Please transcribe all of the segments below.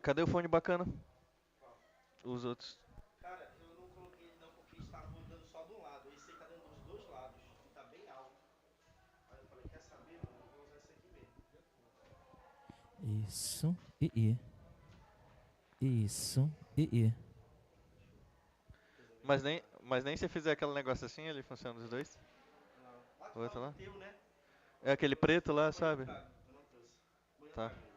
Cadê o fone bacana? Os outros. Cara, eu não coloquei ele não porque estavam dando só de um lado. Esse aí tá dando dos dois lados e tá bem alto. Aí eu falei, quer saber, mano? Eu vou usar esse aqui mesmo. Isso. E. Isso. E. Resolvi Mas nem se fizer aquele negócio assim, ele funciona os dois? Não. Lá O tu outro falou do lá? teu, né? É Eu aquele trouxe. preto lá, Foi eu que sabe? trago. Eu não trouxe. Amanhã eu Tá. trago ele.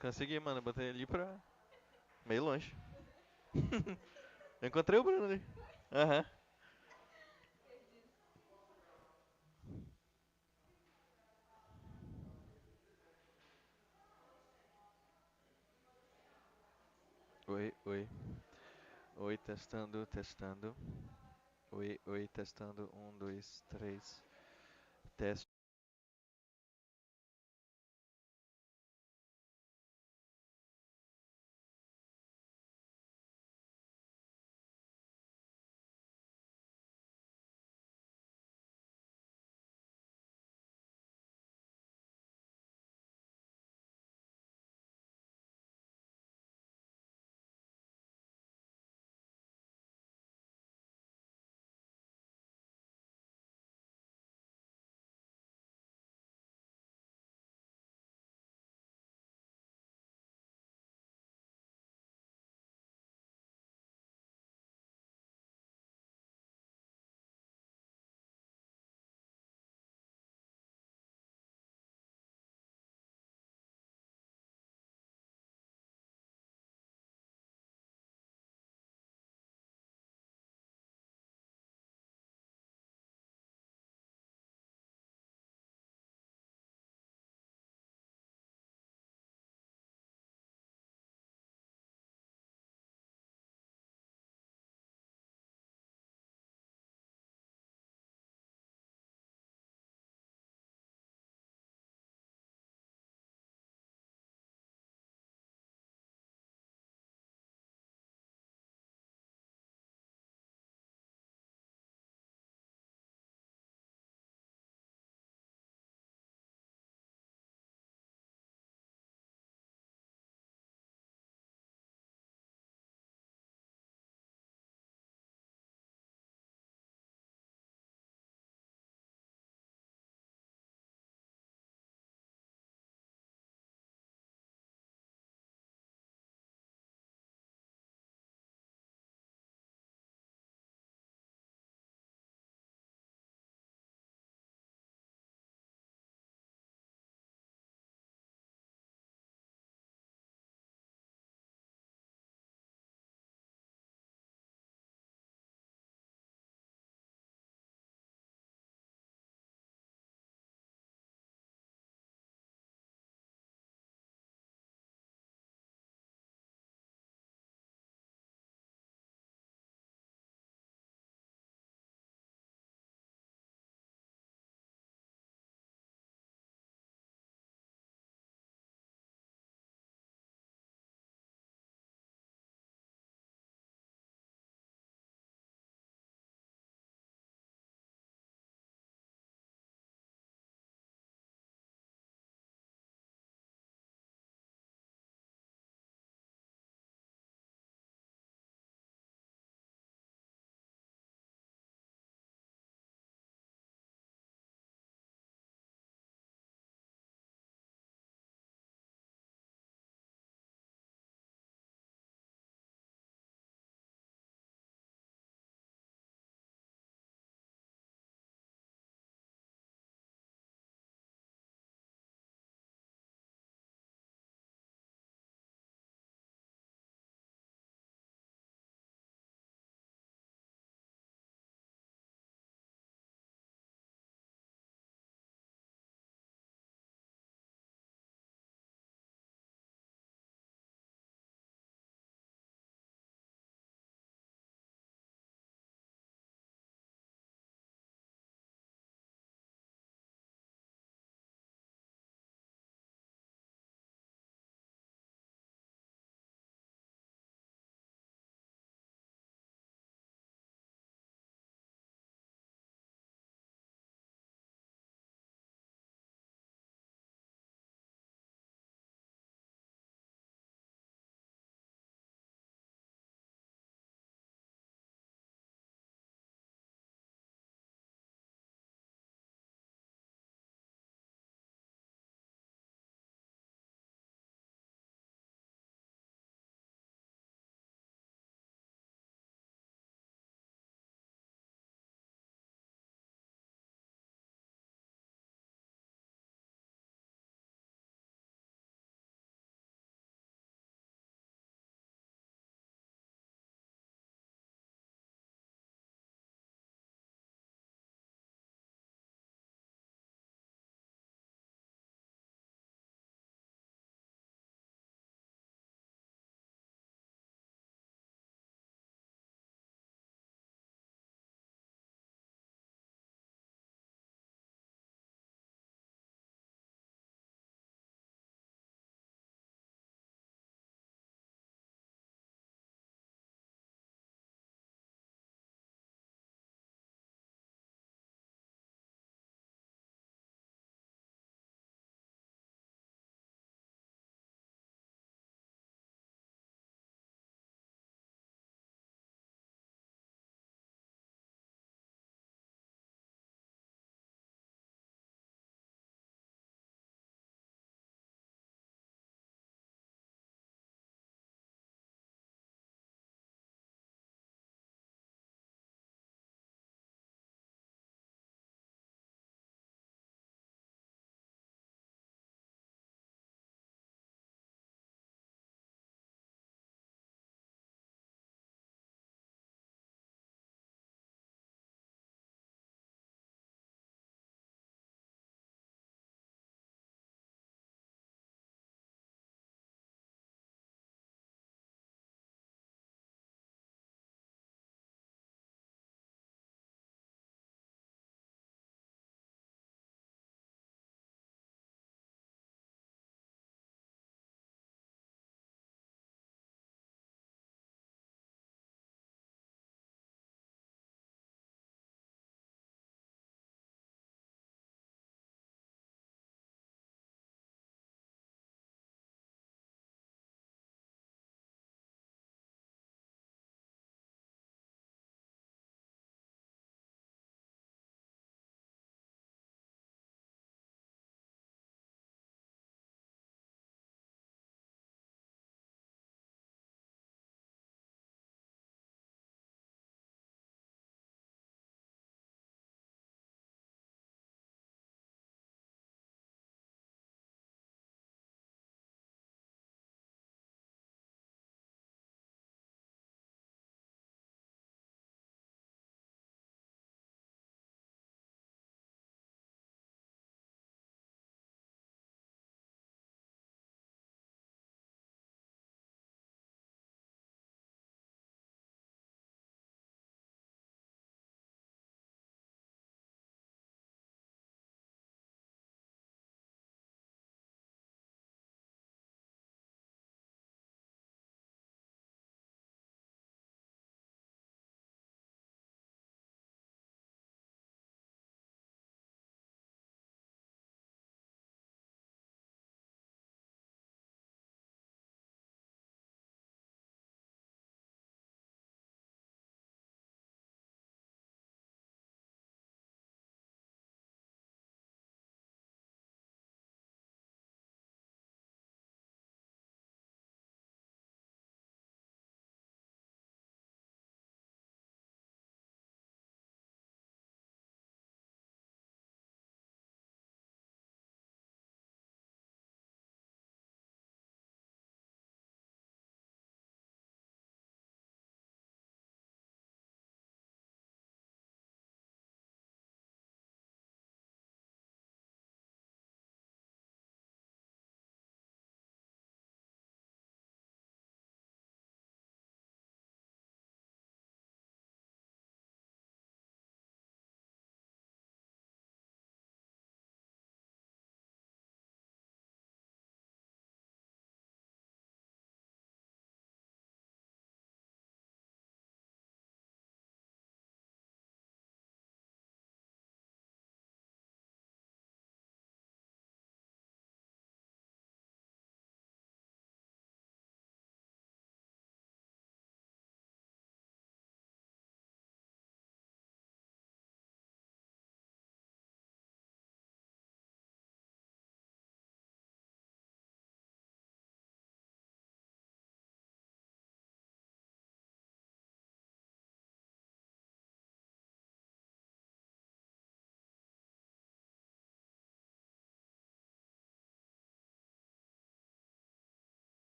Consegui, mano. Botei ali pra. Meio longe. Eu encontrei o Bruno ali. Aham. Oi, oi. Oi, testando, testando. Oi, oi, testando. Um, dois, três. Teste.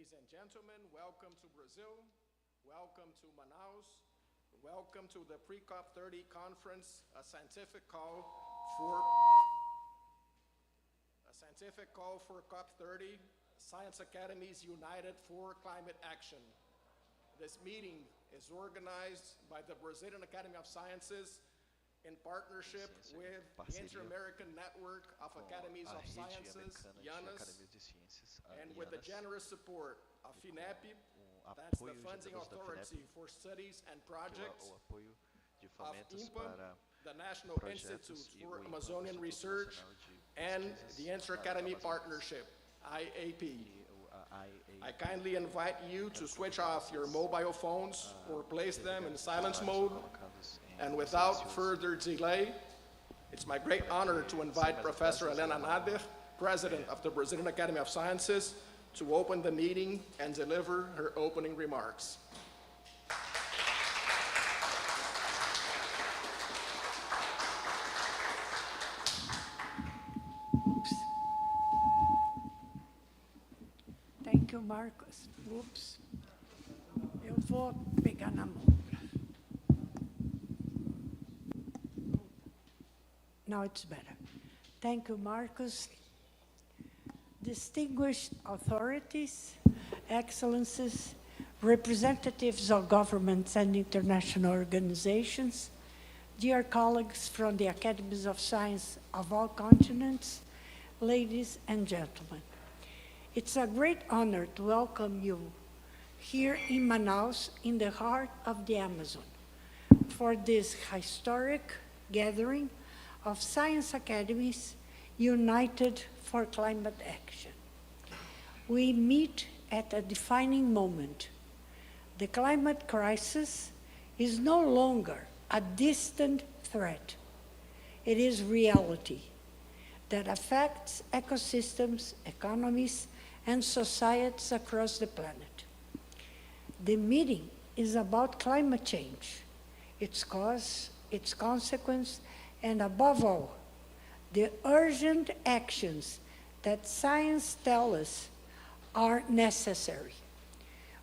Ladies and gentlemen, welcome to Brazil, welcome to Manaus, welcome to the pre-COP30 conference, a scientific call for COP30, Science Academies United for Climate Action. This meeting is organized by the Brazilian Academy of Sciences in partnership with the Inter-American Network of Academies of Sciences, IANAS, and with the generous support of FINEP, that's the Funding Authority for Studies and Projects, of INPA, the National Institute for Amazonian Research, and the Inter-Academy Partnership, IAP. I kindly invite you to switch off your mobile phones or place them in silence mode. And without further delay, it's my great honor to invite Professor Helena Nader, President of the Brazilian Academy of Sciences, to open the meeting and deliver her opening remarks. Thank you, Marcos. Oops. Eu vou pegar na mão. Now it's better. Thank you, Marcos. Distinguished authorities, excellencies, representatives of governments and international organizations, dear colleagues from the academies of science of all continents, ladies and gentlemen. It's a great honor to welcome you here in Manaus, in the heart of the Amazon, for this historic gathering of science academies united for climate action. We meet at a defining moment. The climate crisis is no longer a distant threat. It is reality that affects ecosystems, economies, and societies across the planet. The meeting is about climate change, its cause, its consequence, and above all, the urgent actions that science tells us are necessary.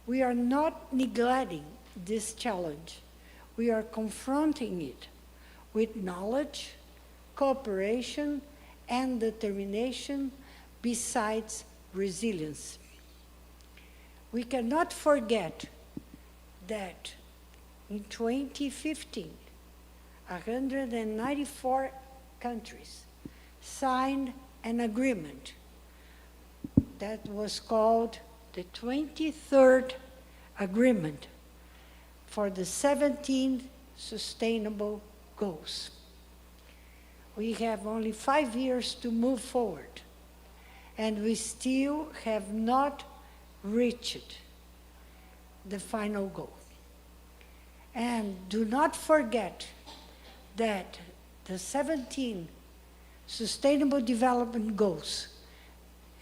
We are not neglecting this challenge. We are confronting it with knowledge, cooperation, and determination, besides resilience. We cannot forget that in 2015, 194 countries signed an agreement that was called the 23rd Agreement for the 17 Sustainable Goals. We have only 5 years to move forward, and we still have not reached the final goal. And do not forget that the 17 Sustainable Development Goals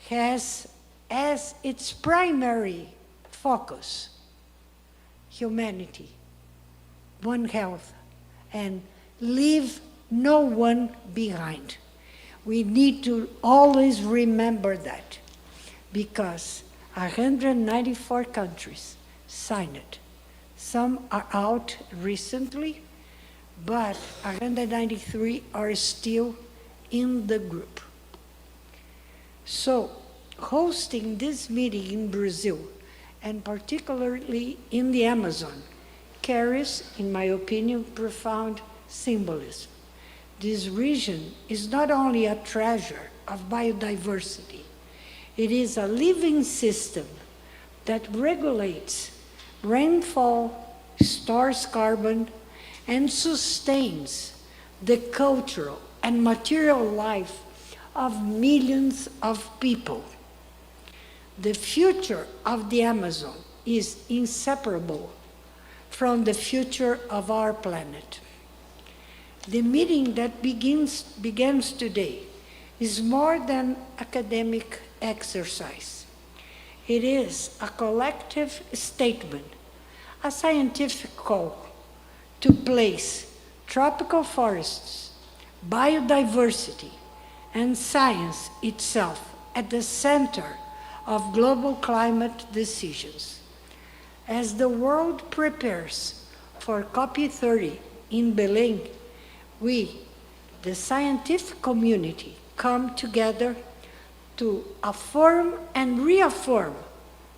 has as its primary focus humanity, One Health, and leave no one behind. We need to always remember that, because 194 countries signed it. Some are out recently, but 193 are still in the group. So, hosting this meeting in Brazil, and particularly in the Amazon, carries, in my opinion, profound symbolism. This region is not only a treasure of biodiversity, it is a living system that regulates rainfall, stores carbon, and sustains the cultural and material life of millions of people. The future of the Amazon is inseparable from the future of our planet. The meeting that begins today is more than academic exercise. It is a collective statement, a scientific call to place tropical forests, biodiversity, and science itself at the center of global climate decisions. As the world prepares for COP30 in Belém, we, the scientific community, come together to affirm and reaffirm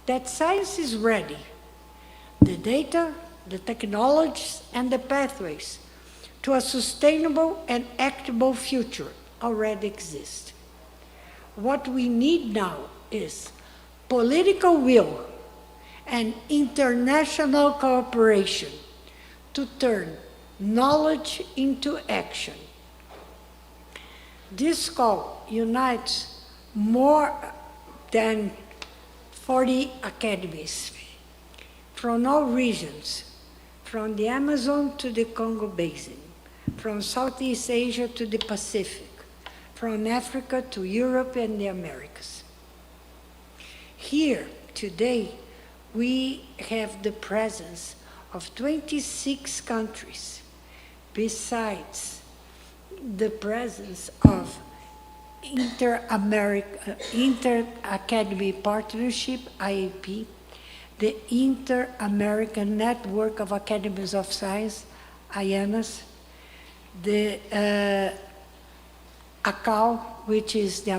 that science is ready. The data, the technologies, and the pathways to a sustainable and actable future already exist. What we need now is political will and international cooperation to turn knowledge into action. This call unites more than 40 academies from all regions, from the Amazon to the Congo Basin, from Southeast Asia to the Pacific, from Africa to Europe and the Americas. Here, today, we have the presence of 26 countries, besides the presence of Inter-Academy Partnership, IAP, the Inter-American Network of Academies of Science, IANAS, the ACAL, which is the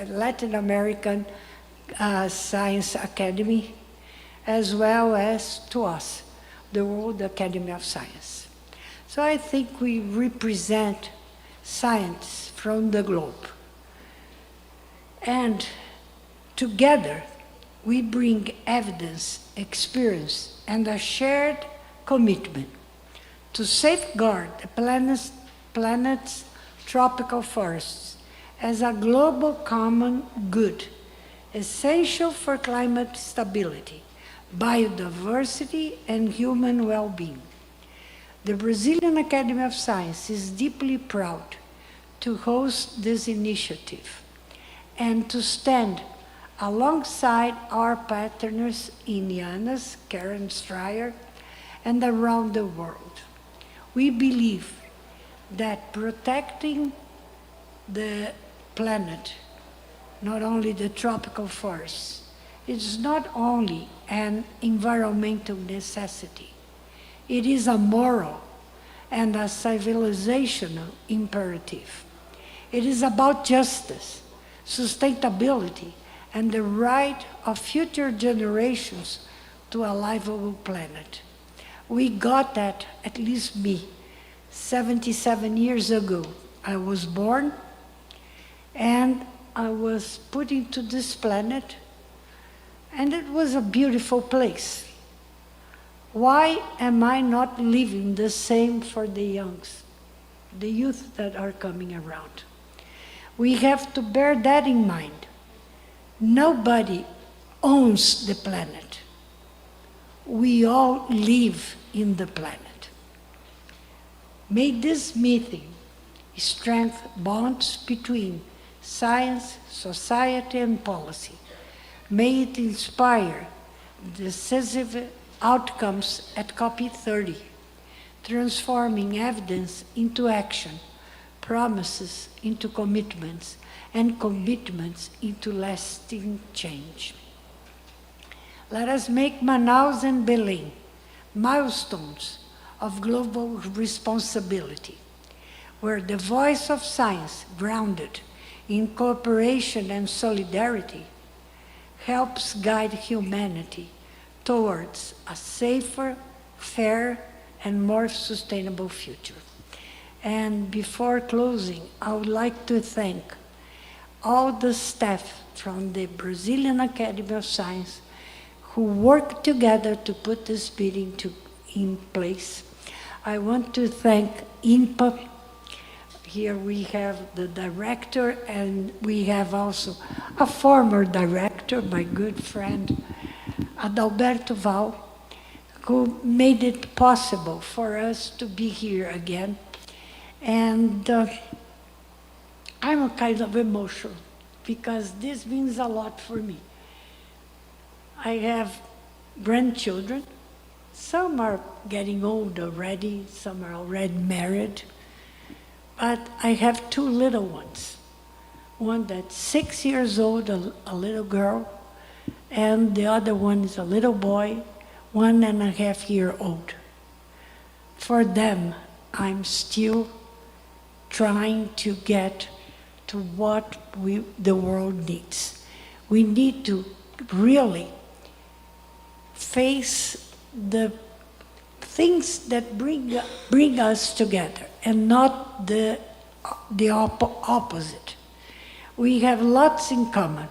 Latin American Science Academy, as well as to us, the World Academy of Science. So I think we represent science from the globe. And together, we bring evidence, experience, and a shared commitment to safeguard the planet's tropical forests as a global common good, essential for climate stability, biodiversity, and human well-being. The Brazilian Academy of Science is deeply proud to host this initiative and to stand alongside our partners in IANAS, Karen Stryer, and around the world. We believe that protecting the planet, not only the tropical forests, is not only an environmental necessity. It is a moral and a civilizational imperative. It is about justice, sustainability, and the right of future generations to a livable planet. We got that, at least me, 77 years ago. I was born and I was put into this planet, and it was a beautiful place. Why am I not living the same for the the youth that are coming around? We have to bear that in mind. Nobody owns the planet. We all live in the planet. May this meeting strengthen bonds between science, society, and policy. May it inspire decisive outcomes at COP30, transforming evidence into action, promises into commitments, and commitments into lasting change. Let us make Manaus and Belém milestones of global responsibility, where the voice of science, grounded in cooperation and solidarity, helps guide humanity towards a safer, fair, and more sustainable future. And before closing, I would like to thank all the staff from the Brazilian Academy of Science who worked together to put this meeting in place. I want to thank INPA. Here we have the director, and we have also a former director, my good friend, Adalberto Val, who made it possible for us to be here again. And I'm kind of emotional because this means a lot for me. I have grandchildren. Some are getting old already, some are already married. But I have two little ones. One that's 6 years old, a little girl, and the other one is a little boy, 1.5-year-old. For them, I'm still trying to get to what the world needs. We need to really face the things that bring us together and not the opposite. We have lots in common.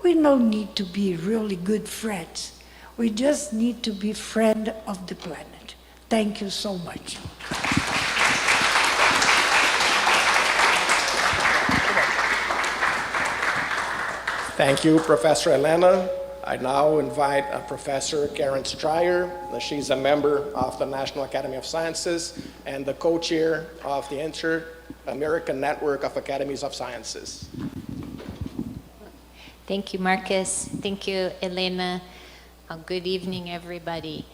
We don't need to be really good friends. We just need to be friends of the planet. Thank you so much. Thank you, Professor Helena. I now invite Professor Karen Stryer. She's a member of the National Academy of Sciences and the co-chair of the Inter-American Network of Academies of Sciences. Thank you, Marcus. Thank you, Elena. Good evening, everybody.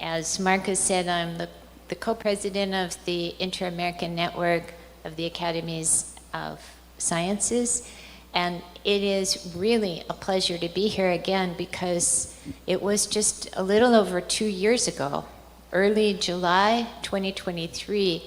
As Marcus said, I'm the co-president of the Inter-American Network of the Academies of Sciences. And it is really a pleasure to be here again because it was just a little over 2 years ago, early July 2023,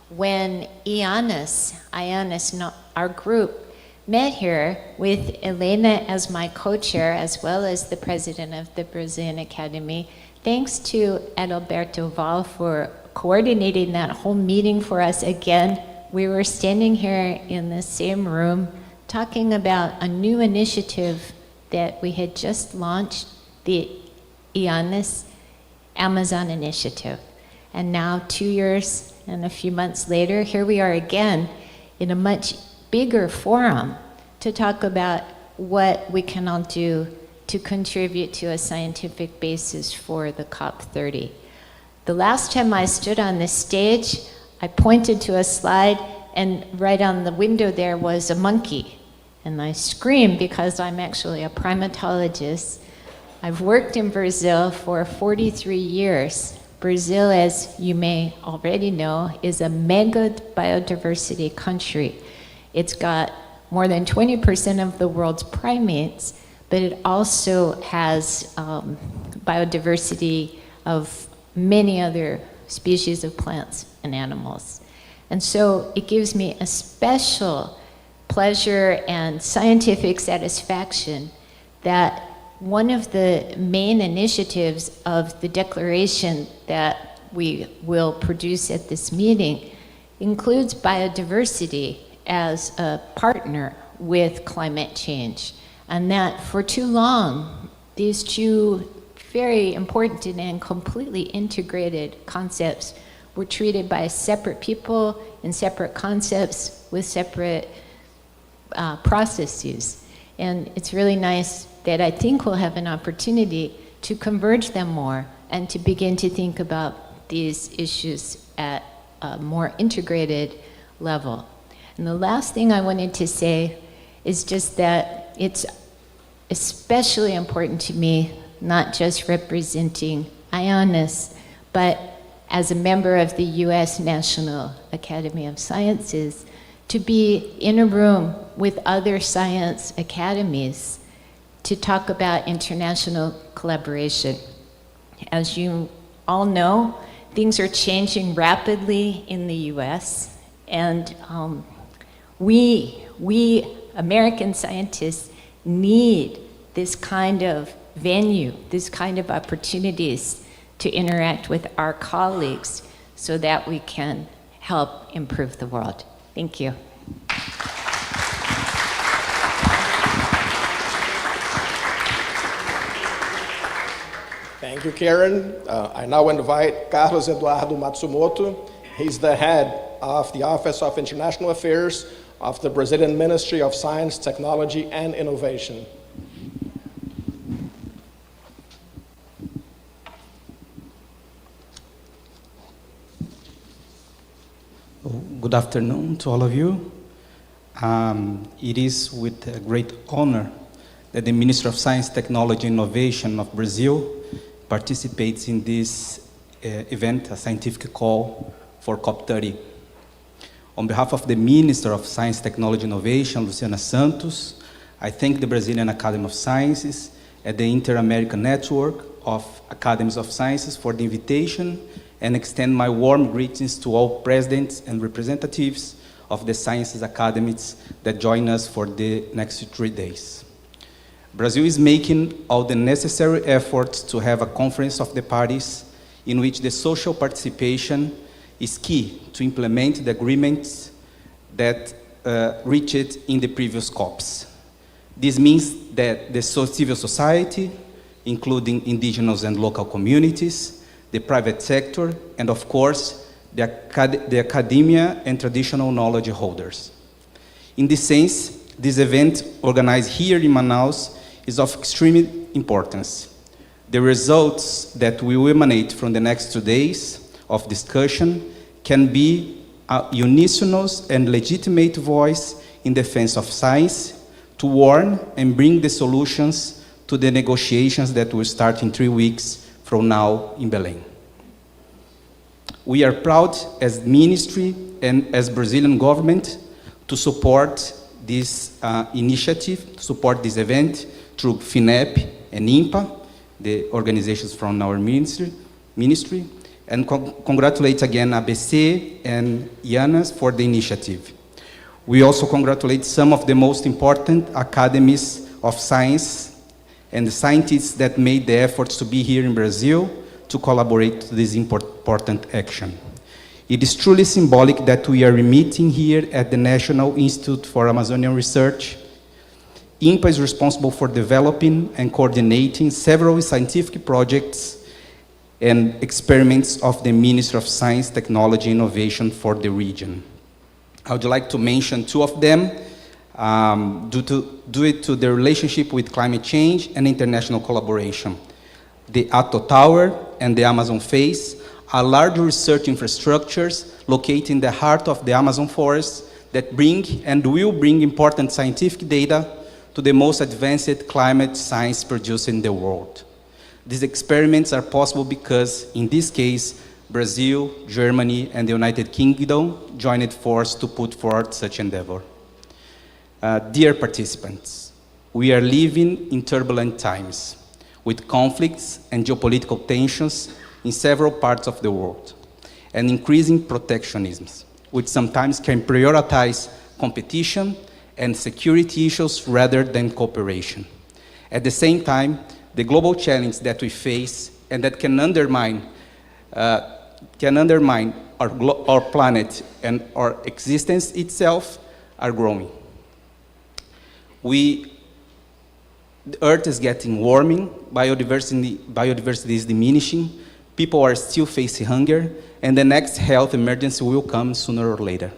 when IANAS, our group, met here with Elena as my co-chair, as well as the president of the Brazilian Academy. Thanks to Adalberto Val for coordinating that whole meeting for us again. We were standing here in the same room talking about a new initiative that we had just launched, the IANAS Amazon Initiative. And now 2 years and a few months later, here we are again in a much bigger forum to talk about what we can all do to contribute to a scientific basis for the COP30. The last time I stood on this stage, I pointed to a slide, and right on the window there was a monkey. And I screamed because I'm actually a primatologist. I've worked in Brazil for 43 years. Brazil, as you may already know, is a mega biodiversity country. It's got more than 20% of the world's primates, but it also has biodiversity of many other species of plants and animals. And so it gives me a special pleasure and scientific satisfaction that one of the main initiatives of the declaration that we will produce at this meeting includes biodiversity as a partner with climate change. And that for too long, these two very important and completely integrated concepts were treated by separate people in separate concepts with separate processes. And it's really nice that I think we'll have an opportunity to converge them more and to begin to think about these issues at a more integrated level. And the last thing I wanted to say is just that it's especially important to me, not just representing IANAS, but as a member of the US National Academy of Sciences, to be in a room with other science academies to talk about international collaboration. As you all know, things are changing rapidly in the US, and we American scientists need this kind of venue, this kind of opportunities to interact with our colleagues so that we can help improve the world. Thank you. Thank you, Karen. I now invite Carlos Eduardo Matsumoto. He's the head of the Office of International Affairs of the Brazilian Ministry of Science, Technology, and Innovation. Good afternoon to all of you. It is with a great honor that the Minister of Science, Technology, and Innovation of Brazil participates in this event, a scientific call for COP30. On behalf of the Minister of Science, Technology, and Innovation, Luciana Santos, I thank the Brazilian Academy of Sciences and the Inter-American Network of Academies of Sciences for the invitation and extend my warm greetings to all presidents and representatives of the sciences academies that join us for the next 3 days. Brazil is making all the necessary efforts to have a conference of the parties in which the social participation is key to implement the agreements that reached in the previous COPs. This means that the civil society, including indigenous and local communities, the private sector, and of course, the academia and traditional knowledge holders. In this sense, this event organized here in Manaus is of extreme importance. The results that will emanate from the next 2 days of discussion can be a unanimous and legitimate voice in defense of science to warn and bring the solutions to the negotiations that will start in 3 weeks from now in Belém. We are proud as ministry and as Brazilian government to support this initiative, to support this event through FINEP and IMPA, the organizations from our ministry, and congratulate again ABC and IANAS for the initiative. We also congratulate some of the most important academies of science and the scientists that made the efforts to be here in Brazil to collaborate to this important action. It is truly symbolic that we are meeting here at the National Institute for Amazonian Research. IMPA is responsible for developing and coordinating several scientific projects and experiments of the Ministry of Science, Technology, and Innovation for the region. I would like to mention 2 of them, due to the relationship with climate change and international collaboration. The Ato Tower and the Amazon Face are large research infrastructures located in the heart of the Amazon forest that bring and will bring important scientific data to the most advanced climate science produced in the world. These experiments are possible because, in this case, Brazil, Germany, and the United Kingdom joined force to put forward such endeavor. Dear participants, we are living in turbulent times with conflicts and geopolitical tensions in several parts of the world and increasing protectionism, which sometimes can prioritize competition and security issues rather than cooperation. At the same time, the global challenge that we face and that can undermine our planet and our existence itself are growing. The Earth is getting warming, biodiversity is diminishing, people are still facing hunger, and the next health emergency will come sooner or later.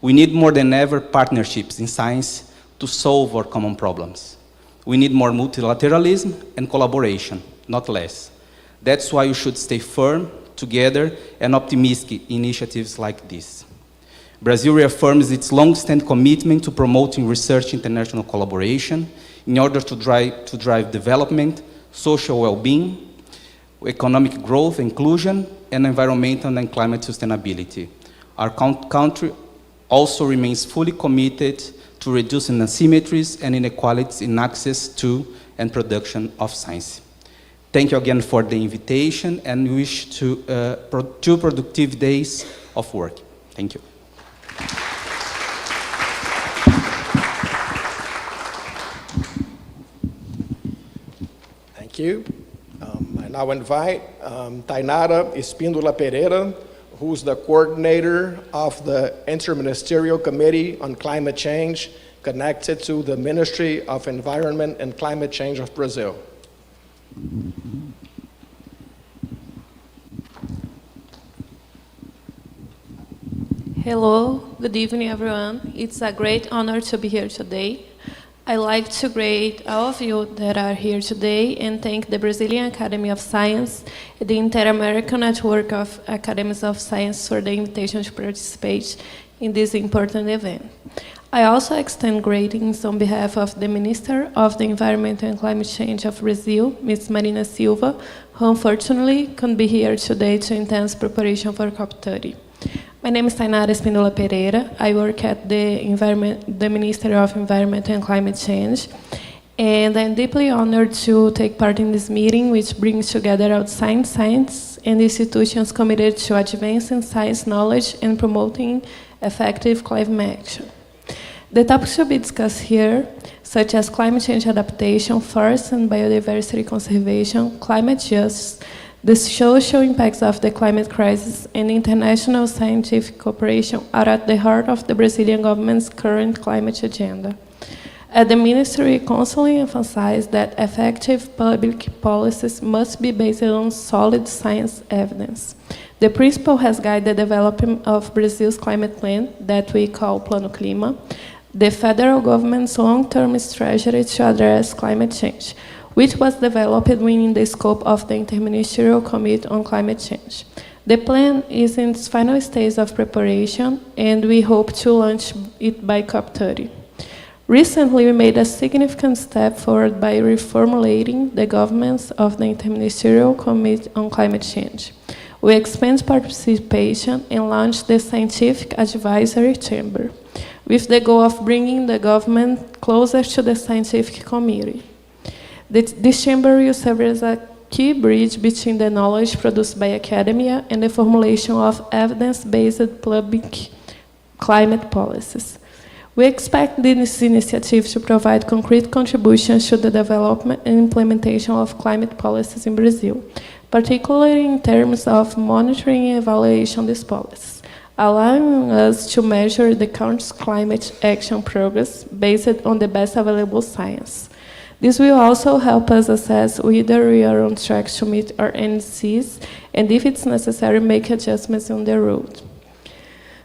We need more than ever partnerships in science to solve our common problems. We need more multilateralism and collaboration, not less. That's why we should stay firm, together, and optimistic in initiatives like this. Brazil reaffirms its long-standing commitment to promoting research international collaboration in order to drive development, social well-being, economic growth, inclusion, and environmental and climate sustainability. Our country also remains fully committed to reducing asymmetries and inequalities in access to and production of science. Thank you again for the invitation, and wish two productive days of work. Thank you. Thank you. I now invite Tainara Espíndola Pereira, who's the coordinator of the Interministerial Committee on Climate Change connected to the Ministry of Environment and Climate Change of Brazil. Hello, good evening everyone. It's a great honor to be here today. I'd like to greet all of you that are here today and thank the Brazilian Academy of Science and the Inter-American Network of Academies of Science for the invitation to participate in this important event. I also extend greetings on behalf of the Minister of the Environment and Climate Change of Brazil, Ms. Marina Silva, who unfortunately couldn't be here today to intense preparation for COP30. My name is Tainara Espíndola Pereira. I work at the Ministry of Environment and Climate Change. And I'm deeply honored to take part in this meeting, which brings together outside science and institutions committed to advancing science knowledge and promoting effective climate action. The topics to be discussed here, such as climate change adaptation, forest and biodiversity conservation, climate justice, the social impacts of the climate crisis, and international scientific cooperation are at the heart of the Brazilian government's current climate agenda. At the Ministry, we constantly emphasize that effective public policies must be based on solid science evidence. The principle has guided the development of Brazil's climate plan, that we call Plano Clima, the federal government's long-term strategy to address climate change, which was developed within the scope of the Interministerial Committee on Climate Change. The plan is in its final stage of preparation, and we hope to launch it by COP30. Recently, we made a significant step forward by reformulating the governance of the Interministerial Committee on Climate Change. We expanded participation and launched the Scientific Advisory Chamber, with the goal of bringing the government closer to the scientific community. This chamber will serve as a key bridge between the knowledge produced by academia and the formulation of evidence-based public climate policies. We expect this initiative to provide concrete contributions to the development and implementation of climate policies in Brazil, particularly in terms of monitoring and evaluation of these policies, allowing us to measure the country's climate action progress based on the best available science. This will also help us assess whether we are on track to meet our NDCs and, if it's necessary, make adjustments on the road.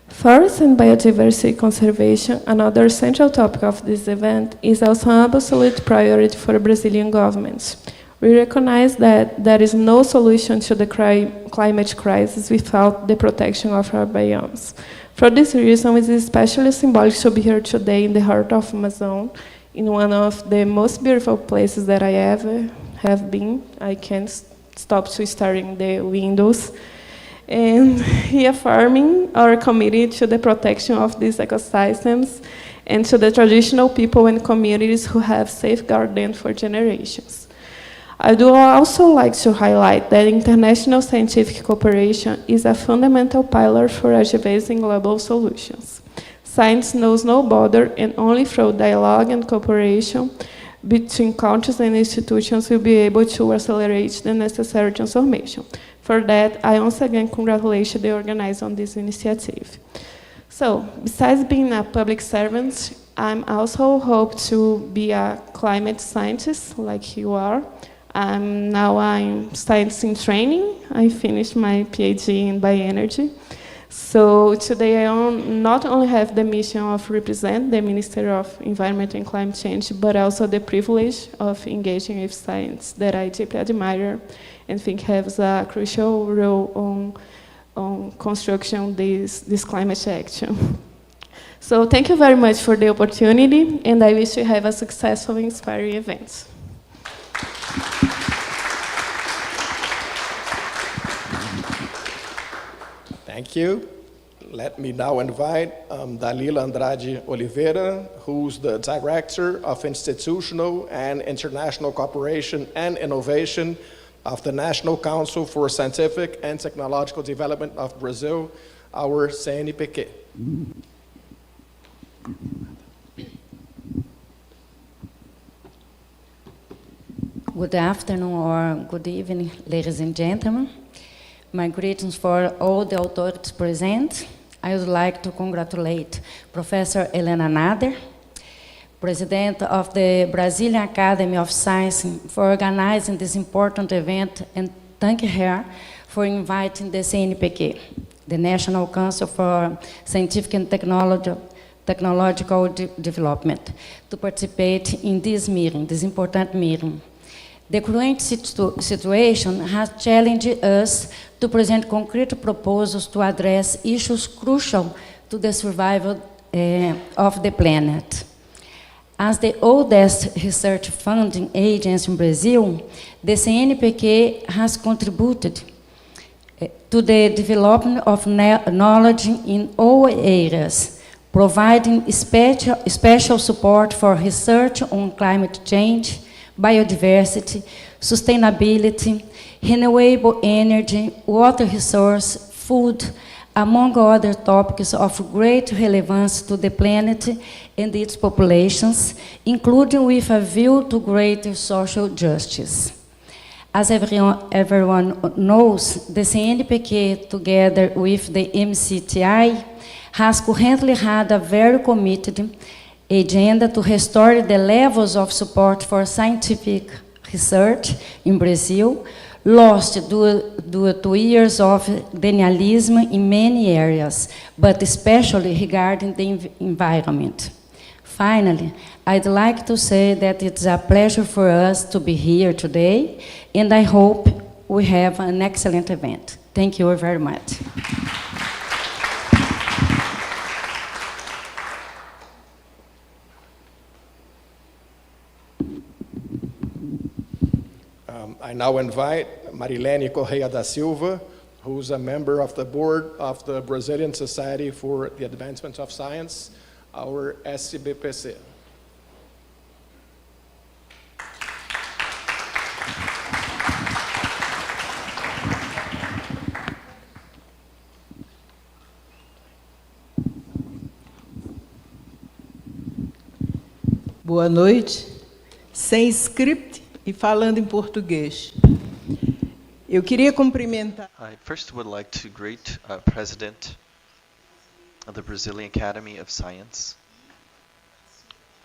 Forest and biodiversity conservation, another central topic of this event, is also an absolute priority for Brazilian governments. We recognize that there is no solution to the climate crisis without the protection of our biomes. For this reason, it is especially symbolic to be here today in the heart of Amazon, in one of the most beautiful places that I ever have been. I can't stop to staring the windows. And reaffirming our commitment to the protection of these ecosystems and to the traditional people and communities who have safeguarded them for generations. I would also like to highlight that international scientific cooperation is a fundamental pillar for advancing global solutions. Science knows no border, and only through dialogue and cooperation between countries and institutions will be able to accelerate the necessary transformation. For that, I once again congratulate the organizers on this initiative. So, besides being a public servant, I also hope to be a climate scientist, like you are. Now I'm science in training. I finished my PhD in bioenergy. So today I not only have the mission of represent the Ministry of Environment and Climate Change, but also the privilege of engaging with science that I deeply admire and think has a crucial role on construction this climate action. So thank you very much for the opportunity, and I wish you have a successful and inspiring event. Thank you. Let me now invite Dalila Andrade Oliveira, who's the Director of Institutional and International Cooperation and Innovation of the National Council for Scientific and Technological Development of Brazil, our CNPq. Good afternoon or good evening, ladies and gentlemen. My greetings for all the authorities present. I would like to congratulate Professor Helena Nader, President of the Brazilian Academy of Science, for organizing this important event, and thank her for inviting the CNPq, the National Council for Scientific and Technological Development, to participate in this meeting, this important meeting. The current situation has challenged us to present concrete proposals to address issues crucial to the survival of the planet. As the oldest research funding agency in Brazil, the CNPq has contributed to the development of knowledge in all areas, providing special support for research on climate change, biodiversity, sustainability, renewable energy, water resource, food, among other topics of great relevance to the planet and its populations, including with a view to greater social justice. As everyone knows, the CNPq, together with the MCTI, has currently had a very committed agenda to restore the levels of support for scientific research in Brazil, lost due to years of denialism in many areas, but especially regarding the environment. Finally, I'd like to say that it's a pleasure for us to be here today, and I hope we have an excellent event. Thank you very much. I now invite Marilene Correia da Silva, who's a member of the board of the Brazilian Society for the Advancement of Science, our SCBPC. Boa noite. Sem script e falando em português. Eu queria cumprimentar. I first would like to greet President of the Brazilian Academy of Science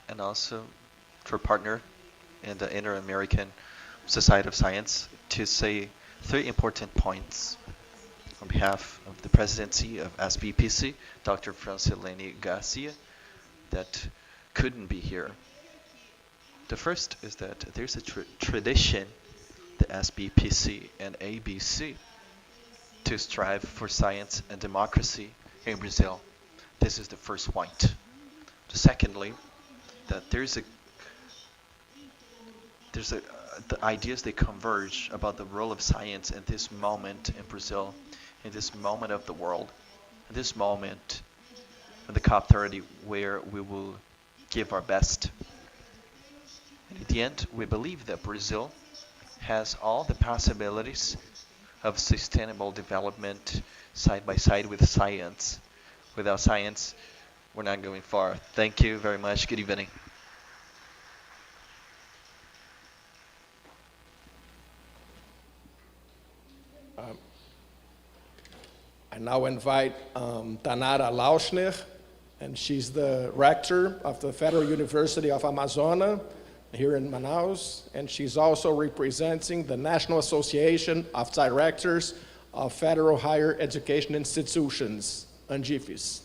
and also for partner in the Inter-American Society of Science to say 3 important points on behalf of the presidency of SBPC, Dr. Francilene Garcia, that couldn't be here. The first is that there's a tradition, the SBPC and ABC, to strive for science and democracy in Brazil. This is the first point. Secondly, that the ideas they converge about the role of science in this moment in Brazil, in this moment of the world, in this moment in the COP30 where we will give our best. And at the end, we believe that Brazil has all the possibilities of sustainable development side by side with science. Without science, we're not going far. Thank you very much. Good evening. I now invite Tanara Lauschner, and she's the rector of the Federal University of Amazonas here in Manaus, and she's also representing the National Association of Directors of Federal Higher Education Institutions, ANGIFES.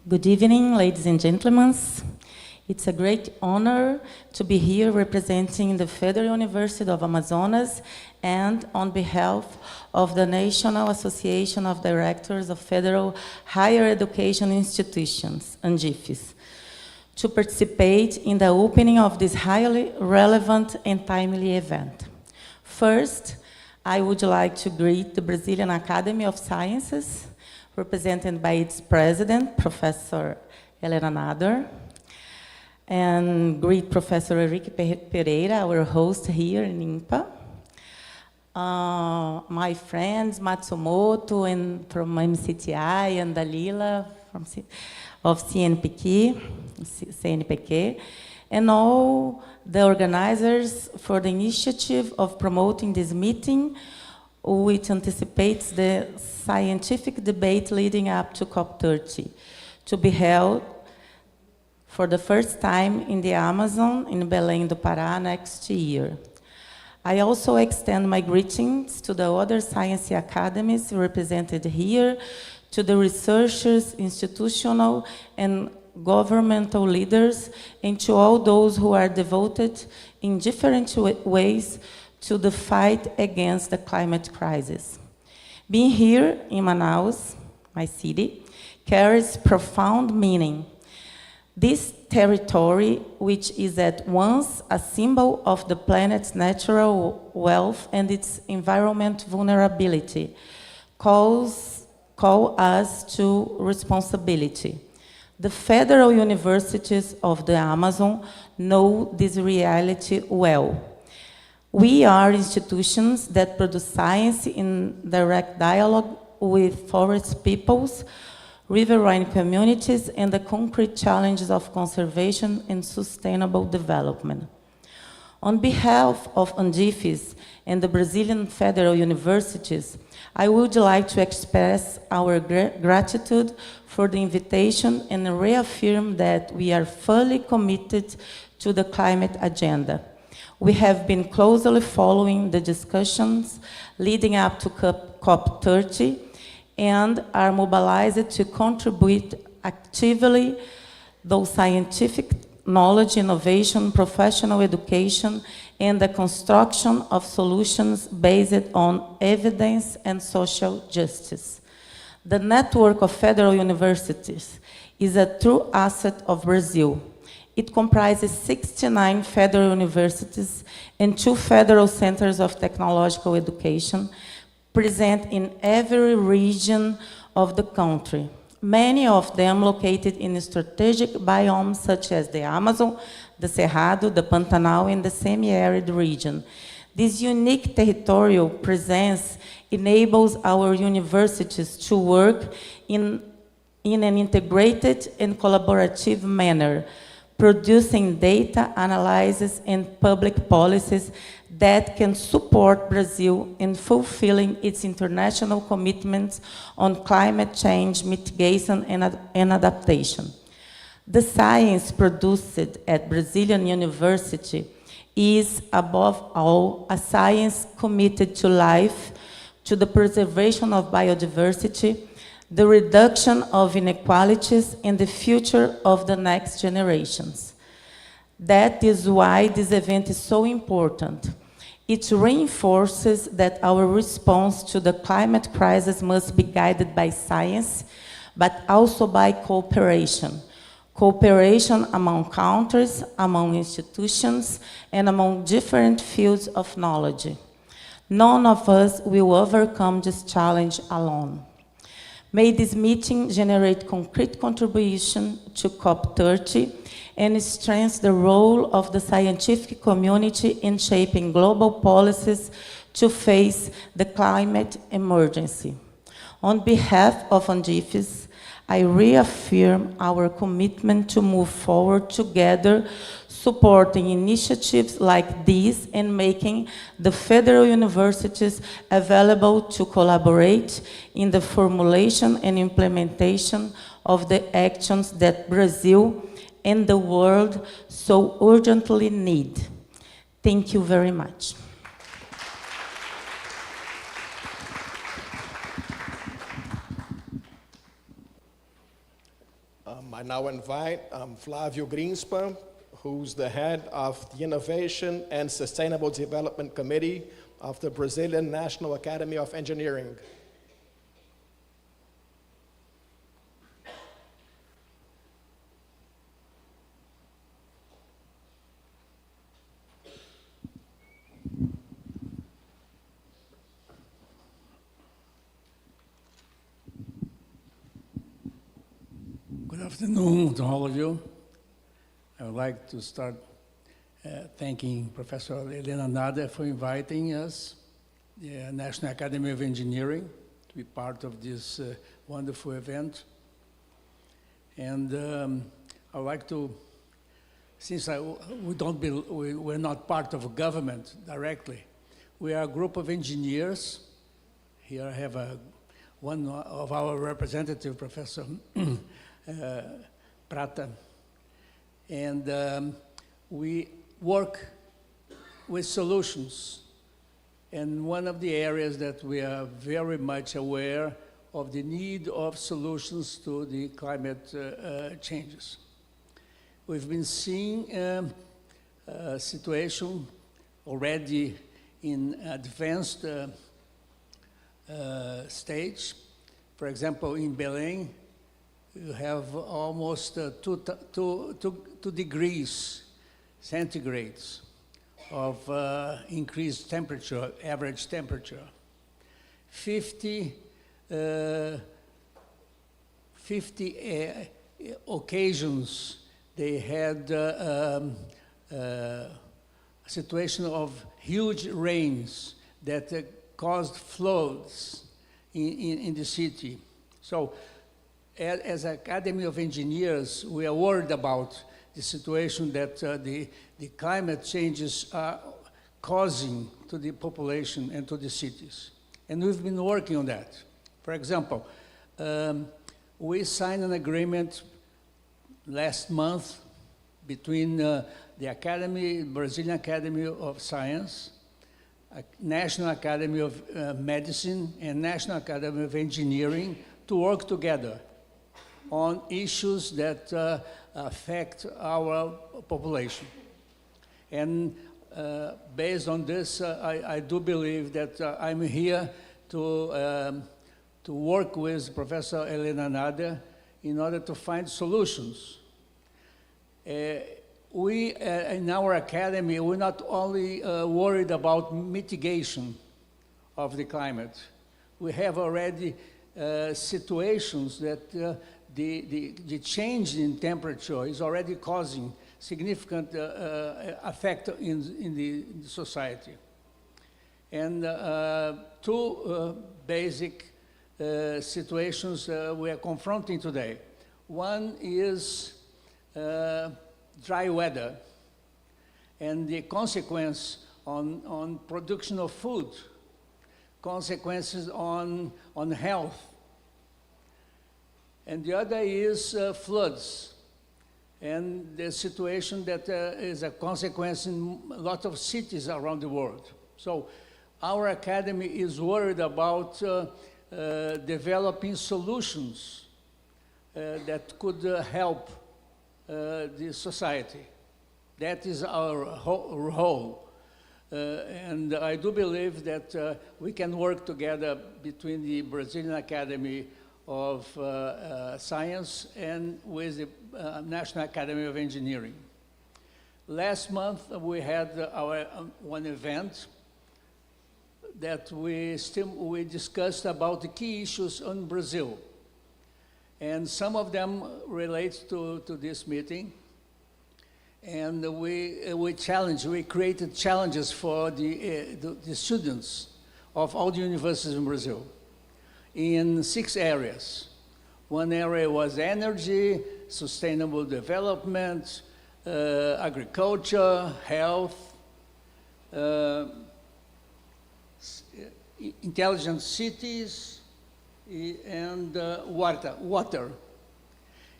Good evening, ladies and gentlemen. It's a great honor to be here representing the Federal University of Amazonas and on behalf of the National Association of Directors of Federal Higher Education Institutions, ANGIFES, to participate in the opening of this highly relevant and timely event. First, I would like to greet the Brazilian Academy of Sciences, represented by its president, Professor Helena Nader, and greet Professor Henrique Pereira, our host here in IMPA. My friends Matsumoto and from MCTI and Dalila of CNPq, and all the organizers for the initiative of promoting this meeting, which anticipates the scientific debate leading up to COP30, to be held for the first time in the Amazon in Belém do Pará next year. I also extend my greetings to the other science academies represented here, to the researchers, institutional and governmental leaders, and to all those who are devoted in different ways to the fight against the climate crisis. Being here in Manaus, my city, carries profound meaning. This territory, which is at once a symbol of the planet's natural wealth and its environment vulnerability, call us to responsibility. The federal universities of the Amazon know this reality well. We are institutions that produce science in direct dialogue with forest peoples, riverine communities, and the concrete challenges of conservation and sustainable development. On behalf of UNDIFES and the Brazilian Federal Universities, I would like to express our gratitude for the invitation and reaffirm that we are fully committed to the climate agenda. We have been closely following the discussions leading up to COP30 and are mobilized to contribute actively those scientific knowledge, innovation, professional education, and the construction of solutions based on evidence and social justice. The network of federal universities is a true asset of Brazil. It comprises 69 federal universities and 2 federal centers of technological education present in every region of the country, many of them located in strategic biomes such as the Amazon, the Cerrado, the Pantanal, and the semi-arid region. This unique territorial presence enables our universities to work in an integrated and collaborative manner, producing data analysis and public policies that can support Brazil in fulfilling its international commitments on climate change mitigation and adaptation. The science produced at Brazilian University is, above all, a science committed to life, to the preservation of biodiversity, the reduction of inequalities, and the future of the next generations. That is why this event is so important. It reinforces that our response to the climate crisis must be guided by science, but also by cooperation. Cooperation among countries, among institutions, and among different fields of knowledge. None of us will overcome this challenge alone. May this meeting generate concrete contribution to COP30 and strengthen the role of the scientific community in shaping global policies to face the climate emergency. On behalf of UNDIFES, I reaffirm our commitment to move forward together, supporting initiatives like these and making the federal universities available to collaborate in the formulation and implementation of the actions that Brazil and the world so urgently need. Thank you very much. I now invite Flávio Greenspan, who's the head of the Innovation and Sustainable Development Committee of the Brazilian National Academy of Engineering. Good afternoon to all of you. I would like to start thanking Professor Helena Nada for inviting us, the National Academy of Engineering, to be part of this wonderful event. And I would like to, since we're not part of a government directly, we are a group of engineers. Here I have one of our representatives, Professor Prata, and we work with solutions. And one of the areas that we are very much aware of the need of solutions to the climate changes. we've been seeing a situation already in advanced stage. For example, in Belém, you have almost 2 degrees centigrades of increased temperature, average temperature. 50 occasions they had a situation of huge rains that caused floods in the city. So as Academy of Engineers, we are worried about the situation that the climate changes are causing to the population and to the cities. And we've been working on that. For example, we signed an agreement last month between the Academy, Brazilian Academy of Science, National Academy of Medicine, and National Academy of Engineering to work together on issues that affect our population. And based on this, I do believe that I'm here to work with Professor Helena Nader in order to find solutions. We, in our academy, we're not only worried about mitigation of the climate. We have already situations that the change in temperature is already causing significant effect in the society. And 2 basic situations we are confronting today. One is dry weather and the consequence on production of food, consequences on health. And the other is floods, and the situation that is a consequence in a lot of cities around the world. So our academy is worried about developing solutions that could help the society. That is our role. And I do believe that we can work together between the Brazilian Academy of Science and with the National Academy of Engineering. Last month we had our one event that we discussed about the key issues in Brazil. And some of them relate to this meeting. And we created challenges for the students of all the universities in Brazil in 6 areas. One area was energy, sustainable development, agriculture, health, intelligent cities, and water.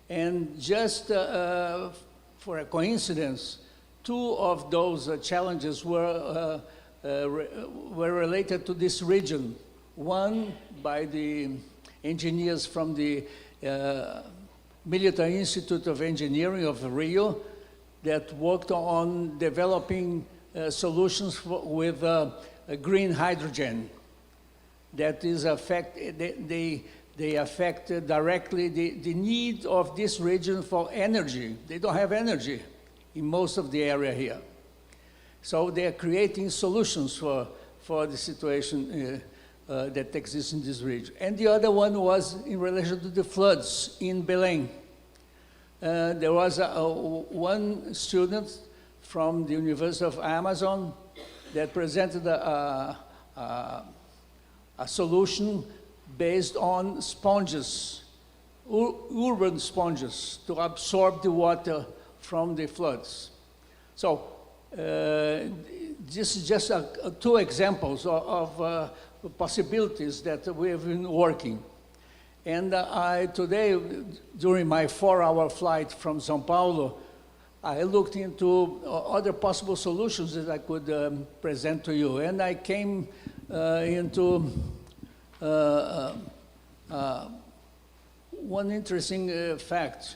And just for a coincidence, 2 of those challenges were related to this region. One by the engineers from the Military Institute of Engineering of Rio that worked on developing solutions with green hydrogen. That is they affect directly the need of this region for energy. They don't have energy in most of the area here. So they are creating solutions for the situation that exists in this region. And the other one was in relation to the floods in Belém. There was one student from the University of Amazon that presented a solution based on sponges, urban sponges, to absorb the water from the floods. So this is just 2 examples of possibilities that we have been working. And today, during my 4-hour flight from São Paulo, I looked into other possible solutions that I could present to you. And I came into one interesting fact.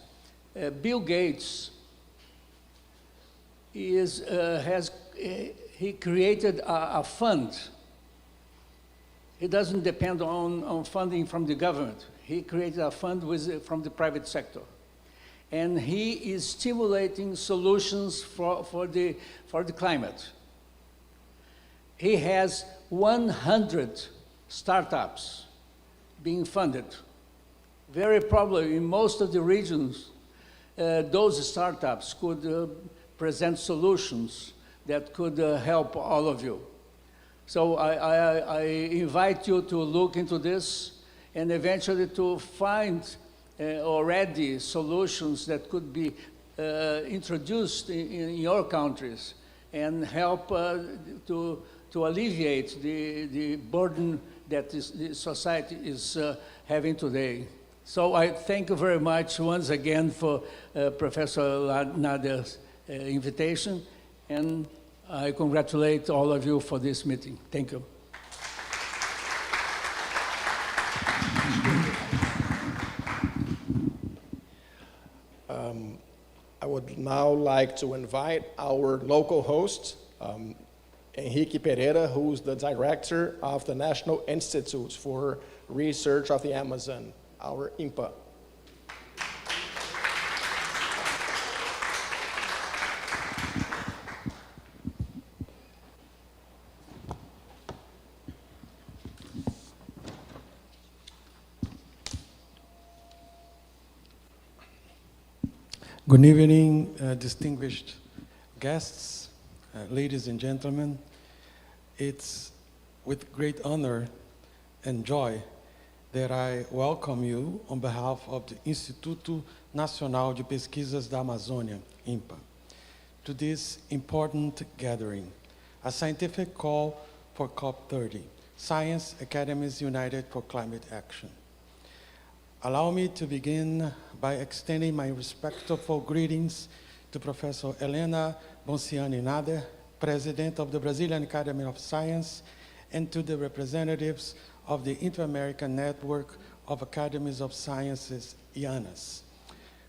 Bill Gates he created a fund. He doesn't depend on funding from the government. He created a fund from the private sector. And he is stimulating solutions for the climate. He has 100 startups being funded. Very probably in most of the regions, those startups could present solutions that could help all of you. So I invite you to look into this and eventually to find already solutions that could be introduced in your countries and help to alleviate the burden that the society is having today. So I thank you very much once again for Professor Nadia's invitation, and I congratulate all of you for this meeting. Thank you. I would now like to invite our local host, Henrique Pereira, who's the director of the National Institute for Research of the Amazon, our INPA. Good evening, distinguished guests, ladies and gentlemen. It's with great honor and joy that I welcome you on behalf of the Instituto Nacional de Pesquisas da Amazônia, INPA, to this important gathering, a scientific call for COP30, Science Academies United for Climate Action. Allow me to begin by extending my respectful greetings to Professor Helena Bonciani Nader, President of the Brazilian Academy of Science, and to the representatives of the Inter-American Network of Academies of Sciences, IANAS,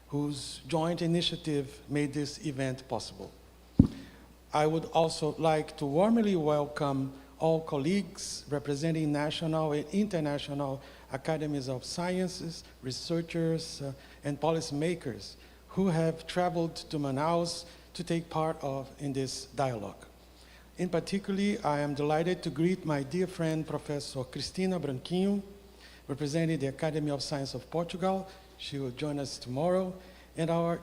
whose joint initiative made this event possible. I would also like to warmly welcome all colleagues representing national and international academies of sciences, researchers, and policymakers who have traveled to Manaus to take part in this dialogue. In particular, I am delighted to greet my dear friend, Professor Cristina Branquinho, representing the Academy of Science of Portugal. She will join us tomorrow, and our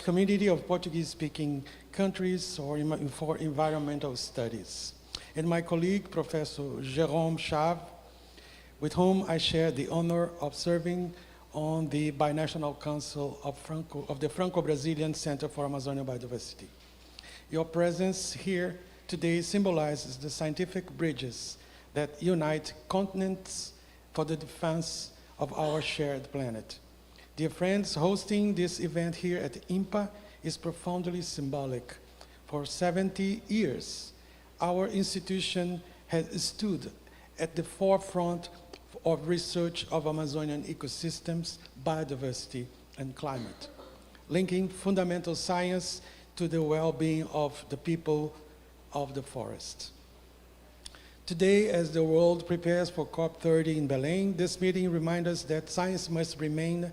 community of Portuguese-speaking countries for environmental studies. And my colleague, Professor Jérôme Chave, with whom I share the honor of serving on the Binational Council of the Franco-Brazilian Center for Amazonian Biodiversity. Your presence here today symbolizes the scientific bridges that unite continents for the defense of our shared planet. Dear friends, hosting this event here at INPA is profoundly symbolic. For 70 years, our institution has stood at the forefront of research of Amazonian ecosystems, biodiversity, and climate, linking fundamental science to the well-being of the people of the forest. Today, as the world prepares for COP30 in Belém, this meeting reminds us that science must remain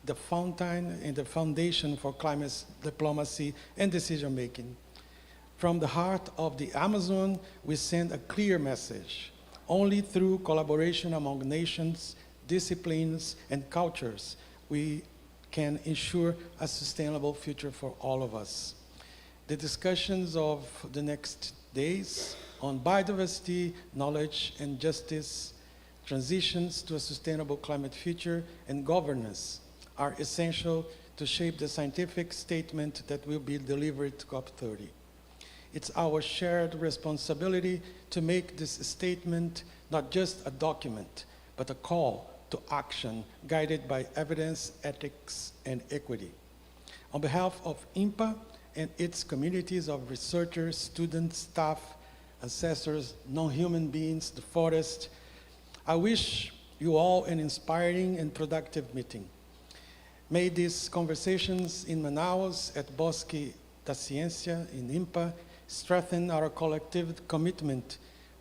the fountain and the foundation for climate diplomacy and decision-making. From the heart of the Amazon, we send a clear message. Only through collaboration among nations, disciplines, and cultures, we can ensure a sustainable future for all of us. The discussions of the next days on biodiversity, knowledge, and justice, transitions to a sustainable climate future, and governance are essential to shape the scientific statement that will be delivered to COP30. It's our shared responsibility to make this statement not just a document, but a call to action guided by evidence, ethics, and equity. On behalf of INPA and its communities of researchers, students, staff, assessors, non-human beings, the forest, I wish you all an inspiring and productive meeting. May these conversations in Manaus, at Bosque da Ciencia in IMPA strengthen our collective commitment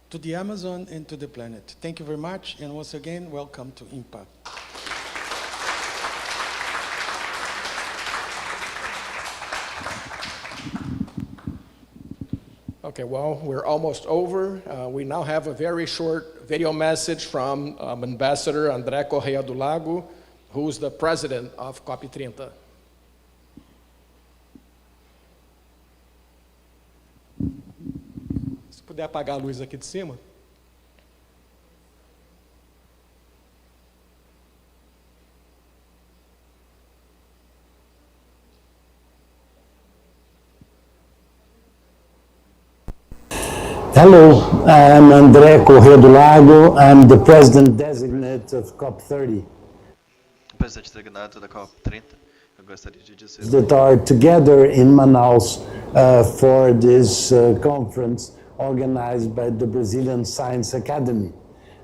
to the Amazon and to the planet. Thank you very much, and once again, welcome to IMPA. Okay, well, we're almost over. We now have a very short video message from Ambassador André Correia do Lago, who's the president of COP30. Se puder apagar a luz aqui de cima. Hello, I'm André Correia do Lago. I'm the president designate of COP30. Presidente designado da COP30. Eu gostaria de dizer that are together in Manaus for this conference organized by the Brazilian Science Academy.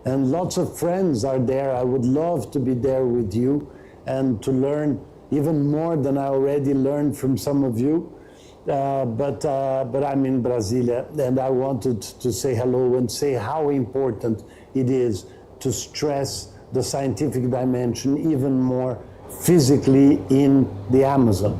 And lots of friends are there. I would love to be there with you and to learn even more than I already learned from some of you. But I'm in Brasilia, and I wanted to say hello and say how important it is to stress the scientific dimension even more physically in the Amazon.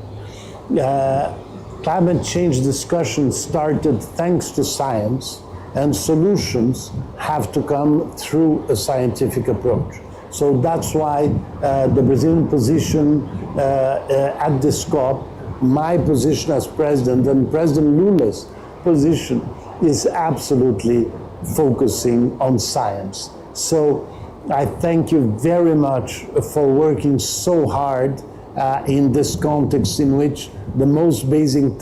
Climate change discussion started thanks to science, and solutions have to come through a scientific approach. So that's why the Brazilian position at this COP, my position as president, and President Lula's position is absolutely focusing on science. So I thank you very much for working so hard in this context in which the most basic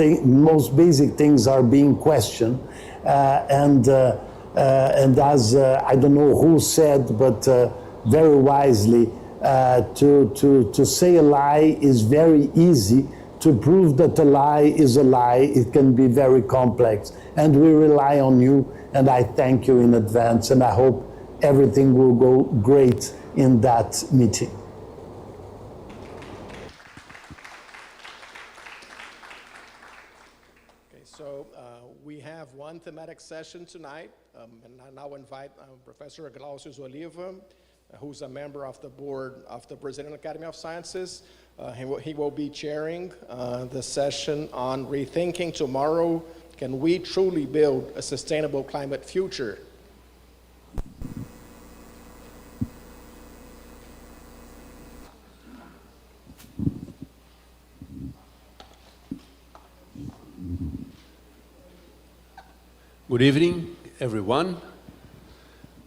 things are being questioned. And as I don't know who said, but very wisely, to say a lie is very easy. To prove that a lie is a lie, it can be very complex. And we rely on you, and I thank you in advance, and I hope everything will go great in that meeting. Okay, so we have one thematic session tonight, and I now invite Professor Glaucius Oliva, who's a member of the board of the Brazilian Academy of Sciences. He will be chairing the session on Rethinking Tomorrow, Can We Truly Build a Sustainable Climate Future? Good evening, everyone.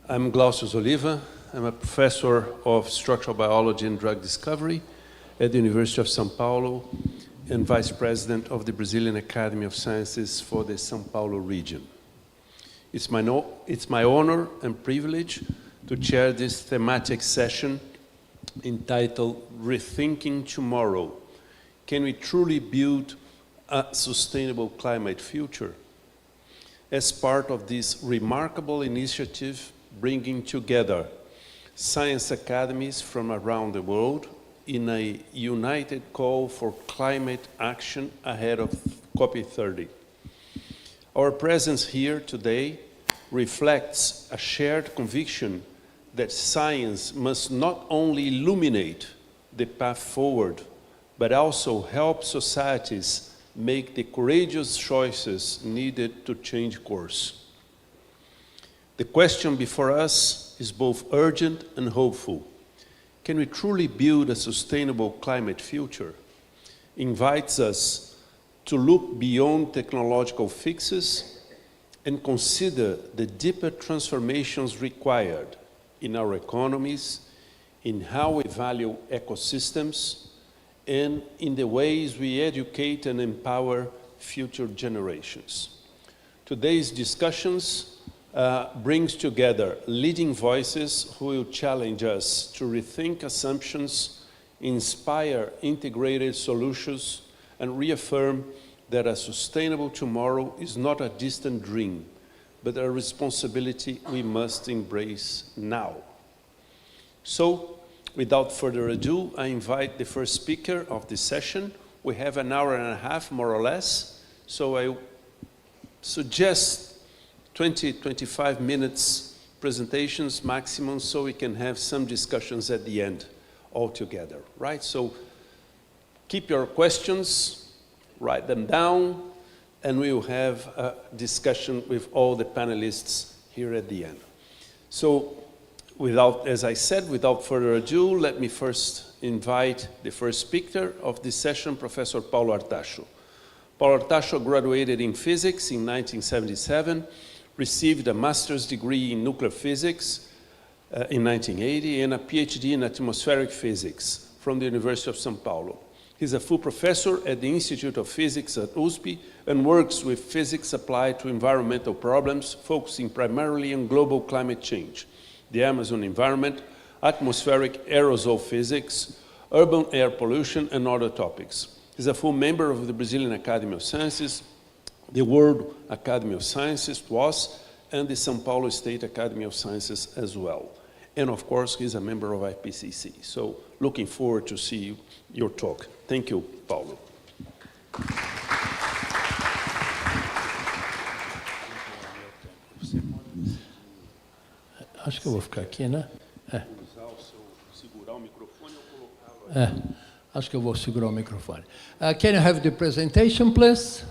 I'm Glaucius Oliva. I'm a professor of structural biology and drug discovery at the University of São Paulo and vice president of the Brazilian Academy of Sciences for the São Paulo region. It's my honor and privilege to chair this thematic session entitled Rethinking Tomorrow. Can we truly build a sustainable climate future? As part of this remarkable initiative bringing together science academies from around the world in a united call for climate action ahead of COP30. Our presence here today reflects a shared conviction that science must not only illuminate the path forward, but also help societies make the courageous choices needed to change course. The question before us is both urgent and hopeful. Can we truly build a sustainable climate future? Invites us to look beyond technological fixes and consider the deeper transformations required in our economies, in how we value ecosystems, and in the ways we educate and empower future generations. Today's discussions brings together leading voices who will challenge us to rethink assumptions, inspire integrated solutions, and reaffirm that a sustainable tomorrow is not a distant dream, but a responsibility we must embrace now. So, without further ado, I invite the first speaker of this session. We have an hour and a half, more or less, So I suggest 20, 25 minutes presentations maximum so we can have some discussions at the end all together, right? So keep your questions, write them down, and we will have a discussion with all the panelists here at the end. So as I said, without further ado, let me first invite the first speaker of this session, Professor Paulo Artacho. Paulo Artacho graduated in physics in 1977, received a master's degree in nuclear physics in 1980, and a PhD in atmospheric physics from the University of São Paulo. He's a full professor at the Institute of Physics at USP and works with physics applied to environmental problems, focusing primarily on global climate change, the Amazon environment, atmospheric aerosol physics, urban air pollution, and other topics. He's a full member of the Brazilian Academy of Sciences, the World Academy of Sciences, WASS, and the São Paulo State Academy of Sciences as well. And of course, he's a member of IPCC. So looking forward to see your talk. Thank you, Paulo. Acho que eu vou ficar aqui, né? Acho que eu vou segurar o microfone. Can you have the presentation, please?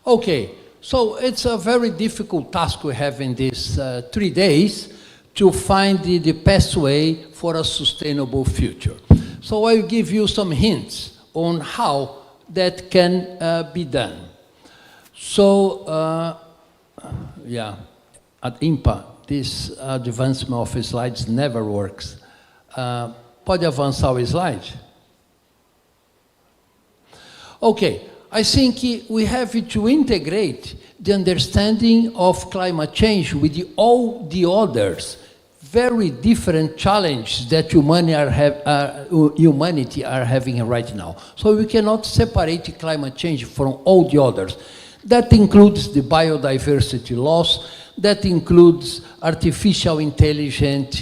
Okay, so it's a very difficult task we have in these 3 days to find the best way for a sustainable future. So I'll give you some hints on how that can be done. So, yeah, at IMPA, this advancement of slides never works. Pode avançar o slide? Okay, I think we have to integrate the understanding of climate change with all the others very different challenges that humanity are having right now. So we cannot separate climate change from all the others. That includes the biodiversity loss, that includes artificial intelligence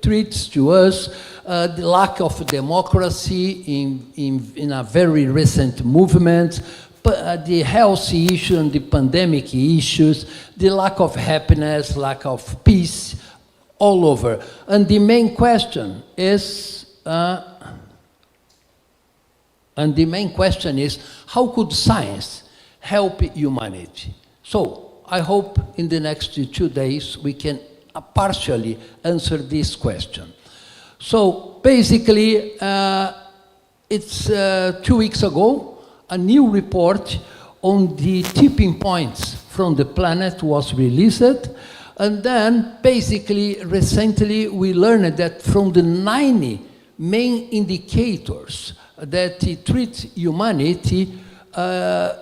threats to us, the lack of democracy in a very recent movement, the health issue and the pandemic issues, the lack of happiness, lack of peace, all over. And the main question is, how could science help humanity? So I hope in the next 2 days we can partially answer this question. So basically, it's 2 weeks ago, a new report on the tipping points from the planet was released. And then basically, recently, we learned that from the 90 main indicators that treat humanity,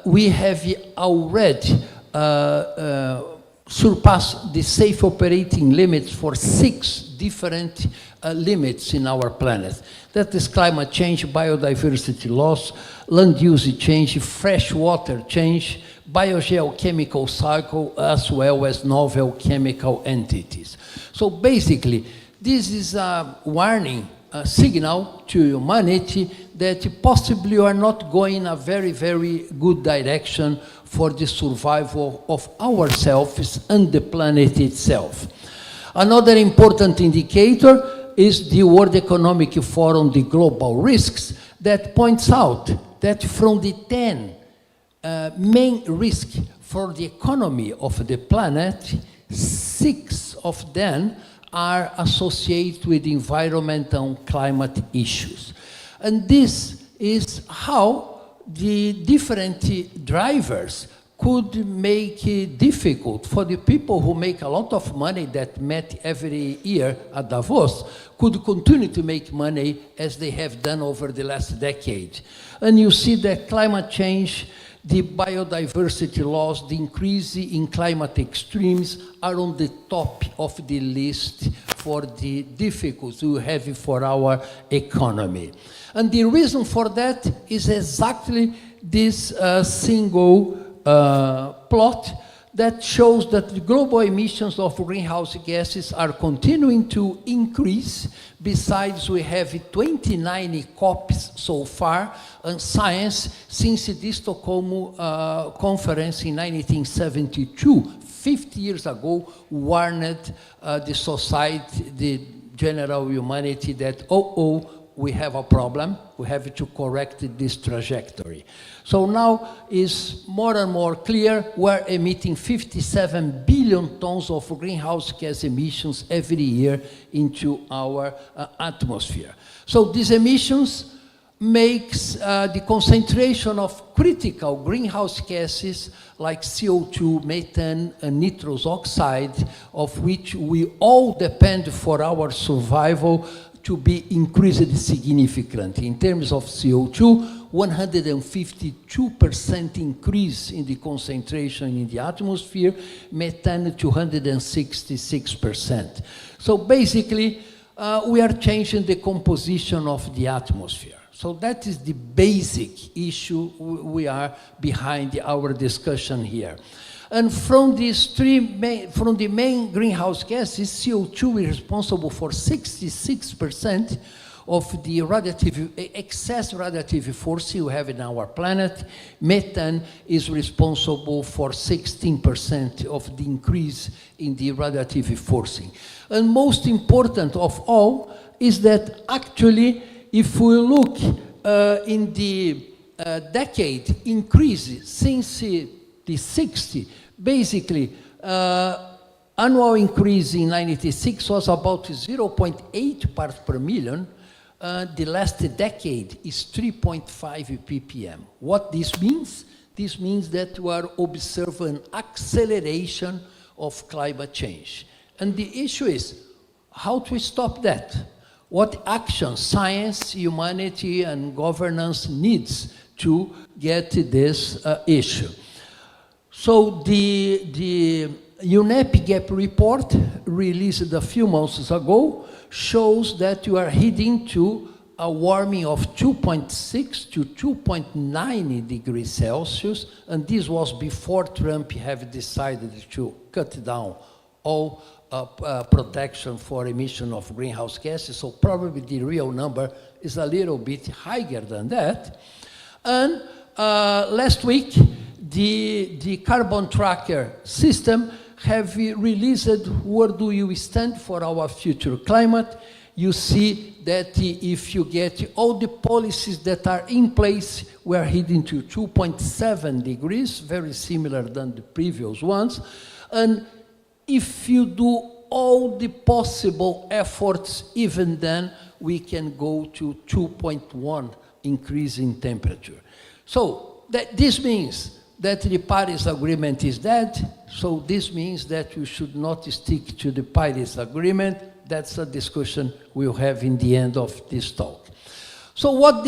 we have already surpassed the safe operating limits for 6 different limits in our planet. That is climate change, biodiversity loss, land use change, freshwater change, biogeochemical cycle, as well as novel chemical entities. So basically, this is a warning signal to humanity that possibly we are not going in a very, very good direction for the survival of ourselves and the planet itself. Another important indicator is the World Economic Forum, the global risks, that points out that from the 10 main risks for the economy of the planet, 6 of them are associated with environmental and climate issues. And this is how the different drivers could make it difficult for the people who make a lot of money that met every year at Davos could continue to make money as they have done over the last decade. And you see that climate change, the biodiversity loss, the increase in climate extremes are on the top of the list for the difficulties we have for our economy. And the reason for that is exactly this single plot that shows that the global emissions of greenhouse gases are continuing to increase. Besides, we have 29 COPs so far on science since the Stockholm conference in 1972, 50 years ago, warned the society, the general humanity that, we have a problem, we have to correct this trajectory. So now is more and more clear we're emitting 57 billion tons of greenhouse gas emissions every year into our atmosphere. So these emissions makes the concentration of critical greenhouse gases like CO2, methane, and nitrous oxide, of which we all depend for our survival, to be increased significantly. In terms of CO2, 152% increase in the concentration in the atmosphere, methane 266%. So basically, we are changing the composition of the atmosphere. So that is the basic issue we are behind our discussion here. And from these from the main greenhouse gases, CO2 is responsible for 66% of the excess radiative force you have in our planet. Methane is responsible for 16% of the increase in the radiative forcing. And most important of all is that actually, if we look in the decade increase since the 60s, basically, annual increase in 96 was about 0.8 parts per million. The last decade is 3.5 ppm. What this means? This means that we are observing acceleration of climate change. And the issue is how to stop that? What action science, humanity, and governance needs to get this issue? So the UNEP GAP report released a few months ago shows that you are heading to a warming of 2.6 to 2.9 degrees Celsius, and this was before Trump have decided to cut down all protection for emission of greenhouse gases, so probably the real number is a little bit higher than that. And last week, the carbon tracker system have released where do you stand for our future climate. You see that if you get all the policies that are in place, we are heading to 2.7 degrees, very similar than the previous ones. And if you do all the possible efforts, even then, we can go to 2.1 increase in temperature. So this means that the Paris Agreement is dead, so this means that we should not stick to the Paris Agreement. That's a discussion we'll have in the end of this talk. So what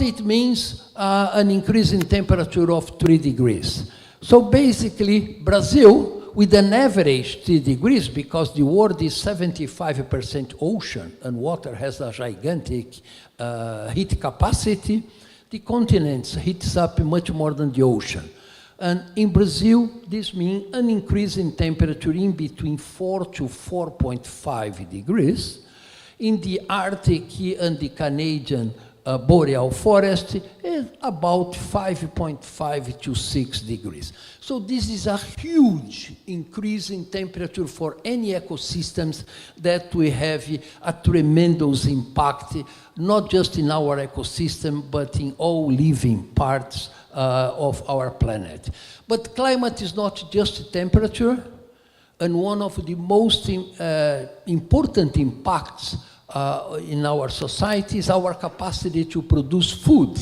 it means, an increase in temperature of 3 degrees. So basically, Brazil, with an average 3 degrees, because the world is 75% ocean and water has a gigantic heat capacity, the continents heats up much more than the ocean. And in Brazil, this means an increase in temperature in between 4 to 4.5 degrees. In the Arctic and the Canadian boreal forest, is about 5.5 to 6 degrees. So this is a huge increase in temperature for any ecosystems that we have a tremendous impact, not just in our ecosystem, but in all living parts of our planet. But climate is not just temperature, and one of the most important impacts in our society is our capacity to produce food.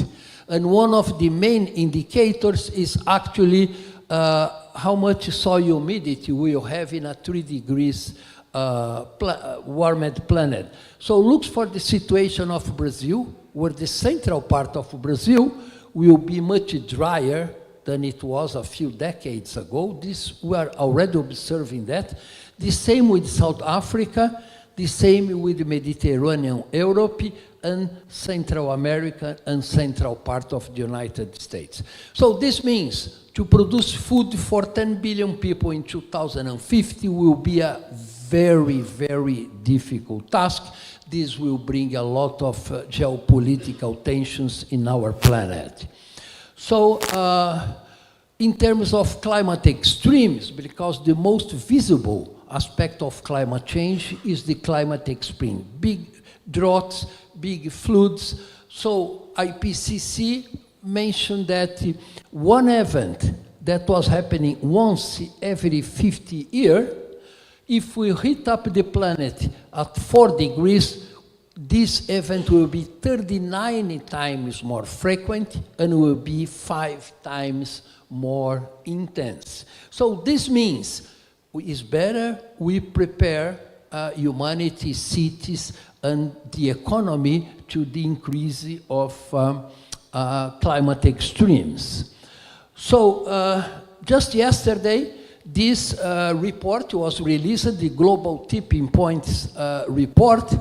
And one of the main indicators is actually how much soil humidity we will have in a 3 degrees warmed planet. So look for the situation of Brazil, where the central part of Brazil will be much drier than it was a few decades ago. We are already observing that. The same with South Africa, the same with the Mediterranean Europe, and Central America and central part of the United States. So this means to produce food for 10 billion people in 2050 will be a very, very difficult task. This will bring a lot of geopolitical tensions in our planet. So in terms of climate extremes, because the most visible aspect of climate change is the climate extreme. Big droughts, big floods. So IPCC mentioned that one event that was happening once every 50 years, if we heat up the planet at 4 degrees, this event will be 39 times more frequent and will be 5 times more intense. So this means it's better we prepare humanity, cities, and the economy to the increase of climate extremes. So just yesterday, this report was released, the Global Tipping Points report,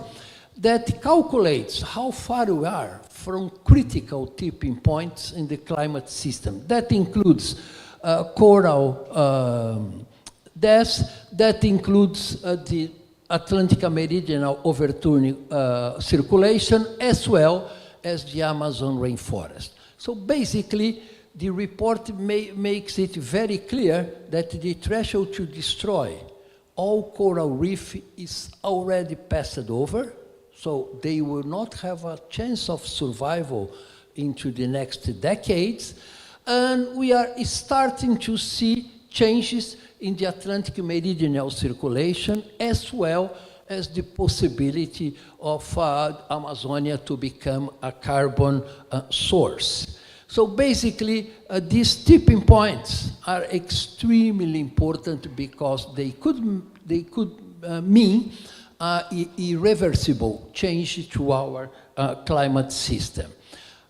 that calculates how far we are from critical tipping points in the climate system. That includes coral deaths, that includes the Atlantic Meridional overturning circulation, as well as the Amazon rainforest. So basically, the report makes it very clear that the threshold to destroy all coral reef is already passed over, so they will not have a chance of survival into the next decades. And we are starting to see changes in the Atlantic Meridional circulation, as well as the possibility of Amazonia to become a carbon source. So basically, these tipping points are extremely important because they could mean irreversible change to our climate system.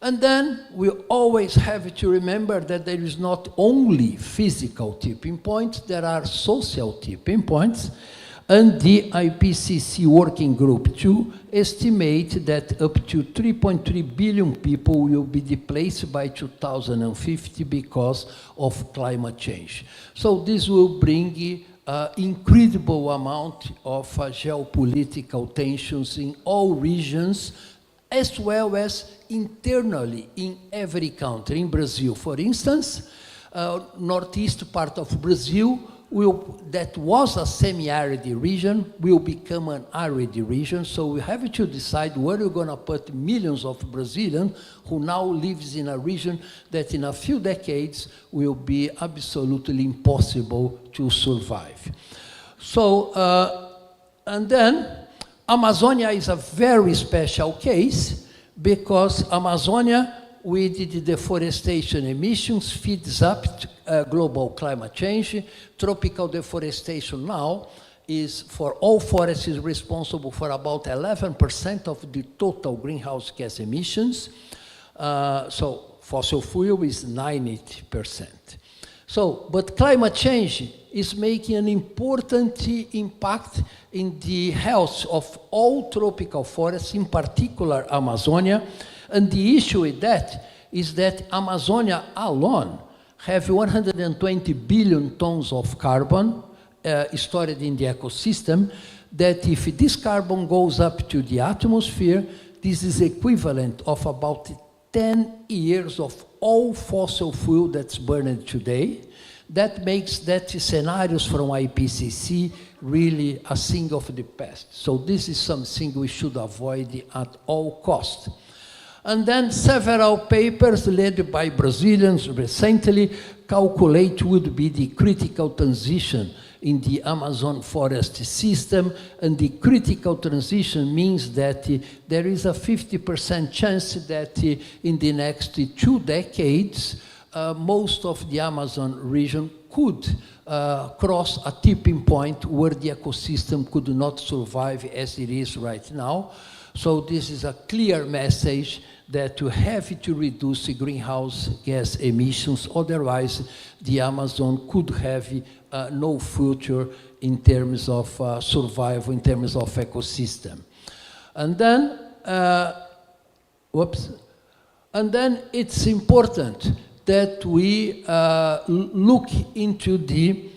And then we always have to remember that there is not only physical tipping points, there are social tipping points. And the IPCC Working Group 2 estimate that up to 3.3 billion people will be displaced by 2050 because of climate change. So this will bring incredible amount of geopolitical tensions in all regions, as well as internally in every country. In Brazil, for instance, northeast part of Brazil, that was a semi-arid region, will become an arid region. So we have to decide where we're going to put millions of Brazilians who now lives in a region that in a few decades will be absolutely impossible to survive. So, and then Amazonia is a very special case because Amazonia, with the deforestation emissions, feeds up to global climate change. Tropical deforestation now is, for all forests, is responsible for about 11% of the total greenhouse gas emissions. So fossil fuel is 90%. So, but climate change is making an important impact in the health of all tropical forests, in particular Amazonia. And the issue with that is that Amazonia alone have 120 billion tons of carbon stored in the ecosystem, that if this carbon goes up to the atmosphere, this is equivalent of about 10 years of all fossil fuel that's burned today. That makes that scenarios from IPCC really a thing of the past. So this is something we should avoid at all costs. And then several papers led by Brazilians recently calculate would be the critical transition in the Amazon forest system. And the critical transition means that there is a 50% chance that in the next 2 decades, most of the Amazon region could cross a tipping point where the ecosystem could not survive as it is right now. So this is a clear message that we have to reduce greenhouse gas emissions, otherwise the Amazon could have no future in terms of survival, in terms of ecosystem. And then whoops. And then it's important that we look into the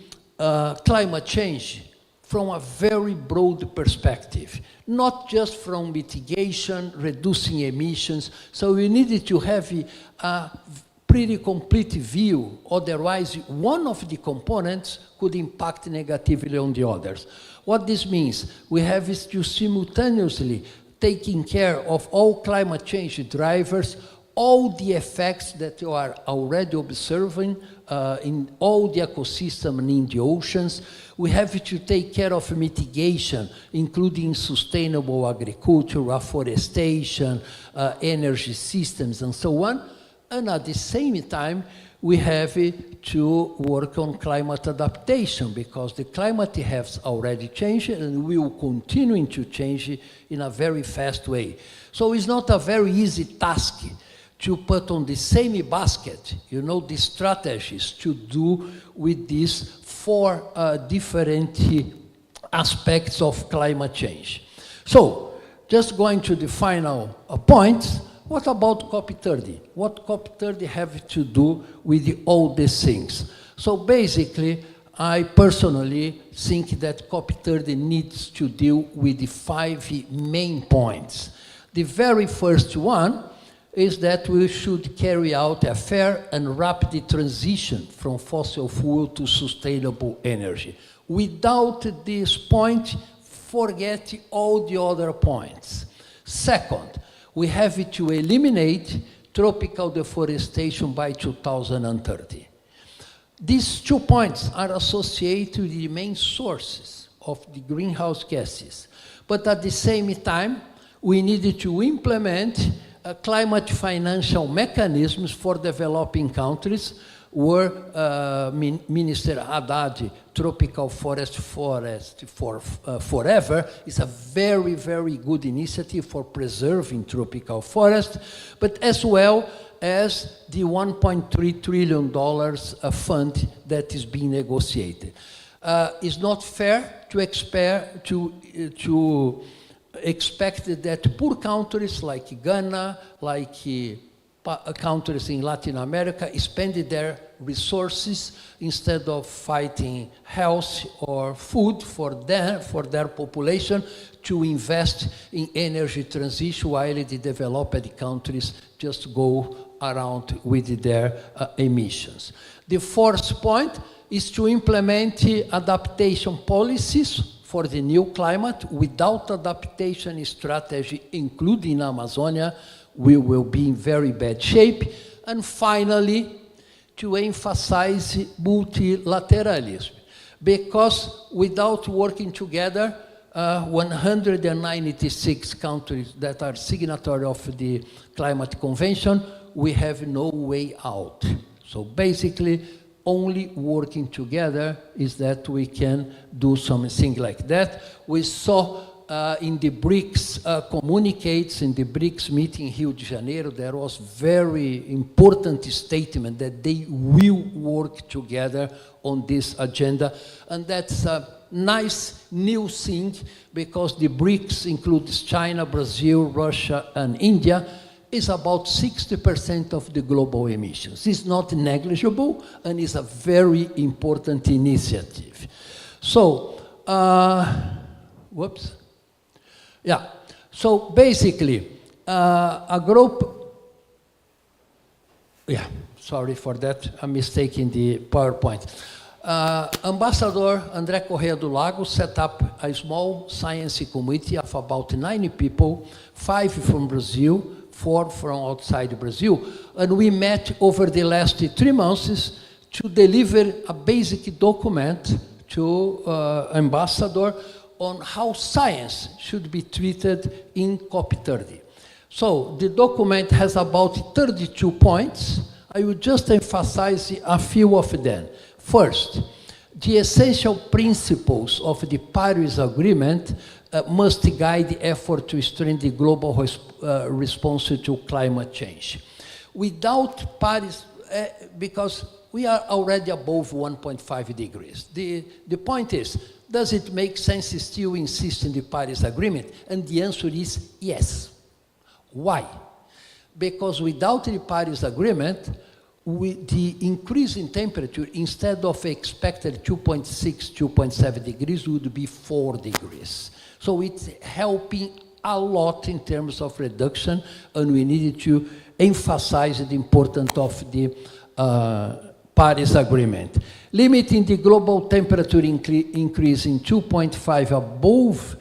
climate change from a very broad perspective, not just from mitigation, reducing emissions. So we needed to have a pretty complete view, otherwise one of the components could impact negatively on the others. What this means, we have is to simultaneously taking care of all climate change drivers, all the effects that you are already observing in all the ecosystem and in the oceans. We have to take care of mitigation, including sustainable agriculture, afforestation, energy systems, and so on. And at the same time, we have to work on climate adaptation, because the climate has already changed and will continue to change in a very fast way. So it's not a very easy task to put on the same basket, you know, the strategies to do with these four different aspects of climate change. So, just going to the final points, what about COP30? What COP30 have to do with all these things? So basically, I personally think that COP30 needs to deal with the 5 main points. The very first one is that we should carry out a fair and rapid transition from fossil fuel to sustainable energy. Without this point, forget all the other points. Second, we have to eliminate tropical deforestation by 2030. These 2 points are associated with the main sources of the greenhouse gases. But at the same time, we needed to implement climate financial mechanisms for developing countries, where Minister Haddad, Tropical Forest for Forever, is a very, very good initiative for preserving tropical forest, but as well as the $1.3 trillion fund that is being negotiated. It's not fair to expect that poor countries like Ghana, like countries in Latin America, spend their resources instead of fighting health or food for their population to invest in energy transition, while the developed countries just go around with their emissions. The fourth point is to implement adaptation policies for the new climate. Without adaptation strategy, including Amazonia, we will be in very bad shape. And finally, to emphasize multilateralism, because without working together, 196 countries that are signatory of the Climate Convention, we have no way out. So basically, only working together is that we can do something like that. We saw in the BRICS communicates, in the BRICS meeting in Rio de Janeiro, there was very important statement that they will work together on this agenda. And that's a nice new thing, because the BRICS includes China, Brazil, Russia, and India, is about 60% of the global emissions. It's not negligible, and it's a very important initiative. So, whoops. Yeah, so basically, a group, yeah, sorry for that, I'm mistaking the PowerPoint. Ambassador André Corrêa do Lago set up a small science committee of about 90 people, 5 from Brazil, 4 from outside Brazil, and we met over the last 3 months to deliver a basic document to Ambassador on how science should be treated in COP30. So the document has about 32 points. I will just emphasize a few of them. First, the essential principles of the Paris Agreement must guide the effort to strengthen the global response to climate change. Without Paris, because we are already above 1.5 degrees. The point is, does it make sense to still insist in the Paris Agreement? And the answer is yes. Why? because without the Paris Agreement, the increase in temperature, instead of expected 2.6, 2.7 degrees, would be 4 degrees. So it's helping a lot in terms of reduction, and we needed to emphasize the importance of the Paris Agreement. Limiting the global temperature increase in 2.5 above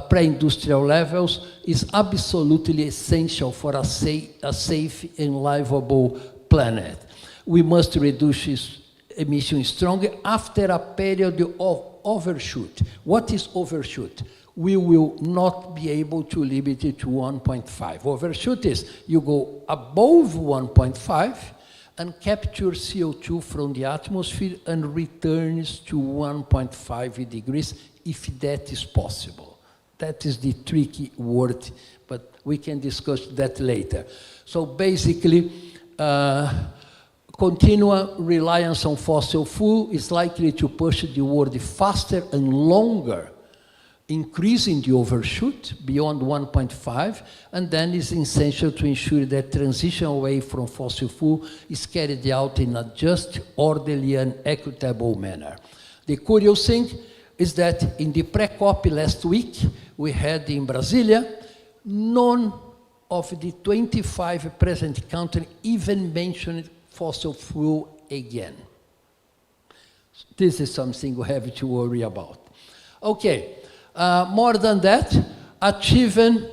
pre-industrial levels is absolutely essential for a safe and livable planet. We must reduce emissions strongly after a period of overshoot. What is overshoot? We will not be able to limit it to 1.5. Overshoot is you go above 1.5 and capture CO2 from the atmosphere and returns to 1.5 degrees if that is possible. That is the tricky word, but we can discuss that later. So basically, continual reliance on fossil fuel is likely to push the world faster and longer, increasing the overshoot beyond 1.5, and then it's essential to ensure that transition away from fossil fuel is carried out in a just, orderly, and equitable manner. The curious thing is that in the pre-COP last week, we had in Brasilia, none of the 25 present countries even mentioned fossil fuel again. This is something we have to worry about. Okay. More than that, achieving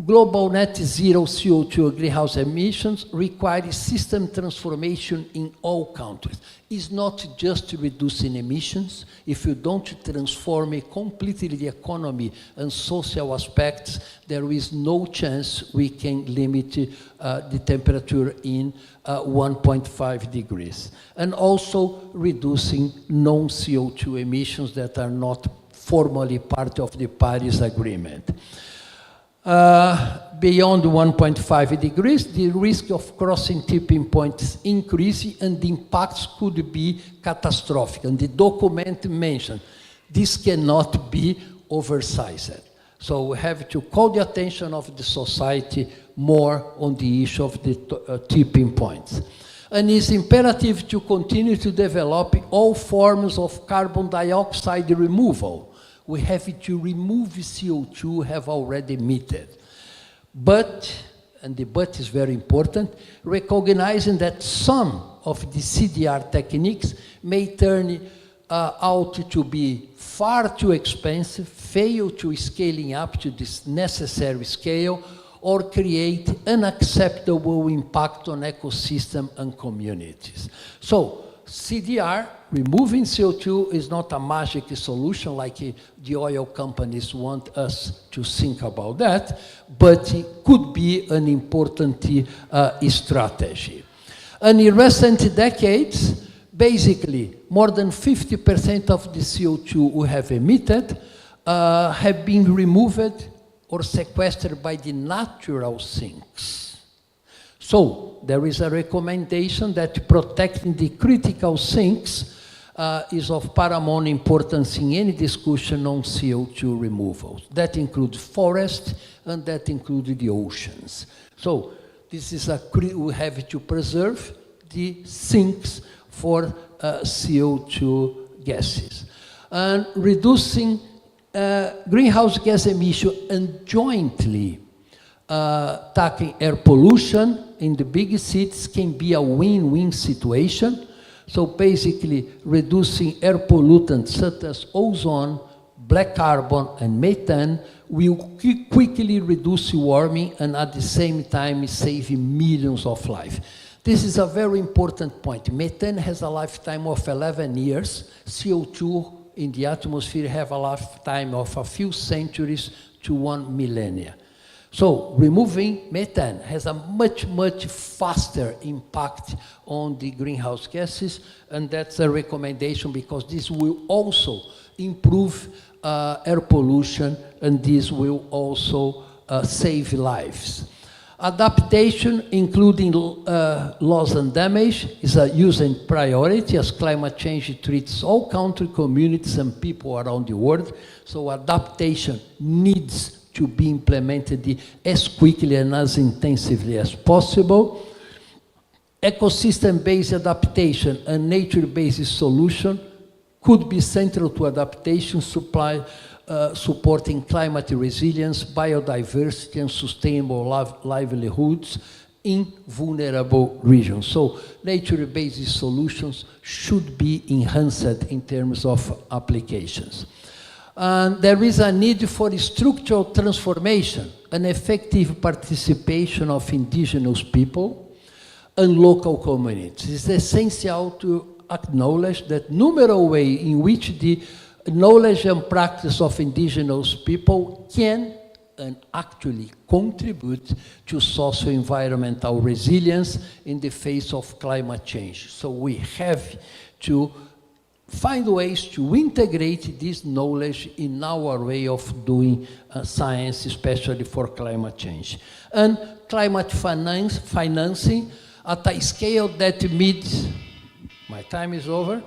global net zero CO2 greenhouse emissions requires system transformation in all countries. It's not just reducing emissions. If you don't transform completely the economy and social aspects, there is no chance we can limit the temperature in 1.5 degrees. And also reducing non-CO2 emissions that are not formally part of the Paris Agreement. Beyond 1.5 degrees, the risk of crossing tipping points increasing and the impacts could be catastrophic. And the document mentioned this cannot be oversized. So we have to call the attention of the society more on the issue of the tipping points. And it's imperative to continue to develop all forms of carbon dioxide removal. We have to remove CO2 have already emitted. But, and the but is very important, recognizing that some of the CDR techniques may turn out to be far too expensive, fail to scaling up to this necessary scale, or create unacceptable impact on ecosystem and communities. So, CDR, removing CO2 is not a magic solution like the oil companies want us to think about that, but it could be an important strategy. And in recent decades, basically, more than 50% of the CO2 we have emitted have been removed or sequestered by the natural sinks. So there is a recommendation that protecting the critical sinks is of paramount importance in any discussion on CO2 removal. That includes forests and that includes the oceans. So this is we have to preserve the sinks for CO2 gases. And reducing greenhouse gas emission and jointly tackling air pollution in the big cities can be a win-win situation. So basically, reducing air pollutants such as ozone, black carbon, and methane will quickly reduce warming and at the same time saving millions of lives. This is a very important point. Methane has a lifetime of 11 years. CO2 in the atmosphere have a lifetime of a few centuries to 1 millennia. So removing methane has a much, much faster impact on the greenhouse gases, and that's a recommendation because this will also improve air pollution, and this will also save lives. Adaptation, including loss and damage, is a using priority as climate change treats all country, communities, and people around the world. So adaptation needs to be implemented as quickly and as intensively as possible. Ecosystem-based adaptation and nature-based solution could be central to adaptation, supporting climate resilience, biodiversity, and sustainable livelihoods in vulnerable regions. So nature-based solutions should be enhanced in terms of applications. And there is a need for structural transformation and effective participation of indigenous people and local communities. It's essential to acknowledge that numerous ways in which the knowledge and practice of indigenous people can and actually contribute to socio-environmental resilience in the face of climate change. So we have to find ways to integrate this knowledge in our way of doing science, especially for climate change. And climate financing at a scale that meets, my time is over,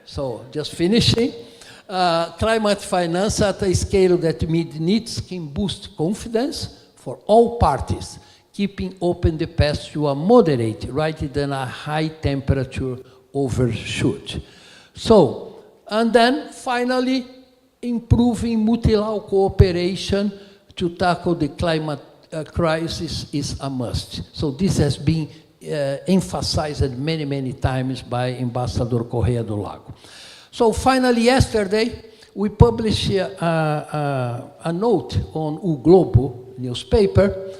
so just finishing. Climate finance at a scale that meets needs can boost confidence for all parties, keeping open the path to a moderate rather than a high temperature overshoot. So, and then finally, improving multilateral cooperation to tackle the climate crisis is a must. So this has been emphasized many, many times by Ambassador Correa do Lago. So finally, yesterday, we published a note on O Globo newspaper,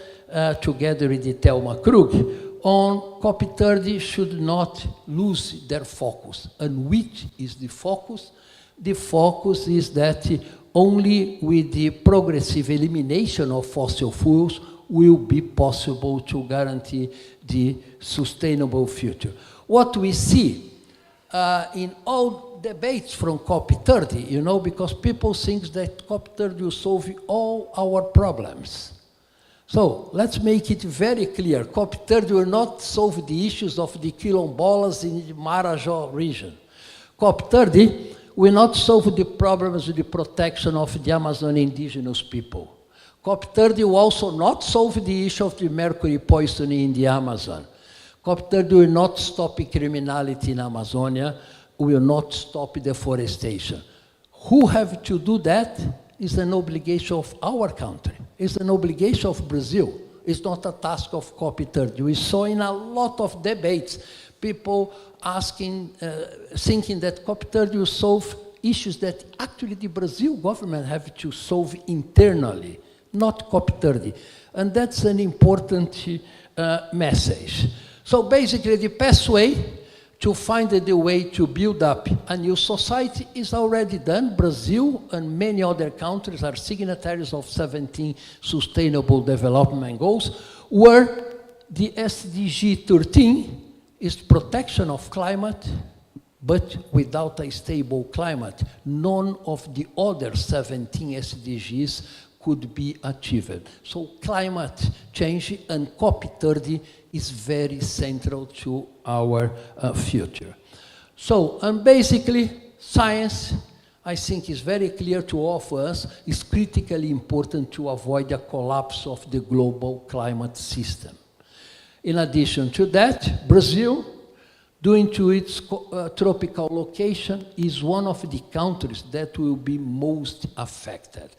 together with Thelma Krug, on COP30 should not lose their focus. And which is the focus? The focus is that only with the progressive elimination of fossil fuels will be possible to guarantee the sustainable future. What we see in all debates from COP30, you know, because people think that COP30 will solve all our problems. So let's make it very clear. COP30 will not solve the issues of the quilombolas in the Marajó region. COP30 will not solve the problems with the protection of the Amazon indigenous people. COP30 will also not solve the issue of the mercury poisoning in the Amazon. COP30 will not stop criminality in Amazonia, will not stop deforestation. Who have to do that is an obligation of our country. It's an obligation of Brazil. It's not a task of COP30. We saw in a lot of debates, people asking, thinking that COP30 will solve issues that actually the Brazil government have to solve internally, not COP30. And that's an important message. So basically the pathway to find the way to build up a new society is already done. Brazil and many other countries are signatories of 17 Sustainable Development Goals, where the SDG 13 is protection of climate, but without a stable climate, none of the other 17 SDGs could be achieved. So climate change and COP30 is very central to our future. So, and basically, science, I think, is very clear to all of us, is critically important to avoid a collapse of the global climate system. In addition to that, Brazil, due to its tropical location, is one of the countries that will be most affected.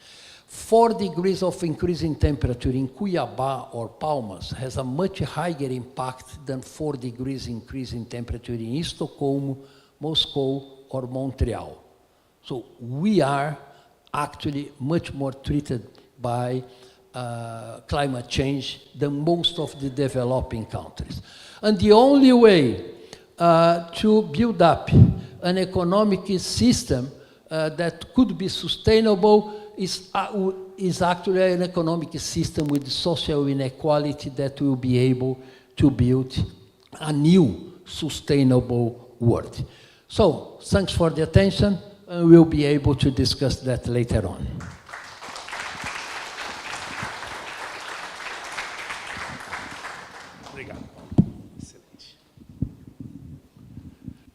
4 degrees of increase in temperature in Cuiabá or Palmas has a much higher impact than 4 degrees increase in temperature in Stockholm, Moscow, or Montreal. So we are actually much more treated by climate change than most of the developing countries. And the only way to build up an economic system that could be sustainable is actually an economic system with social inequality that will be able to build a new sustainable world. So, thanks for the attention, and we'll be able to discuss that later on.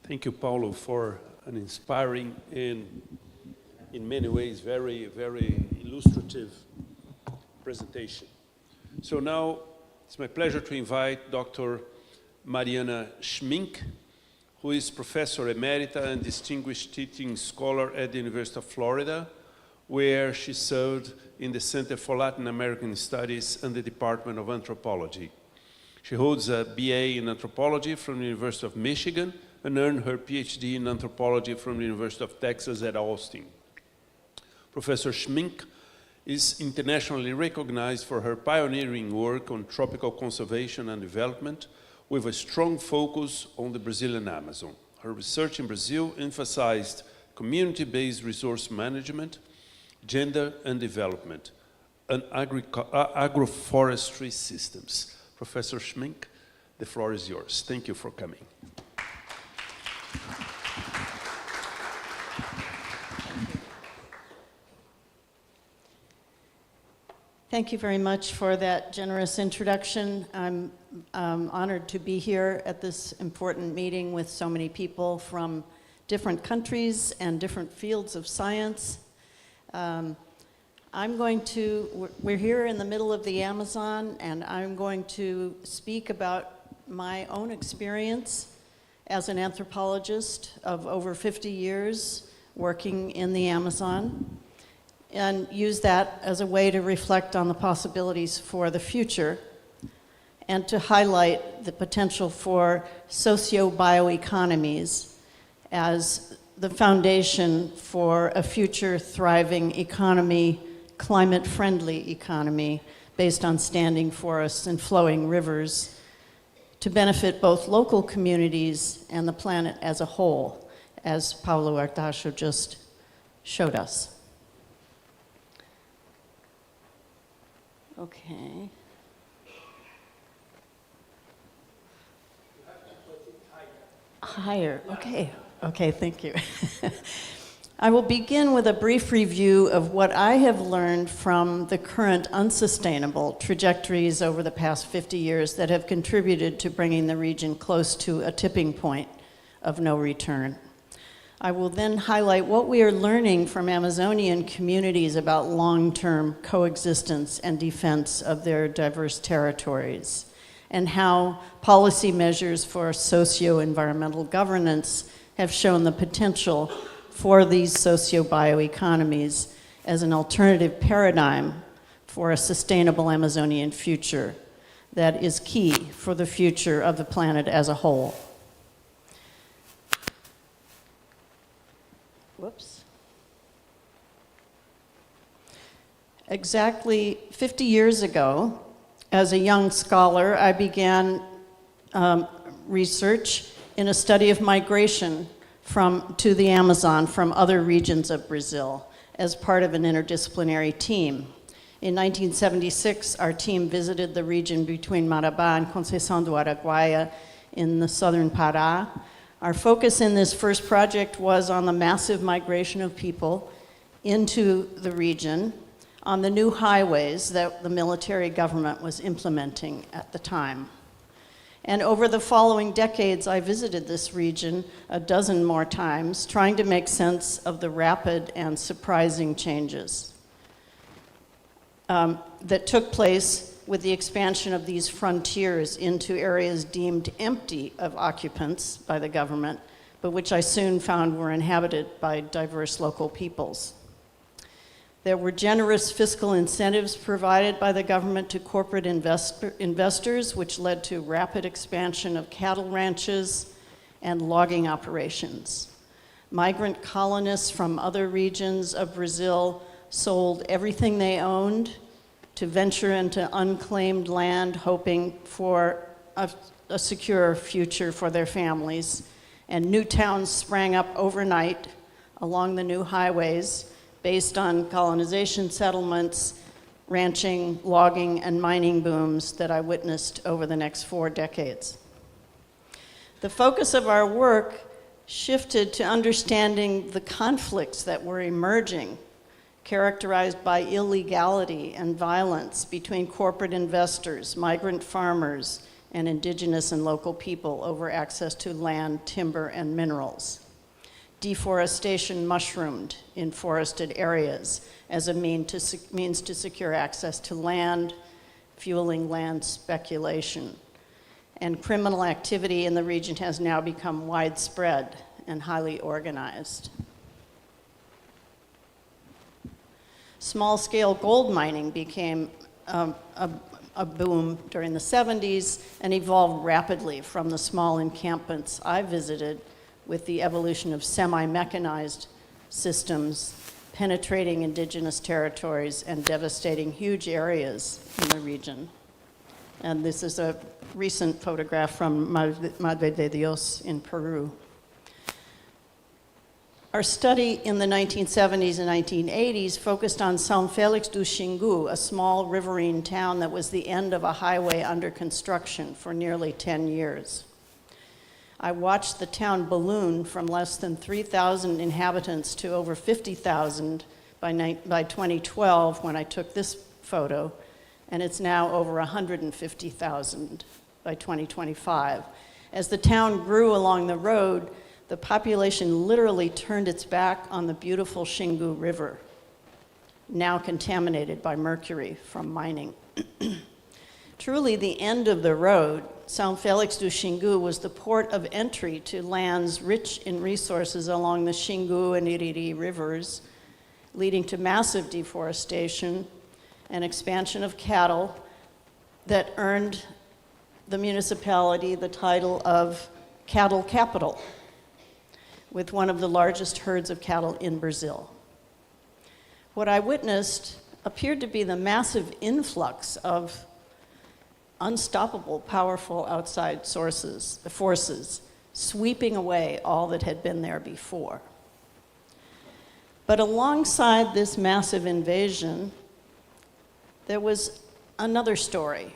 Thank you, Paulo, for an inspiring and in many ways very, very illustrative presentation. So now it's my pleasure to invite Dr. Mariana Schmink, who is Professor Emerita and Distinguished Teaching Scholar at the University of Florida, where she served in the Center for Latin American Studies and the Department of Anthropology. She holds a BA in Anthropology from the University of Michigan and earned her PhD in Anthropology from the University of Texas at Austin. Professor Schmink is internationally recognized for her pioneering work on tropical conservation and development with a strong focus on the Brazilian Amazon. Her research in Brazil emphasized community-based resource management, gender and development, and agroforestry systems. Professor Schmink, the floor is yours. Thank you for coming. Thank you very much for that generous introduction. I'm honored to be here at this important meeting with so many people from different countries and different fields of science. We're here in the middle of the Amazon, and I'm going to speak about my own experience as an anthropologist of over 50 years working in the Amazon, and use that as a way to reflect on the possibilities for the future and to highlight the potential for socio-bioeconomies as the foundation for a future thriving economy, climate-friendly economy based on standing forests and flowing rivers to benefit both local communities and the planet as a whole, as Paulo Artacho just showed us. Okay. Higher, okay. Okay, thank you. I will begin with a brief review of what I have learned from the current unsustainable trajectories over the past 50 years that have contributed to bringing the region close to a tipping point of no return. I will then highlight what we are learning from Amazonian communities about long-term coexistence and defense of their diverse territories, and how policy measures for socio-environmental governance have shown the potential for these socio-bioeconomies as an alternative paradigm for a sustainable Amazonian future that is key for the future of the planet as a whole. Whoops. Exactly 50 years ago, as a young scholar, I began research in a study of migration to the Amazon from other regions of Brazil as part of an interdisciplinary team. In 1976, our team visited the region between Marabá and Conceição do Araguaia in the southern Pará. Our focus in this first project was on the massive migration of people into the region on the new highways that the military government was implementing at the time. And over the following decades, I visited this region a dozen more times, trying to make sense of the rapid and surprising changes that took place with the expansion of these frontiers into areas deemed empty of occupants by the government, but which I soon found were inhabited by diverse local peoples. There were generous fiscal incentives provided by the government to corporate investors, which led to rapid expansion of cattle ranches and logging operations. Migrant colonists from other regions of Brazil sold everything they owned to venture into unclaimed land, hoping for a secure future for their families. And new towns sprang up overnight along the new highways based on colonization settlements, ranching, logging, and mining booms that I witnessed over the next 4 decades. The focus of our work shifted to understanding the conflicts that were emerging, characterized by illegality and violence between corporate investors, migrant farmers, and indigenous and local people over access to land, timber, and minerals. deforestation mushroomed in forested areas as a means to secure access to land, fueling land speculation. And criminal activity in the region has now become widespread and highly organized. Small-scale gold mining became a boom during the 70s and evolved rapidly from the small encampments I visited with the evolution of semi-mechanized systems penetrating indigenous territories and devastating huge areas in the region. And this is a recent photograph from Madre de Dios in Peru. Our study in the 1970s and 1980s focused on São Félix do Xingu, a small riverine town that was the end of a highway under construction for nearly 10 years. I watched the town balloon from less than 3,000 inhabitants to over 50,000 by 2012 when I took this photo, and it's now over 150,000 by 2025. As the town grew along the road, the population literally turned its back on the beautiful Xingu River, now contaminated by mercury from mining. Truly the end of the road, São Félix do Xingu was the port of entry to lands rich in resources along the Xingu and Iriri rivers, leading to massive deforestation and expansion of cattle that earned the municipality the title of cattle capital, with one of the largest herds of cattle in Brazil. What I witnessed appeared to be the massive influx of unstoppable, powerful outside forces, sweeping away all that had been there before. But alongside this massive invasion, there was another story: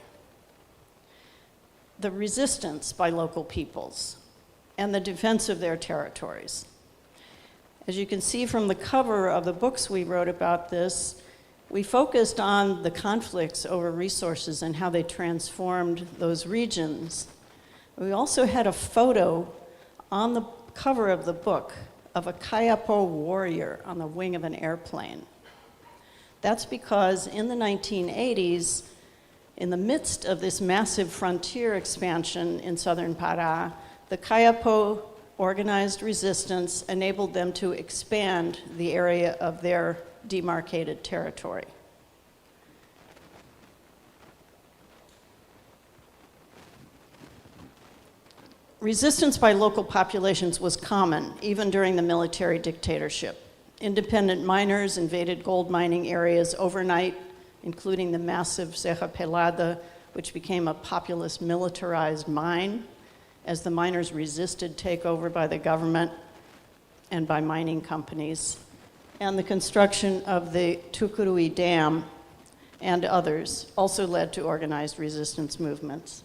the resistance by local peoples and the defense of their territories. As you can see from the cover of the books we wrote about this, we focused on the conflicts over resources and how they transformed those regions. We also had a photo on the cover of the book of a Kayapo warrior on the wing of an airplane. That's because in the 1980s, in the midst of this massive frontier expansion in southern Pará, the Kayapo organized resistance enabled them to expand the area of their demarcated territory. Resistance by local populations was common, even during the military dictatorship. Independent miners invaded gold mining areas overnight, including the massive Serra Pelada, which became a populous militarized mine, as the miners resisted takeover by the government and by mining companies. And the construction of the Tucuruí Dam and others also led to organized resistance movements.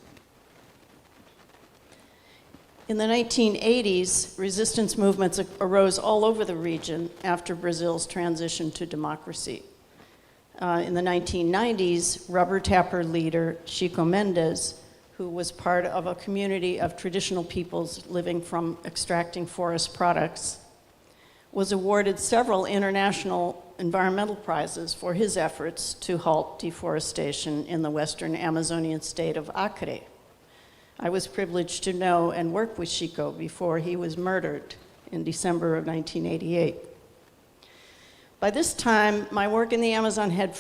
In the 1980s, resistance movements arose all over the region after Brazil's transition to democracy. In the 1990s, rubber tapper leader Chico Mendes, who was part of a community of traditional peoples living from extracting forest products, was awarded several international environmental prizes for his efforts to halt deforestation in the western Amazonian state of Acre. I was privileged to know and work with Chico before he was murdered in December of 1988. By this time, my work in the Amazon had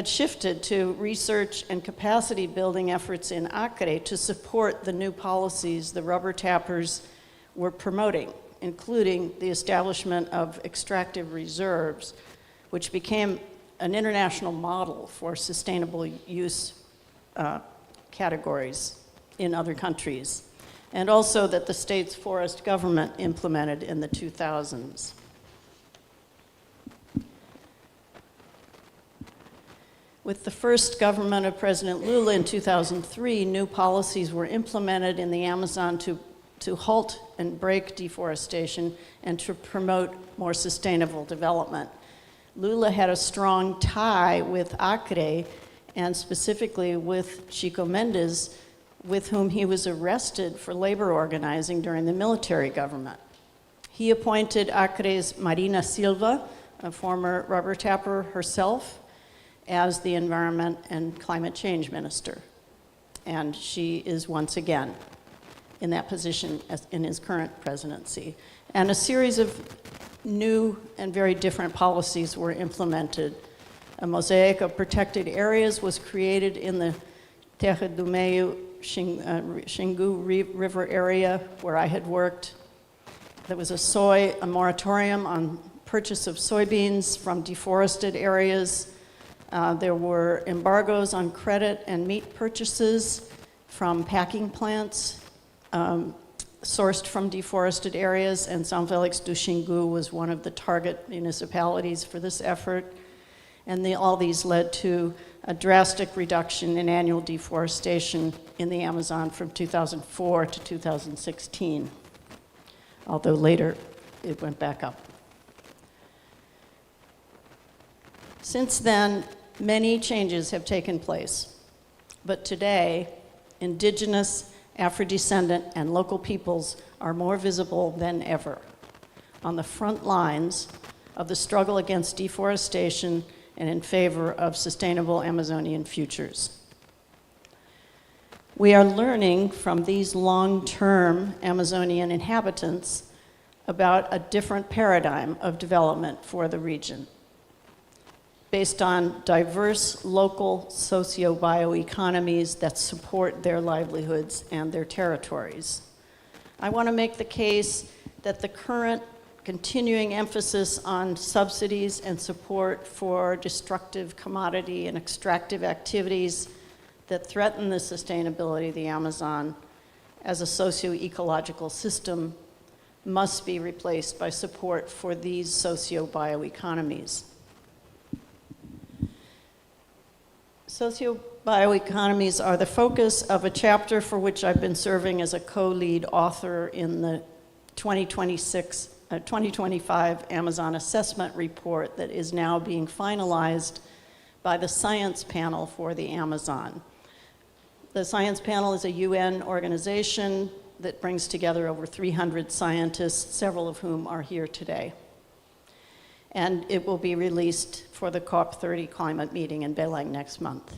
shifted to research and capacity building efforts in Acre to support the new policies the rubber tappers were promoting, including the establishment of extractive reserves, which became an international model for sustainable use categories in other countries, and also that the state's forest government implemented in the 2000s. With the first government of President Lula in 2003, new policies were implemented in the Amazon to halt and break deforestation and to promote more sustainable development. Lula had a strong tie with Acre, and specifically with Chico Mendes, with whom he was arrested for labor organizing during the military government. He appointed Acre's Marina Silva, a former rubber tapper herself, as the Environment and Climate Change Minister. And she is once again in that position in his current presidency. And a series of new and very different policies were implemented. A mosaic of protected areas was created in the Terra do Meio Xingu River area where I had worked. There was a moratorium on purchase of soybeans from deforested areas. There were embargoes on credit and meat purchases from packing plants sourced from deforested areas, and São Félix do Xingu was one of the target municipalities for this effort. And all these led to a drastic reduction in annual deforestation in the Amazon from 2004 to 2016, although later it went back up. Since then, many changes have taken place, but today, indigenous, Afro-descendant, and local peoples are more visible than ever on the front lines of the struggle against deforestation and in favor of sustainable Amazonian futures. We are learning from these long-term Amazonian inhabitants about a different paradigm of development for the region, based on diverse local socio-bioeconomies that support their livelihoods and their territories. I want to make the case that the current continuing emphasis on subsidies and support for destructive commodity and extractive activities that threaten the sustainability of the Amazon as a socio-ecological system must be replaced by support for these socio-bioeconomies. Socio-bioeconomies are the focus of a chapter for which I've been serving as a co-lead author in the 2025 Amazon Assessment Report that is now being finalized by the Science Panel for the Amazon. The Science Panel is a UN organization that brings together over 300 scientists, several of whom are here today. And it will be released for the COP30 climate meeting in Belém next month.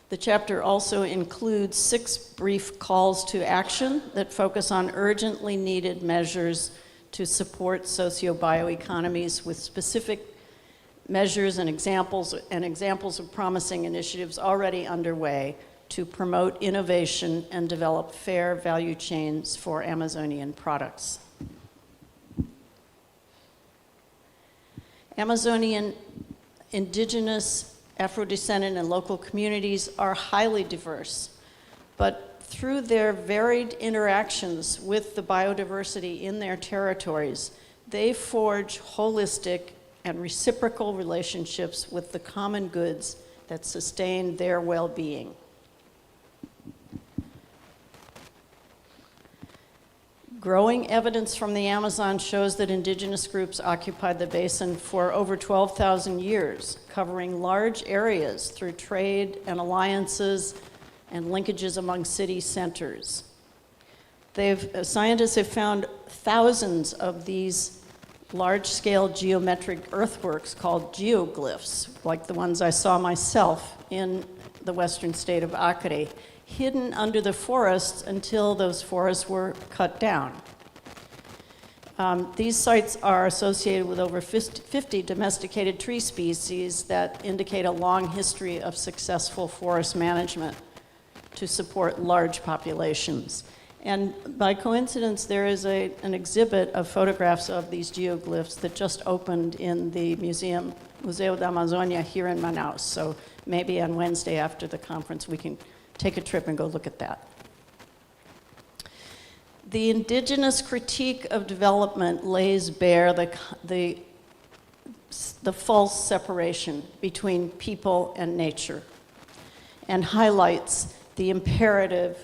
The chapter also includes 6 brief calls to action that focus on urgently needed measures to support socio-bioeconomies with specific measures and examples of promising initiatives already underway to promote innovation and develop fair value chains for Amazonian products. Amazonian indigenous, Afro-descendant, and local communities are highly diverse, but through their varied interactions with the biodiversity in their territories, they forge holistic and reciprocal relationships with the common goods that sustain their well-being. Growing evidence from the Amazon shows that indigenous groups occupied the basin for over 12,000 years, covering large areas through trade and alliances and linkages among city centers. Scientists have found thousands of these large-scale geometric earthworks called geoglyphs, like the ones I saw myself in the western state of Acre, hidden under the forests until those forests were cut down. These sites are associated with over 50 domesticated tree species that indicate a long history of successful forest management to support large populations. And by coincidence, there is an exhibit of photographs of these geoglyphs that just opened in the Museu da Amazônia here in Manaus. So maybe on Wednesday after the conference, we can take a trip and go look at that. The indigenous critique of development lays bare the false separation between people and nature and highlights the imperative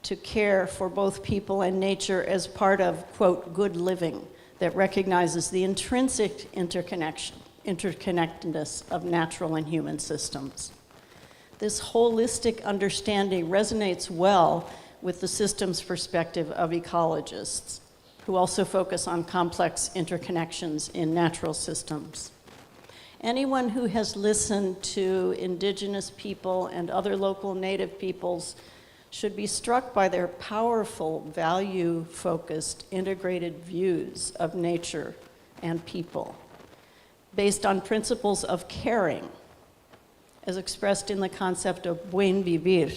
to care for both people and nature as part of, quote, good living that recognizes the intrinsic interconnectedness of natural and human systems. This holistic understanding resonates well with the systems perspective of ecologists. who also focus on complex interconnections in natural systems. Anyone who has listened to indigenous people and other local native peoples should be struck by their powerful, value-focused, integrated views of nature and people, based on principles of caring, as expressed in the concept of buen vivir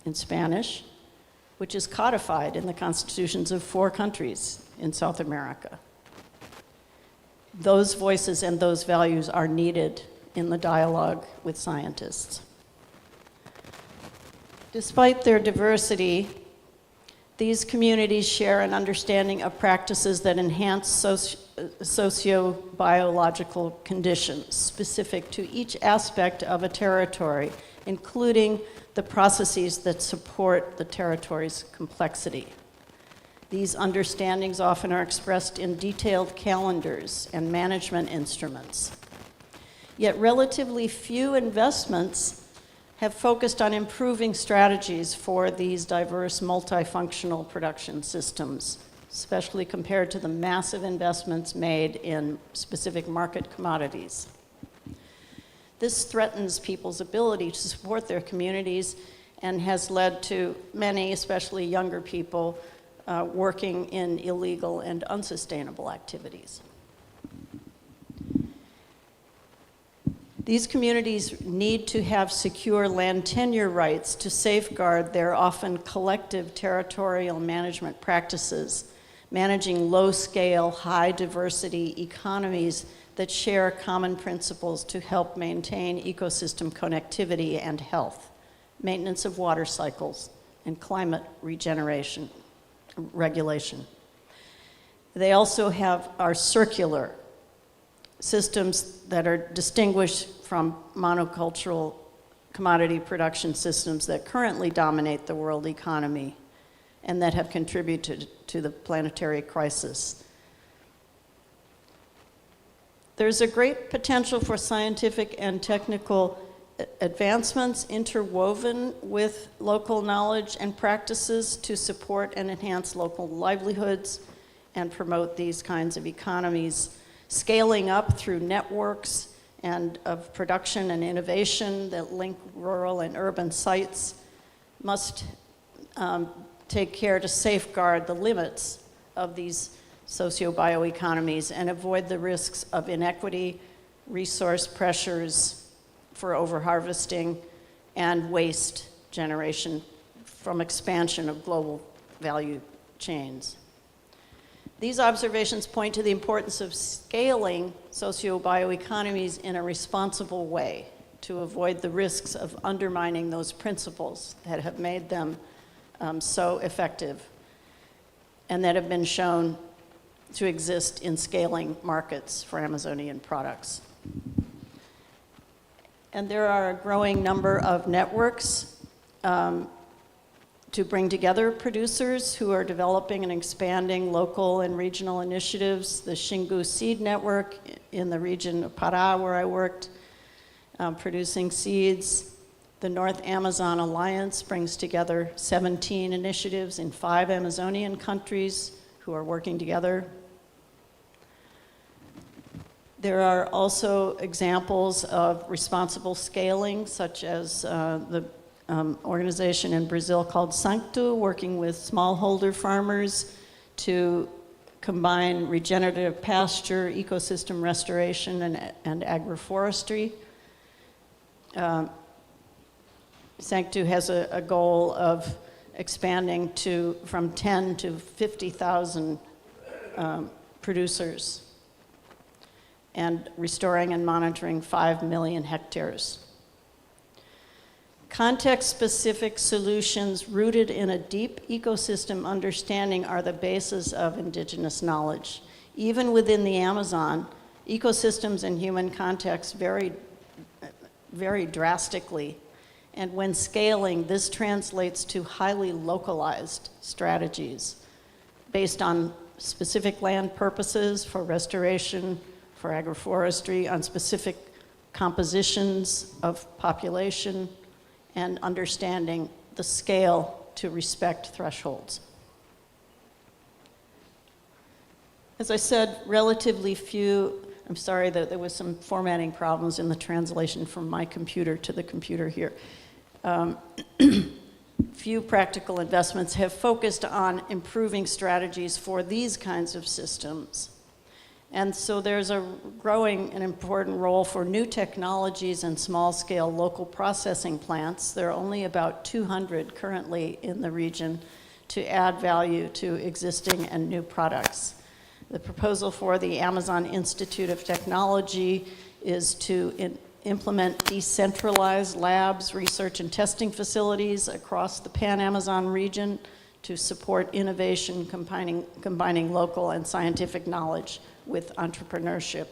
in Spanish, which is codified in the constitutions of 4 countries in South America. Those voices and those values are needed in the dialogue with scientists. Despite their diversity, these communities share an understanding of practices that enhance socio-biological conditions specific to each aspect of a territory, including the processes that support the territory's complexity. These understandings often are expressed in detailed calendars and management instruments. Yet relatively few investments have focused on improving strategies for these diverse multifunctional production systems, especially compared to the massive investments made in specific market commodities. This threatens people's ability to support their communities and has led to many, especially younger people, working in illegal and unsustainable activities. These communities need to have secure land tenure rights to safeguard their often collective territorial management practices, managing low-scale, high-diversity economies that share common principles to help maintain ecosystem connectivity and health, maintenance of water cycles, and climate regulation. They also are circular systems that are distinguished from monocultural commodity production systems that currently dominate the world economy and that have contributed to the planetary crisis. There's a great potential for scientific and technical advancements interwoven with local knowledge and practices to support and enhance local livelihoods and promote these kinds of economies, scaling up through networks and of production and innovation that link rural and urban sites must take care to safeguard the limits of these socio-bioeconomies and avoid the risks of inequity, resource pressures for overharvesting, and waste generation from expansion of global value chains. These observations point to the importance of scaling socio-bioeconomies in a responsible way to avoid the risks of undermining those principles that have made them so effective and that have been shown to exist in scaling markets for Amazonian products. And there are a growing number of networks to bring together producers who are developing and expanding local and regional initiatives. The Xingu Seed Network in the region of Pará, where I worked, producing seeds. The North Amazon Alliance brings together 17 initiatives in 5 Amazonian countries who are working together. There are also examples of responsible scaling, such as the organization in Brazil called Sanctu, working with smallholder farmers to combine regenerative pasture, ecosystem restoration, and agroforestry. Sanctu has a goal of expanding from 10 to 50,000 producers and restoring and monitoring 5 million hectares. Context-specific solutions rooted in a deep ecosystem understanding are the basis of indigenous knowledge. Even within the Amazon, ecosystems and human contexts vary drastically. And when scaling, this translates to highly localized strategies based on specific land purposes for restoration, for agroforestry, on specific compositions of population, and understanding the scale to respect thresholds. As I said, relatively few, I'm sorry that there was some formatting problems in the translation from my computer to the computer here. Few practical investments have focused on improving strategies for these kinds of systems. And so there's a growing and important role for new technologies and small-scale local processing plants. There are only about 200 currently in the region to add value to existing and new products. The proposal for the Amazon Institute of Technology is to implement decentralized labs, research and testing facilities across the Pan-Amazon region to support innovation, combining local and scientific knowledge with entrepreneurship.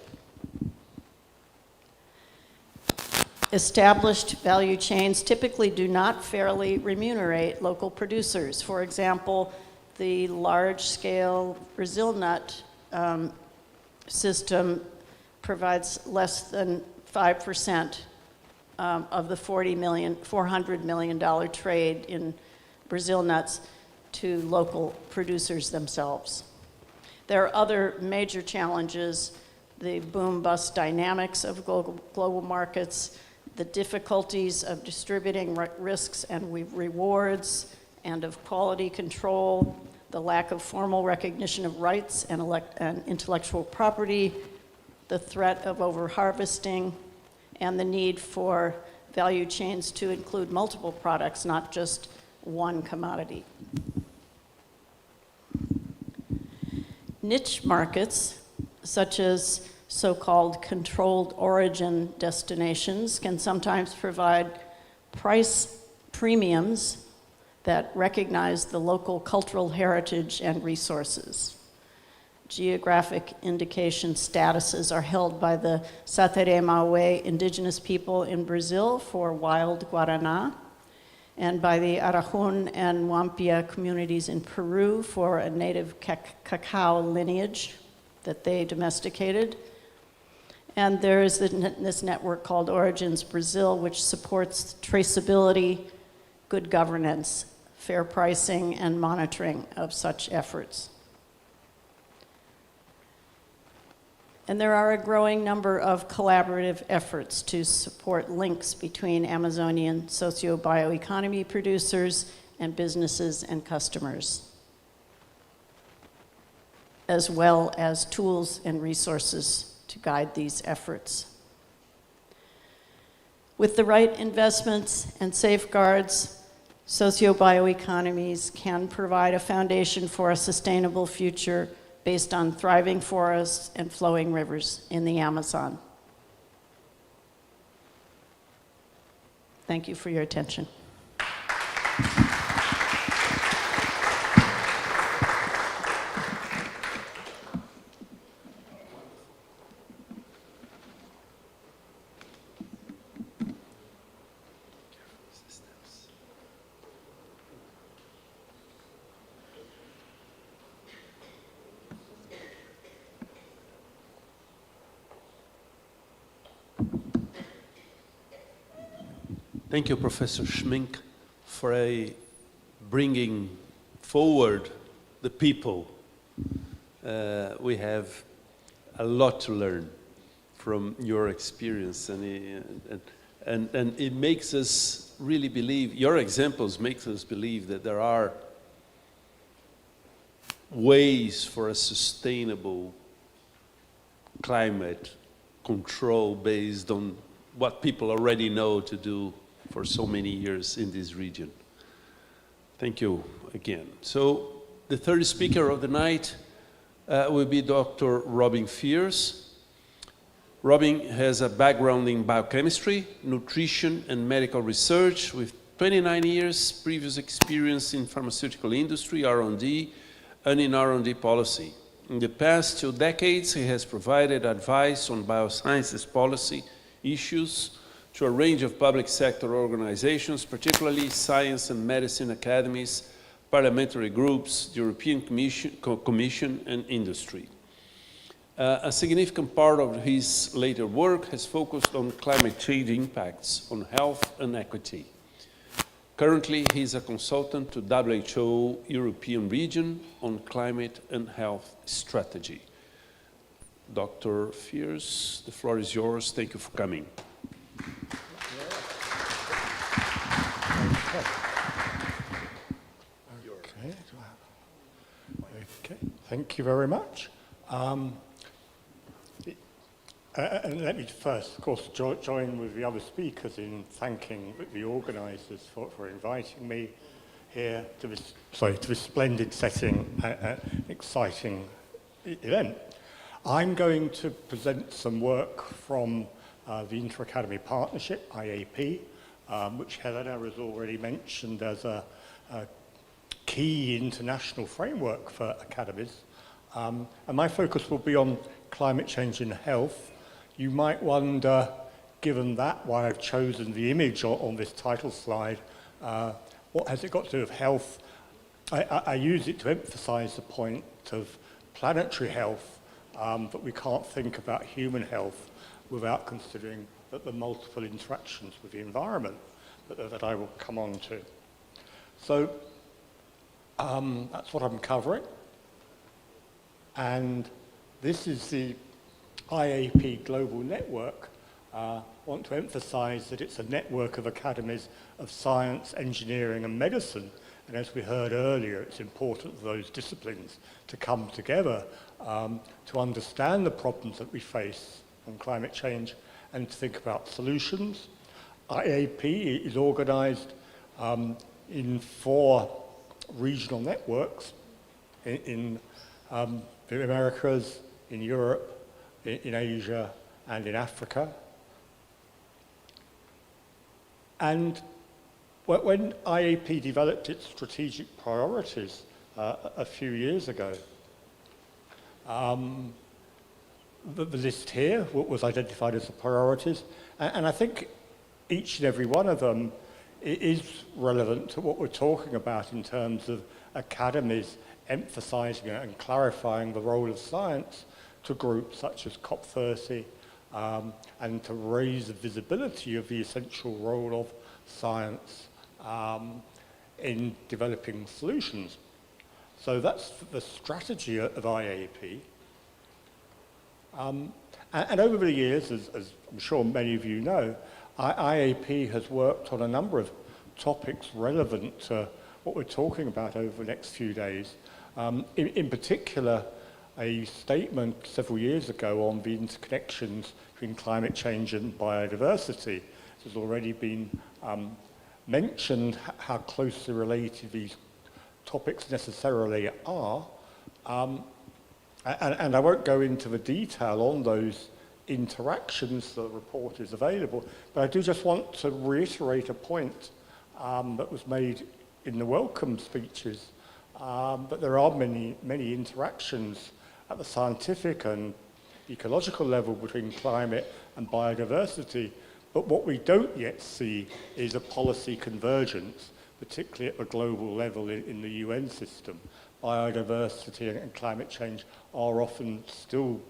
Established value chains typically do not fairly remunerate local producers. For example, the large-scale Brazil nut system provides less than 5% of the $400 million trade in Brazil nuts to local producers themselves. There are other major challenges: the boom-bust dynamics of global markets, the difficulties of distributing risks and rewards, and of quality control, the lack of formal recognition of rights and intellectual property, the threat of over-harvesting, and the need for value chains to include multiple products, not just one commodity. Niche markets, such as so-called controlled origin destinations, can sometimes provide price premiums that recognize the local cultural heritage and resources. Geographic indication statuses are held by the Sateré-Maué indigenous people in Brazil for wild guaraná, and by the Arajun and Wampia communities in Peru for a native cacao lineage that they domesticated. And there is this network called Origins Brazil, which supports traceability, good governance, fair pricing, and monitoring of such efforts. And there are a growing number of collaborative efforts to support links between Amazonian socio-bioeconomy producers and businesses and customers, as well as tools and resources to guide these efforts. With the right investments and safeguards, socio-bioeconomies can provide a foundation for a sustainable future based on thriving forests and flowing rivers in the Amazon. Thank you for your attention. Thank you, Professor Schmink, for bringing forward the people. We have a lot to learn from your experience, and it makes us really believe, your examples makes us believe that there are ways for a sustainable climate control based on what people already know to do for so many years in this region. Thank you again. So the third speaker of the night will be Dr. Robin Fierce. Robin has a background in biochemistry, nutrition, and medical research with 29 years previous experience in pharmaceutical industry, R&D, and in R&D policy. In the past 2 decades, he has provided advice on biosciences policy issues to a range of public sector organizations, particularly science and medicine academies, parliamentary groups, the European Commission, and industry. A significant part of his later work has focused on climate change impacts on health and equity. Currently, he is a consultant to WHO European region on climate and health strategy. Dr. Fierce, the floor is yours. Thank you for coming. Okay, thank you very much. And let me first, of course, join with the other speakers in thanking the organisers for inviting me here to this splendid setting, exciting event. I'm going to present some work from the Inter-Academy Partnership, IAP, which Helena has already mentioned as a key international framework for academies. And my focus will be on climate change in health. You might wonder, given that, why I've chosen the image on this title slide. What has it got to do with health? I use it to emphasize the point of planetary health, that we can't think about human health without considering the multiple interactions with the environment that I will come on to. So that's what I'm covering. And this is the IAP Global Network. I want to emphasize that it's a network of academies of science, engineering, and medicine. And as we heard earlier, it's important for those disciplines to come together to understand the problems that we face on climate change and to think about solutions. IAP is organized in 4 regional networks in the Americas, in Europe, in Asia, and in Africa. And when IAP developed its strategic priorities a few years ago, the list here was identified as the priorities, and I think each and every one of them is relevant to what we're talking about in terms of academies emphasizing and clarifying the role of science to groups such as COP30 and to raise the visibility of the essential role of science in developing solutions. So that's the strategy of IAP. And over the years, as I'm sure many of you know, IAP has worked on a number of topics relevant to what we're talking about over the next few days. In particular, a statement several years ago on the interconnections between climate change and biodiversity. It has already been mentioned how closely related these topics necessarily are. And I won't go into the detail on those interactions. The report is available, but I do just want to reiterate a point that was made in the welcome speeches, that there are many interactions at the scientific and ecological level between climate and biodiversity, but what we don't yet see is a policy convergence, particularly at the global level in the UN system. Biodiversity and climate change are often still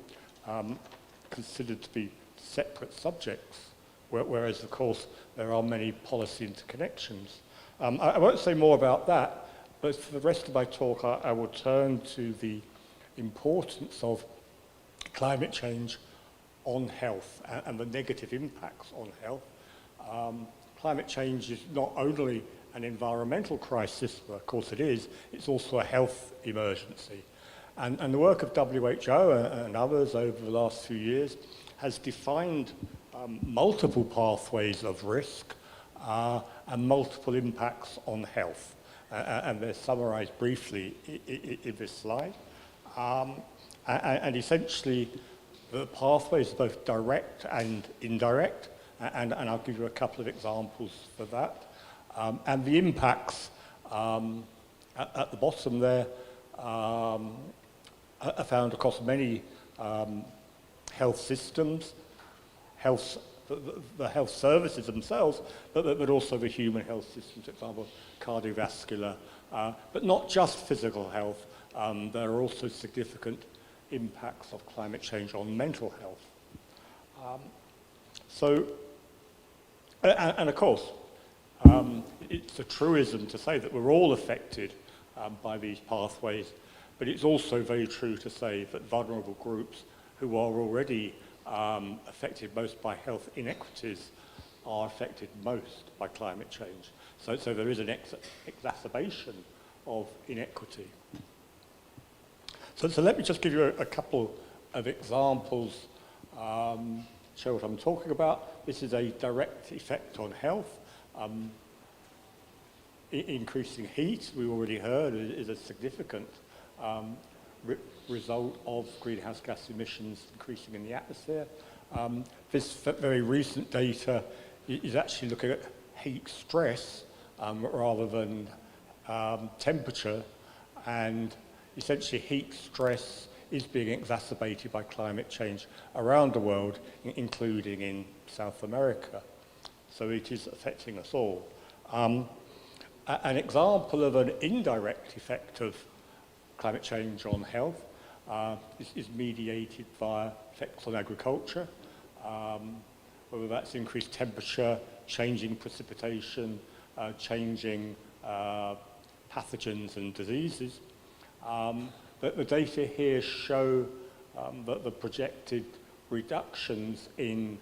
considered to be separate subjects, whereas, of course, there are many policy interconnections. I won't say more about that, but for the rest of my talk, I will turn to the importance of climate change on health and the negative impacts on health. Climate change is not only an environmental crisis, well, of course it is, it's also a health emergency. And the work of WHO and others over the last few years has defined multiple pathways of risk and multiple impacts on health. And they're summarized briefly in this slide. And essentially, the pathways are both direct and indirect, and I'll give you a couple of examples for that. And the impacts at the bottom there are found across many health systems, the health services themselves, but also the human health systems, for example, cardiovascular, but not just physical health. There are also significant impacts of climate change on mental health. And of course, it's a truism to say that we're all affected by these pathways, but it's also very true to say that vulnerable groups who are already affected most by health inequities are affected most by climate change. So there is an exacerbation of inequity. So let me just give you a couple of examples, show what I'm talking about. This is a direct effect on health. Increasing heat, we already heard, is a significant result of greenhouse gas emissions increasing in the atmosphere. This very recent data is actually looking at heat stress rather than temperature, and essentially heat stress is being exacerbated by climate change around the world, including in South America. So it is affecting us all. An example of an indirect effect of climate change on health is mediated via effects on agriculture, whether that's increased temperature, changing precipitation, changing pathogens and diseases. But the data here show that the projected reductions in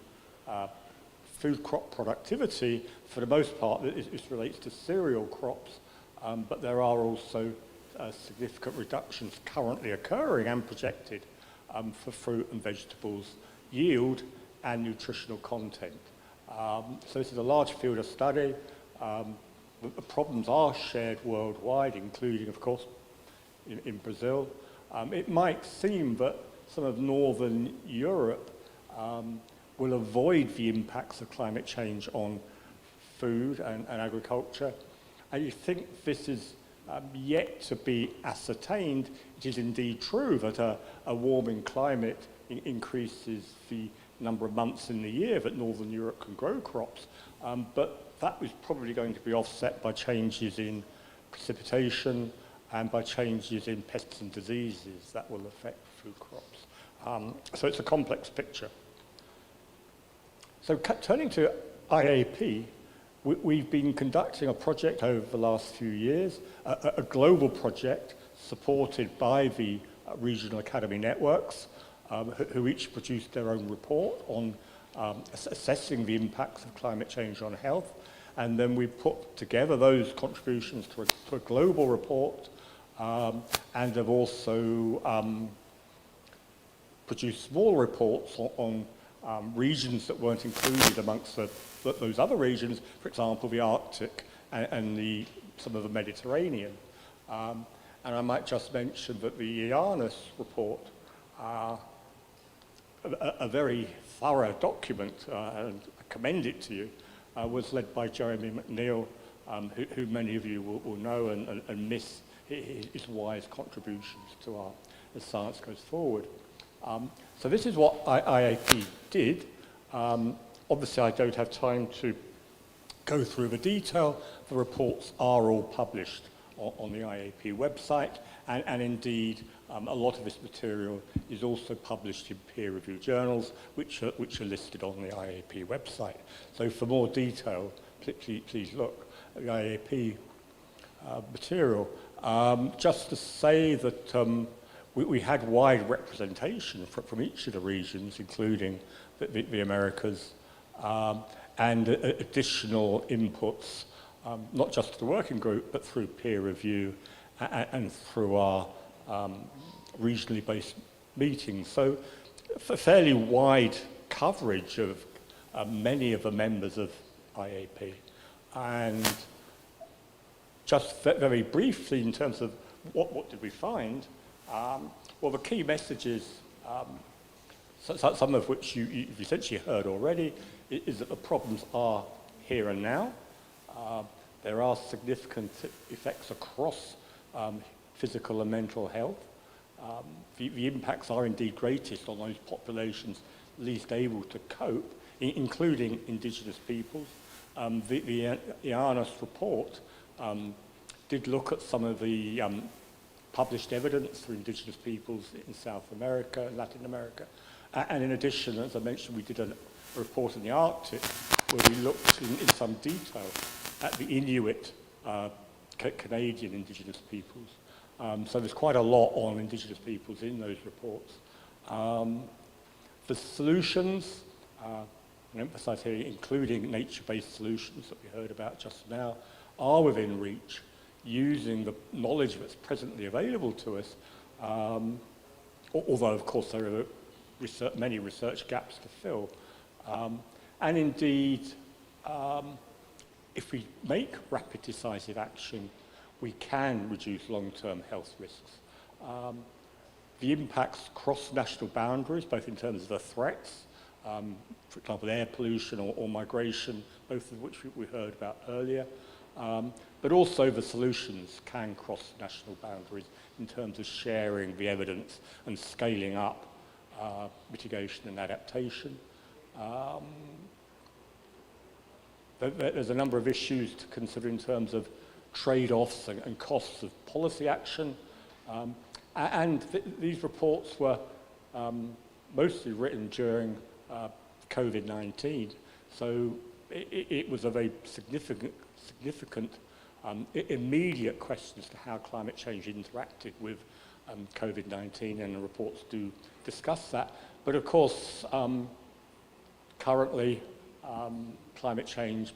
food crop productivity, for the most part, this relates to cereal crops, but there are also significant reductions currently occurring and projected for fruit and vegetables yield and nutritional content. So this is a large field of study. The problems are shared worldwide, including, of course, in Brazil. It might seem that some of Northern Europe will avoid the impacts of climate change on food and agriculture. And you think this is yet to be ascertained. It is indeed true that a warming climate increases the number of months in the year that Northern Europe can grow crops, but that is probably going to be offset by changes in precipitation and by changes in pests and diseases that will affect food crops. So it's a complex picture. So turning to IAP, we've been conducting a project over the last few years, a global project supported by the regional academy networks, who each produced their own report on assessing the impacts of climate change on health. And then we put together those contributions to a global report, and have also produced small reports on regions that weren't included amongst those other regions, for example, the Arctic and some of the Mediterranean. And I might just mention that the Anais report, a very thorough document, and I commend it to you, was led by Jeremy McNeil, who many of you will know and miss his wise contributions to as science goes forward. So this is what IAP did. Obviously, I don't have time to go through the detail. The reports are all published on the IAP website, and indeed, a lot of this material is also published in peer-reviewed journals, which are listed on the IAP website. So for more detail, please look at the IAP material. Just to say that we had wide representation from each of the regions, including the Americas, and additional inputs, not just to the working group, but through peer review and through our regionally based meetings. So a fairly wide coverage of many of the members of IAP. And just very briefly, in terms of what did we find, well, the key messages, some of which you've essentially heard already, is that the problems are here and now. There are significant effects across physical and mental health. The impacts are indeed greatest on those populations least able to cope, including indigenous peoples. The Anais report did look at some of the published evidence for indigenous peoples in South America and Latin America. And in addition, as I mentioned, we did a report in the Arctic where we looked in some detail at the Inuit Canadian indigenous peoples. So there's quite a lot on indigenous peoples in those reports. For solutions, and emphasize here, including nature-based solutions that we heard about just now, are within reach, using the knowledge that's presently available to us, although of course there are many research gaps to fill. And indeed, if we make rapid decisive action, we can reduce long-term health risks. The impacts cross national boundaries, both in terms of the threats, for example, air pollution or migration, both of which we heard about earlier, but also the solutions can cross national boundaries in terms of sharing the evidence and scaling up mitigation and adaptation. There's a number of issues to consider in terms of trade-offs and costs of policy action. These reports were mostly written during COVID-19, so it was a very significant immediate question as to how climate change interacted with COVID-19, and the reports do discuss that. But of course, currently, climate change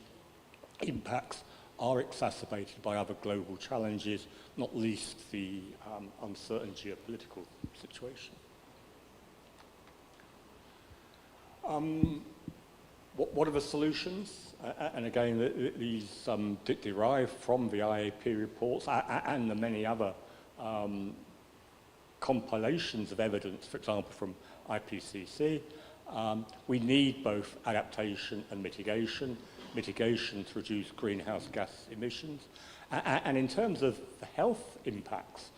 impacts are exacerbated by other global challenges, not least the uncertain geopolitical situation. What are the solutions? And again, these derive from the IAP reports and the many other compilations of evidence, for example, from IPCC. We need both adaptation and mitigation to reduce greenhouse gas emissions. And in terms of the health impacts,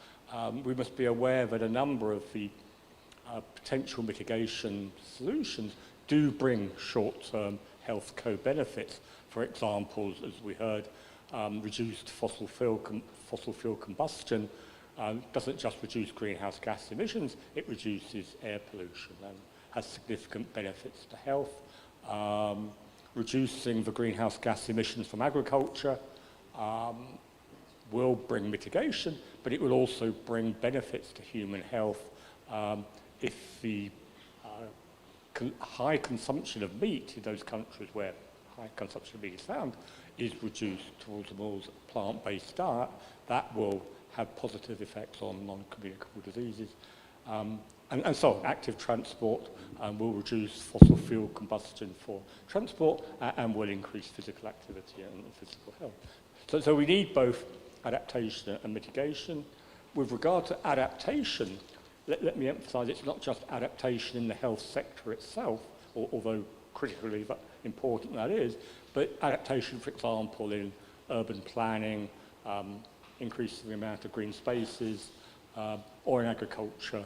we must be aware that a number of the potential mitigation solutions do bring short-term health co-benefits. For example, as we heard, reduced fossil fuel combustion doesn't just reduce greenhouse gas emissions, it reduces air pollution and has significant benefits to health. Reducing the greenhouse gas emissions from agriculture will bring mitigation, but it will also bring benefits to human health if the high consumption of meat in those countries where high consumption of meat is found is reduced towards a more plant-based diet. That will have positive effects on non-communicable diseases. And so active transport will reduce fossil fuel combustion for transport and will increase physical activity and physical health. So we need both adaptation and mitigation. With regard to adaptation, let me emphasize it's not just adaptation in the health sector itself, although critically important that is, but adaptation, for example, in urban planning, increasing the amount of green spaces, or in agriculture,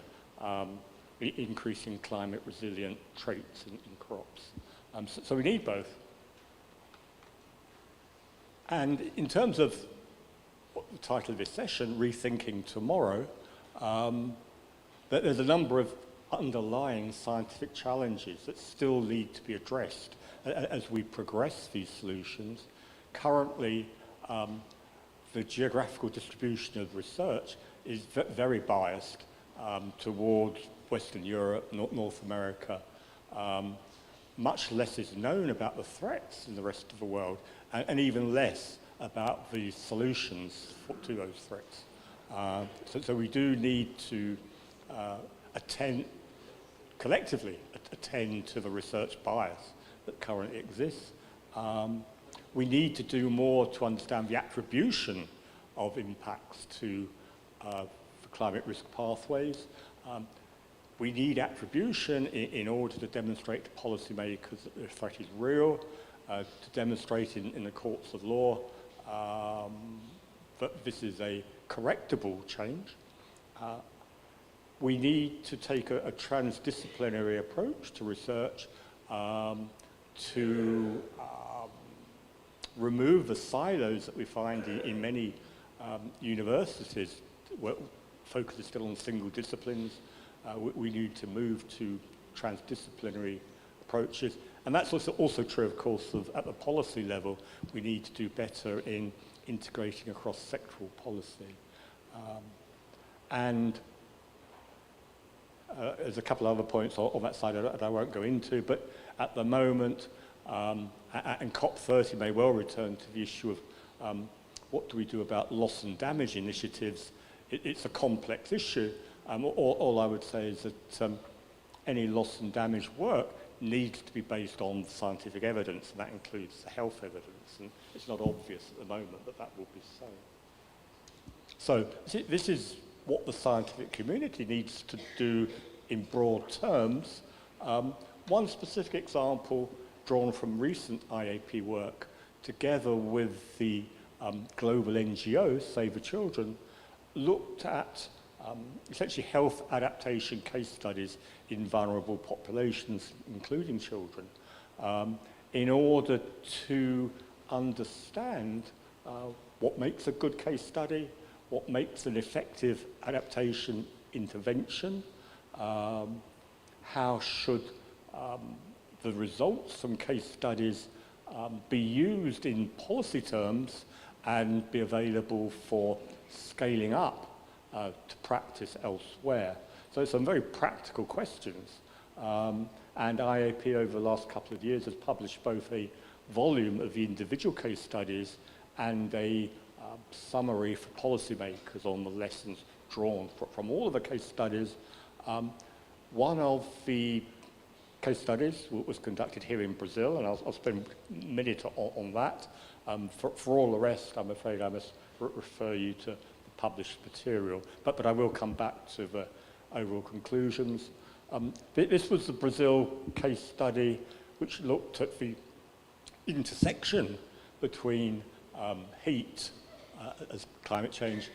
increasing climate resilient traits in crops. So we need both. And in terms of the title of this session, Rethinking Tomorrow, there's a number of underlying scientific challenges that still need to be addressed as we progress these solutions. Currently, the geographical distribution of research is very biased towards Western Europe, North America. Much less is known about the threats in the rest of the world, and even less about the solutions to those threats. So we do need to collectively attend to the research bias that currently exists. We need to do more to understand the attribution of impacts to the climate risk pathways. We need attribution in order to demonstrate to policymakers that the threat is real, to demonstrate in the courts of law that this is a correctable change. We need to take a transdisciplinary approach to research to remove the silos that we find in many universities where focus is still on single disciplines. We need to move to transdisciplinary approaches. And that's also true, of course, at the policy level. We need to do better in integrating across sectoral policy. And there's a couple of other points on that side that I won't go into, but at the moment, and COP30 may well return to the issue of what do we do about loss and damage initiatives. It's a complex issue. All I would say is that any loss and damage work needs to be based on scientific evidence, and that includes the health evidence, and it's not obvious at the moment that that will be so. So this is what the scientific community needs to do in broad terms. One specific example drawn from recent IAP work, together with the global NGO, Save the Children, looked at essentially health adaptation case studies in vulnerable populations, including children, in order to understand what makes a good case study, what makes an effective adaptation intervention, how should the results from case studies be used in policy terms and be available for scaling up to practice elsewhere. So some very practical questions. And IAP over the last couple of years has published both a volume of the individual case studies and a summary for policymakers on the lessons drawn from all of the case studies. One of the case studies was conducted here in Brazil, and I'll spend a minute on that. For all the rest, I'm afraid I must refer you to the published material, but I will come back to the overall conclusions. This was the Brazil case study which looked at the intersection between heat as climate change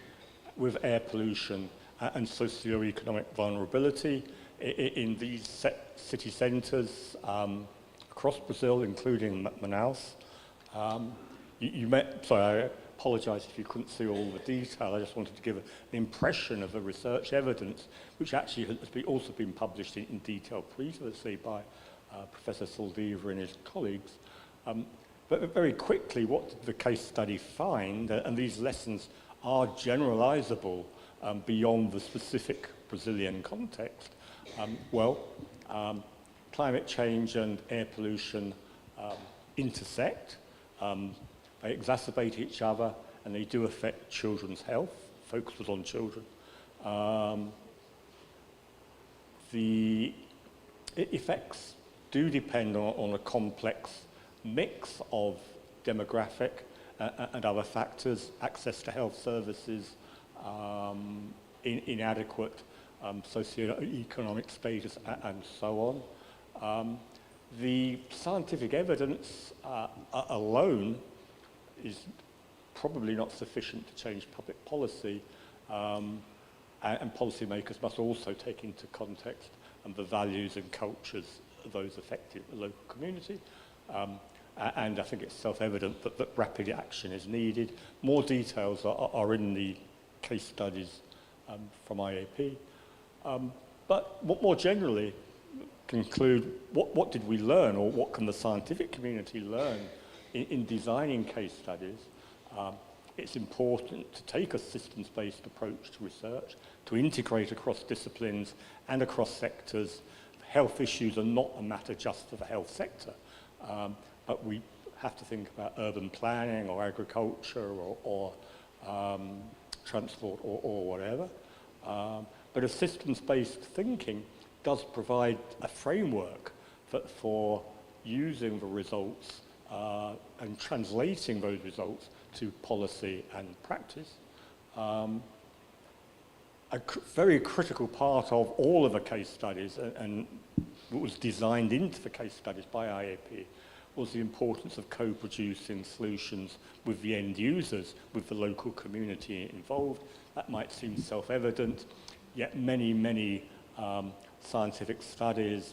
with air pollution and socio-economic vulnerability in these city centres across Brazil, including Manaus. Sorry, I apologise if you couldn't see all the detail. I just wanted to give an impression of the research evidence, which actually has also been published in detail previously by Professor Saldiva and his colleagues. But very quickly, what did the case study find? And these lessons are generalizable beyond the specific Brazilian context. Climate change and air pollution intersect. They exacerbate each other, and they do affect children's health. Focus was on children. The effects do depend on a complex mix of demographic and other factors, access to health services, inadequate socio-economic status, and so on. The scientific evidence alone is probably not sufficient to change public policy, and policymakers must also take into context the values and cultures of those affected the local community. And I think it's self-evident that rapid action is needed. More details are in the case studies from IAP. But more generally, conclude what did we learn, or what can the scientific community learn in designing case studies? It's important to take a systems-based approach to research, to integrate across disciplines and across sectors. Health issues are not a matter just for the health sector, but we have to think about urban planning or agriculture or transport or whatever. But a systems-based thinking does provide a framework for using the results and translating those results to policy and practice. A very critical part of all of the case studies, and what was designed into the case studies by IAP, was the importance of co-producing solutions with the end users, with the local community involved. That might seem self-evident, yet many scientific studies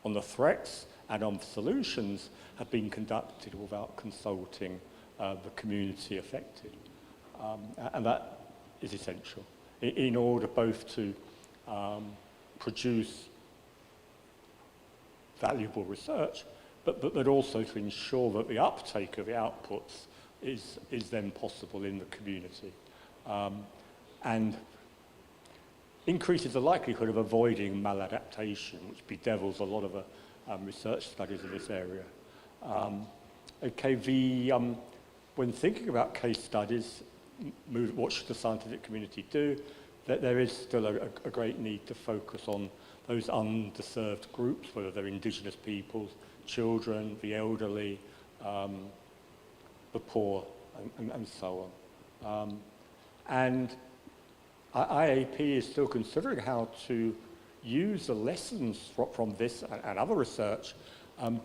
on the threats and on solutions have been conducted without consulting the community affected. And that is essential in order both to produce valuable research, but also to ensure that the uptake of the outputs is then possible in the community. And increases the likelihood of avoiding maladaptation, which bedevils a lot of research studies in this area. When thinking about case studies, what should the scientific community do, that there is still a great need to focus on those underserved groups, whether they're indigenous peoples, children, the elderly, the poor, and so on. And IAP is still considering how to use the lessons from this and other research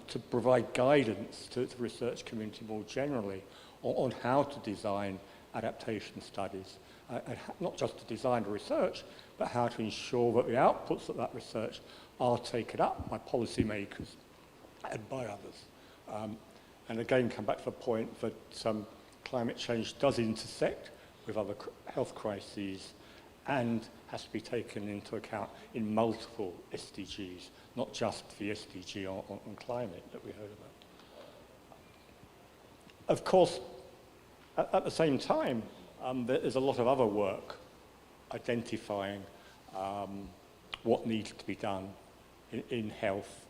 to provide guidance to the research community more generally on how to design adaptation studies. And not just to design the research, but how to ensure that the outputs of that research are taken up by policymakers and by others. And again, come back to the point that climate change does intersect with other health crises and has to be taken into account in multiple SDGs, not just the SDG on climate that we heard about. Of course, at the same time, there's a lot of other work identifying what needs to be done in health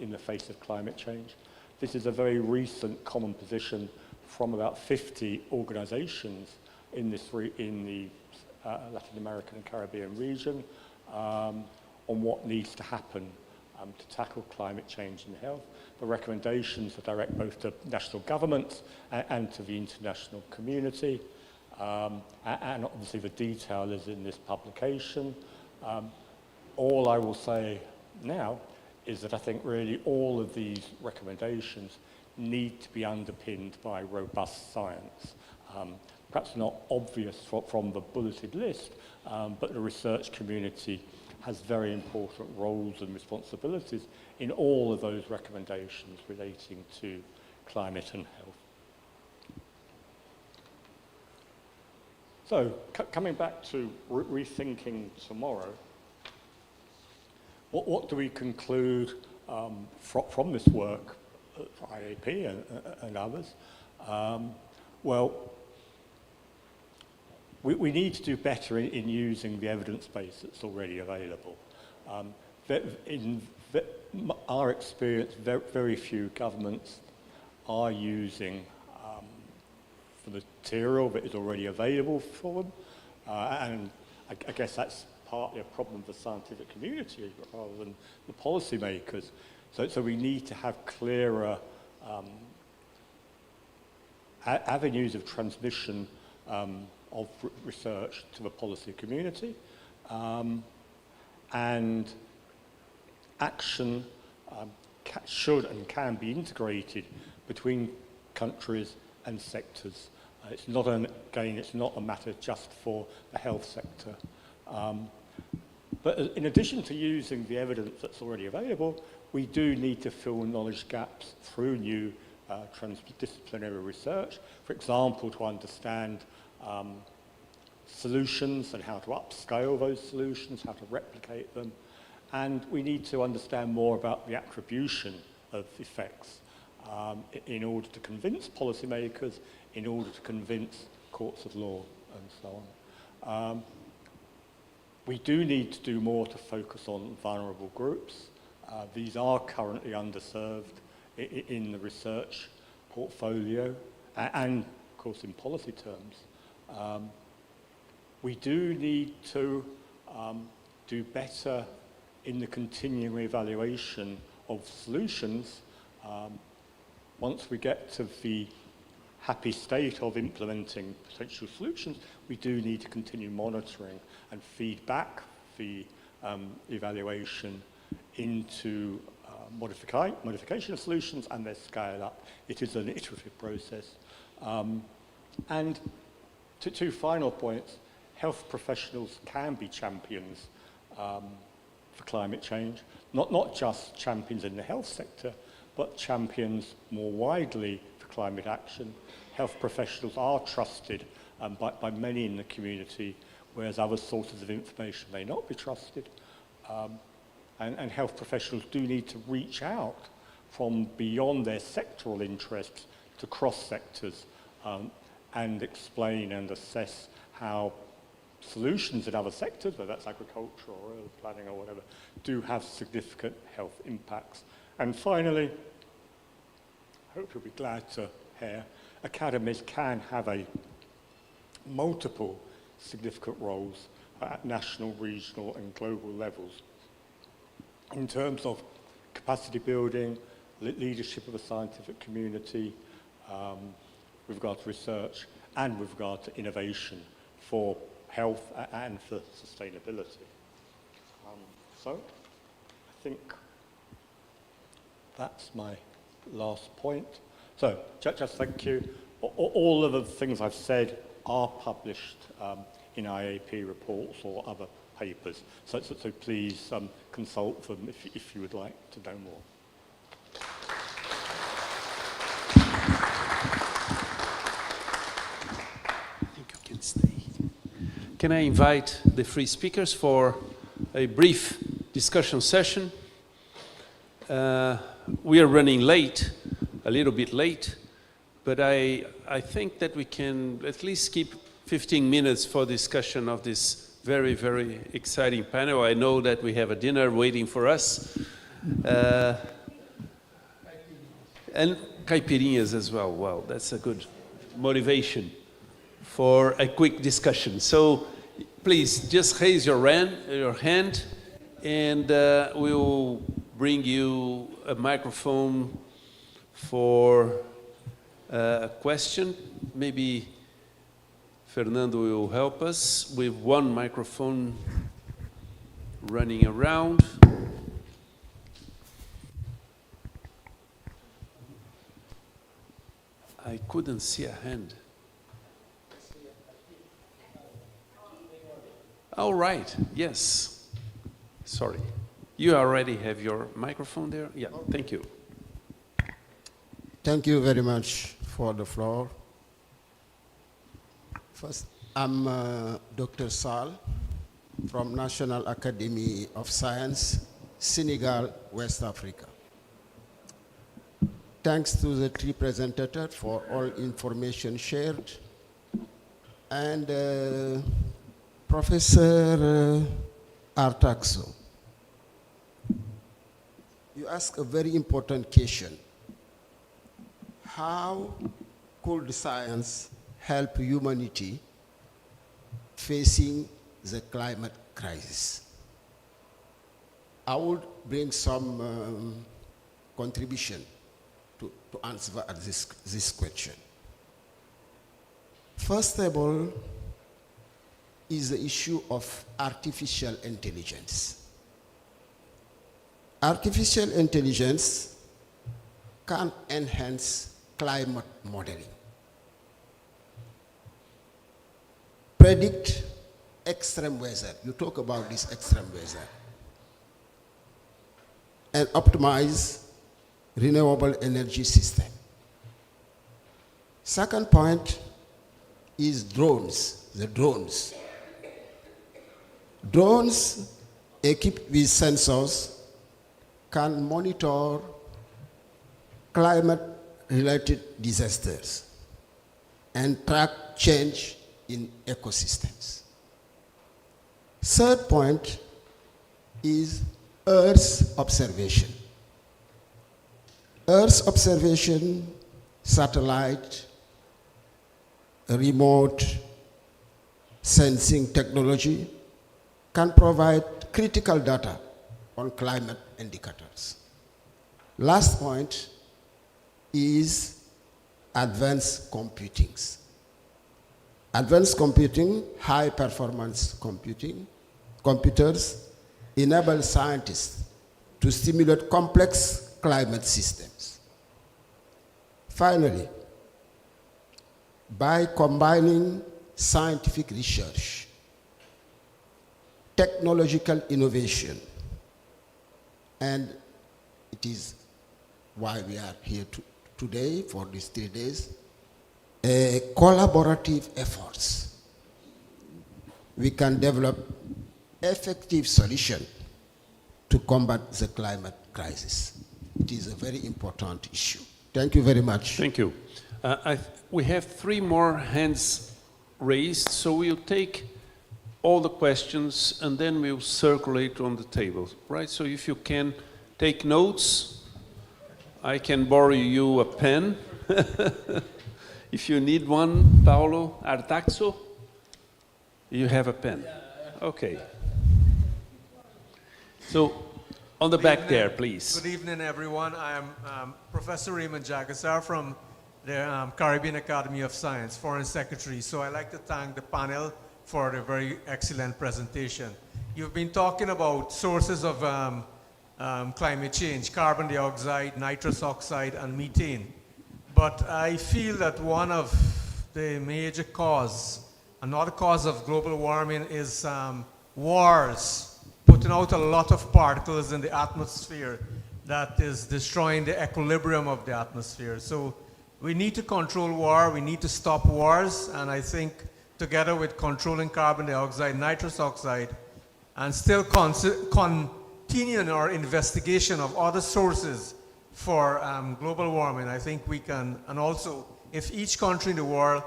in the face of climate change. This is a very recent common position from about 50 organizations in the Latin American and Caribbean region on what needs to happen to tackle climate change in health. The recommendations are direct both to national governments and to the international community. And obviously the detail is in this publication. All I will say now is that I think really all of these recommendations need to be underpinned by robust science. Perhaps not obvious from the bulleted list, but the research community has very important roles and responsibilities in all of those recommendations relating to climate and health. So, coming back to rethinking tomorrow, what do we conclude from this work for IAP and others? Well, we need to do better in using the evidence base that's already available. In our experience, very few governments are using the material that is already available for them. And I guess that's partly a problem for the scientific community rather than the policymakers. So we need to have clearer avenues of transmission of research to the policy community, and action should and can be integrated between countries and sectors. It's not it's not a matter just for the health sector. But in addition to using the evidence that's already available, we do need to fill knowledge gaps through new transdisciplinary research. For example, to understand solutions and how to upscale those solutions, how to replicate them. And we need to understand more about the attribution of effects in order to convince policymakers, in order to convince courts of law, and so on. We do need to do more to focus on vulnerable groups. These are currently underserved in the research portfolio and, of course, in policy terms. We do need to do better in the continuing evaluation of solutions. Once we get to the happy state of implementing potential solutions, we do need to continue monitoring and feed back the evaluation into modification of solutions and their scale up. It is an iterative process. And two final points. Health professionals can be champions for climate change, not just champions in the health sector, but champions more widely for climate action. Health professionals are trusted by many in the community, whereas other sources of information may not be trusted. And health professionals do need to reach out from beyond their sectoral interests to cross sectors and explain and assess how solutions in other sectors, whether that's agriculture or urban planning or whatever, do have significant health impacts. And finally, I hope you'll be glad to hear, academies can have multiple significant roles at national, regional and global levels in terms of capacity building, leadership of the scientific community, with regard to research and with regard to innovation for health and for sustainability. So I think that's my last point. So just thank you. All of the things I've said are published in IAP reports or other papers. So please consult them if you would like to know more. I think you can stay. Can I invite the three speakers for a brief discussion session? We are running late, a little bit late, but I think that we can at least keep 15 minutes for discussion of this very, very exciting panel. I know that we have a dinner waiting for us. And caipirinhas as well. Wow, that's a good motivation for a quick discussion. So please just raise your hand and we'll bring you a microphone for a question. Maybe Fernando will help us with one microphone running around. I couldn't see a hand. All right, yes. Sorry. You already have your microphone there? Yeah, thank you. Thank you very much for the floor. First, I'm Dr. Sall from National Academy of Science, Senegal, West Africa. Thanks to the three presentators for all information shared. And Professor Artaxo, you ask a very important question. How could science help humanity facing the climate crisis? I would bring some contribution to answer this question. First of all, is the issue of artificial intelligence. Artificial intelligence can enhance climate modeling, predict extreme weather. You talk about this extreme weather, and optimize renewable energy system. Second point is drones, the drones. Drones equipped with sensors can monitor climate-related disasters and track change in ecosystems. Third point is Earth observation. Earth observation, satellite, remote sensing technology can provide critical data on climate indicators. Last point is advanced computing. Advanced computing, high performance computers enable scientists to simulate complex climate systems. Finally, by combining scientific research, technological innovation, and it is why we are here today for these 3 days, collaborative efforts, we can develop effective solution to combat the climate crisis. It is a very important issue. Thank you very much. Thank you. We have 3 more hands raised, so we'll take all the questions, and then we'll circulate on the table, right? So if you can take notes, I can borrow you a pen. If you need one, Paulo Artaxo, you have a pen. Okay. So, on the back there, please. Good evening, everyone. I am Professor Raymond Jagassar from the Caribbean Academy of Science, Foreign Secretary. So I'd like to thank the panel for the very excellent presentation. You've been talking about sources of climate change, carbon dioxide, nitrous oxide, and methane. But I feel that one of the major cause, another cause of global warming is wars, putting out a lot of particles in the atmosphere that is destroying the equilibrium of the atmosphere. So we need to control war, we need to stop wars, and I think together with controlling carbon dioxide, nitrous oxide, and still continuing our investigation of other sources for global warming, I think we can, and also if each country in the world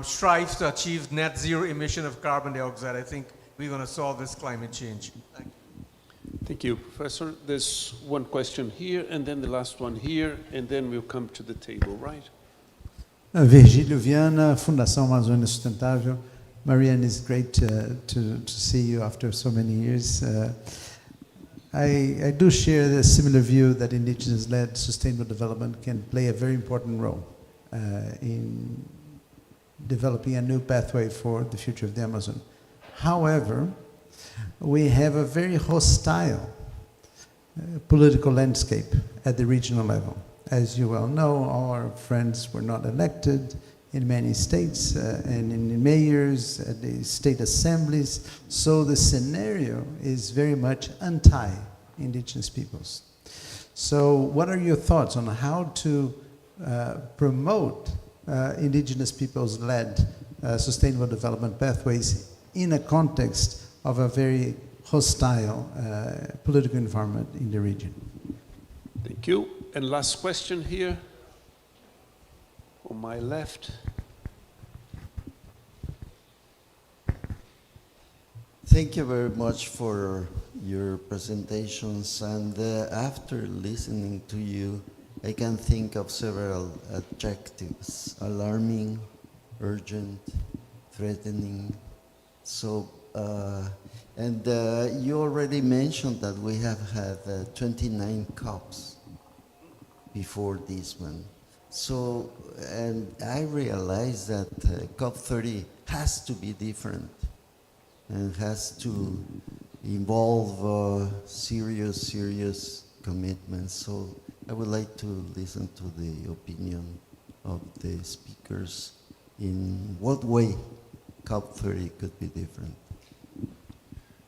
strives to achieve net zero emission of carbon dioxide, I think we're going to solve this climate change. Thank you. Thank you, Professor. There's one question here, and then the last one here, and then we'll come to the table, right? Virgílio Viana, Fundação Amazônia Sustentável. Marianne, it's great to see you after so many years. I do share the similar view that indigenous-led sustainable development can play a very important role in developing a new pathway for the future of the Amazon. However, we have a very hostile political landscape at the regional level. As you well know, our friends were not elected in many states and in mayors, at the state assemblies. So the scenario is very much anti-indigenous peoples. So what are your thoughts on how to promote indigenous peoples-led sustainable development pathways in a context of a very hostile political environment in the region? Thank you. And last question here, on my left. Thank you very much for your presentations, and after listening to you, I can think of several adjectives: alarming, urgent, threatening. So, and you already mentioned that we have had 29 COPs before this one. So, and I realize that COP30 has to be different and has to involve serious commitments. So I would like to listen to the opinion of the speakers in what way COP30 could be different.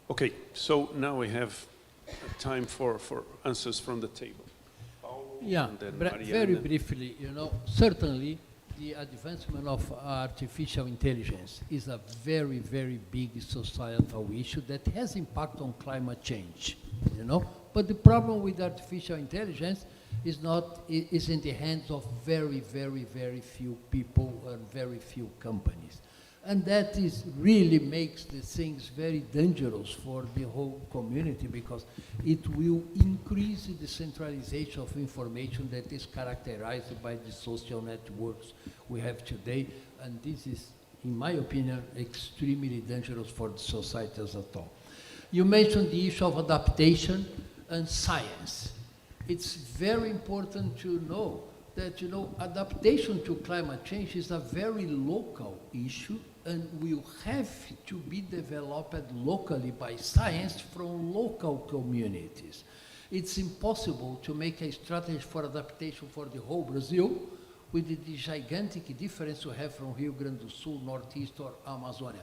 Okay, so now we have time for answers from the table. Yeah, very briefly, you know, certainly the advancement of artificial intelligence is a very, very big societal issue that has impact on climate change, you know. But the problem with artificial intelligence is in the hands of very, very, very few people and very few companies. And that really makes the things very dangerous for the whole community, because it will increase the centralization of information that is characterized by the social networks we have today. And this is, in my opinion, extremely dangerous for the society as a whole. You mentioned the issue of adaptation and science. It's very important to know that, you know, adaptation to climate change is a very local issue and will have to be developed locally by science from local communities. It's impossible to make a strategy for adaptation for the whole Brazil with the gigantic difference we have from Rio Grande do Sul, Northeast, or Amazonia.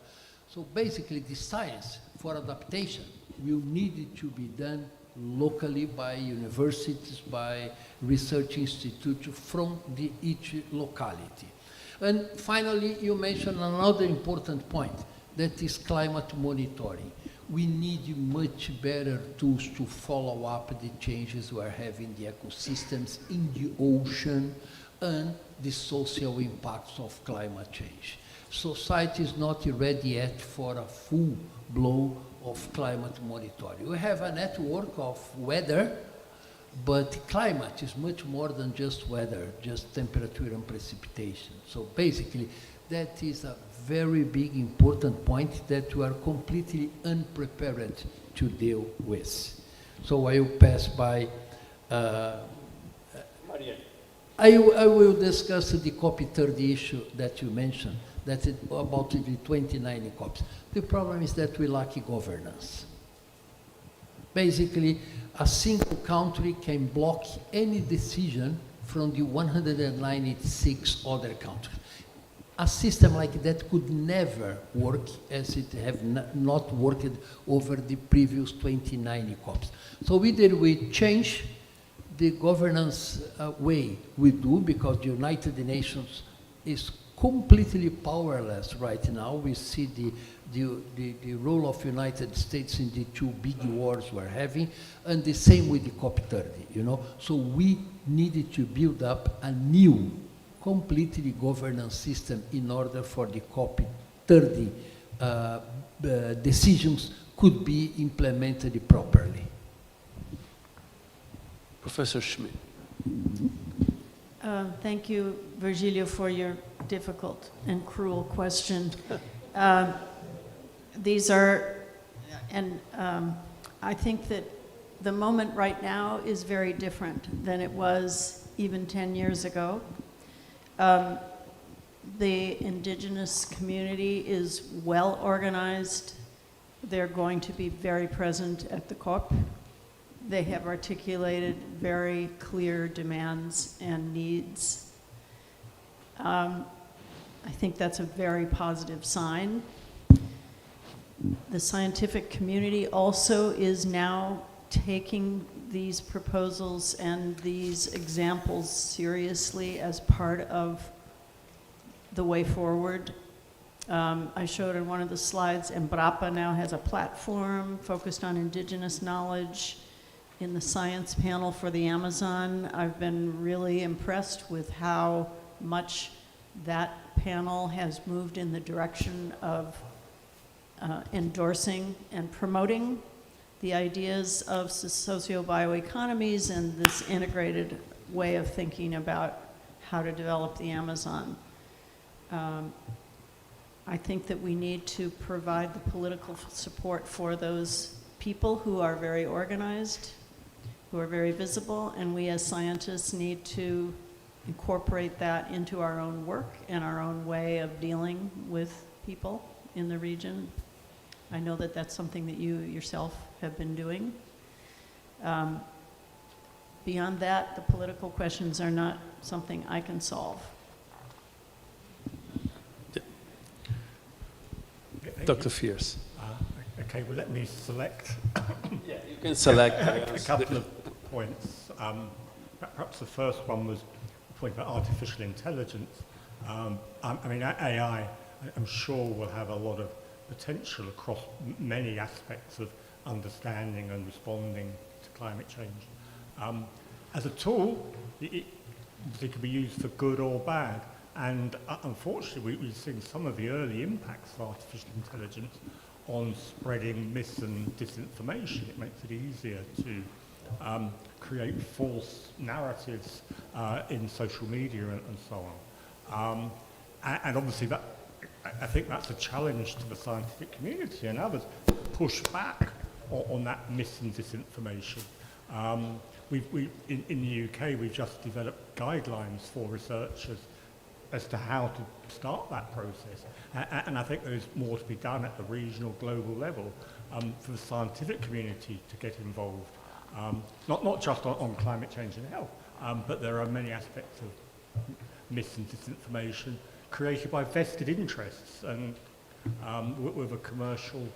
So basically, the science for adaptation will need to be done locally by universities, by research institutes from each locality. And finally, you mentioned another important point, that is climate monitoring. We need much better tools to follow up the changes we are having in the ecosystems, in the ocean, and the social impacts of climate change. society is not ready yet for a full blow of climate monitoring. We have a network of weather, but climate is much more than just weather, just temperature and precipitation. So basically, that is a very big, important point that we are completely unprepared to deal with. So I will pass by. I will discuss the COP30 issue that you mentioned, that is about the 29 COPs. The problem is that we lack governance. Basically, a single country can block any decision from the 196 other countries. A system like that could never work, as it have not worked over the previous 29 COPs. So either we change the governance way we do, because the United Nations is completely powerless right now. We see the role of United States in the two big wars we're having, and the same with the COP30, you know. So we needed to build up a new, completely governance system in order for the COP30 decisions could be implemented properly. Professor Schmidt. Thank you, Virgilio, for your difficult and cruel question. These are, and I think that the moment right now is very different than it was even 10 years ago. The indigenous community is well organized. They're going to be very present at the COP. They have articulated very clear demands and needs. I think that's a very positive sign. The scientific community also is now taking these proposals and these examples seriously as part of the way forward. I showed in one of the slides, Embrapa now has a platform focused on indigenous knowledge. In the science panel for the Amazon, I've been really impressed with how much that panel has moved in the direction of endorsing and promoting the ideas of socio-bioeconomies and this integrated way of thinking about how to develop the Amazon. I think that we need to provide the political support for those people who are very organized, who are very visible, and we as scientists need to incorporate that into our own work and our own way of dealing with people in the region. I know that that's something that you yourself have been doing. Beyond that, the political questions are not something I can solve. Dr. Fierce. Okay, well, let me select. Yeah, you can select a couple of points. Perhaps the first one was the point about artificial intelligence. I mean, AI, I'm sure, will have a lot of potential across many aspects of understanding and responding to climate change. As a tool, it can be used for good or bad. And unfortunately, we've seen some of the early impacts of artificial intelligence on spreading mis and disinformation. It makes it easier to create false narratives in social media and so on. And obviously, I think that's a challenge to the scientific community and others to push back on that mis and disinformation. In the UK, we've just developed guidelines for researchers as to how to start that process. And I think there's more to be done at the regional, global level for the scientific community to get involved. Not just on climate change and health, but there are many aspects of mis and disinformation created by vested interests and with a commercial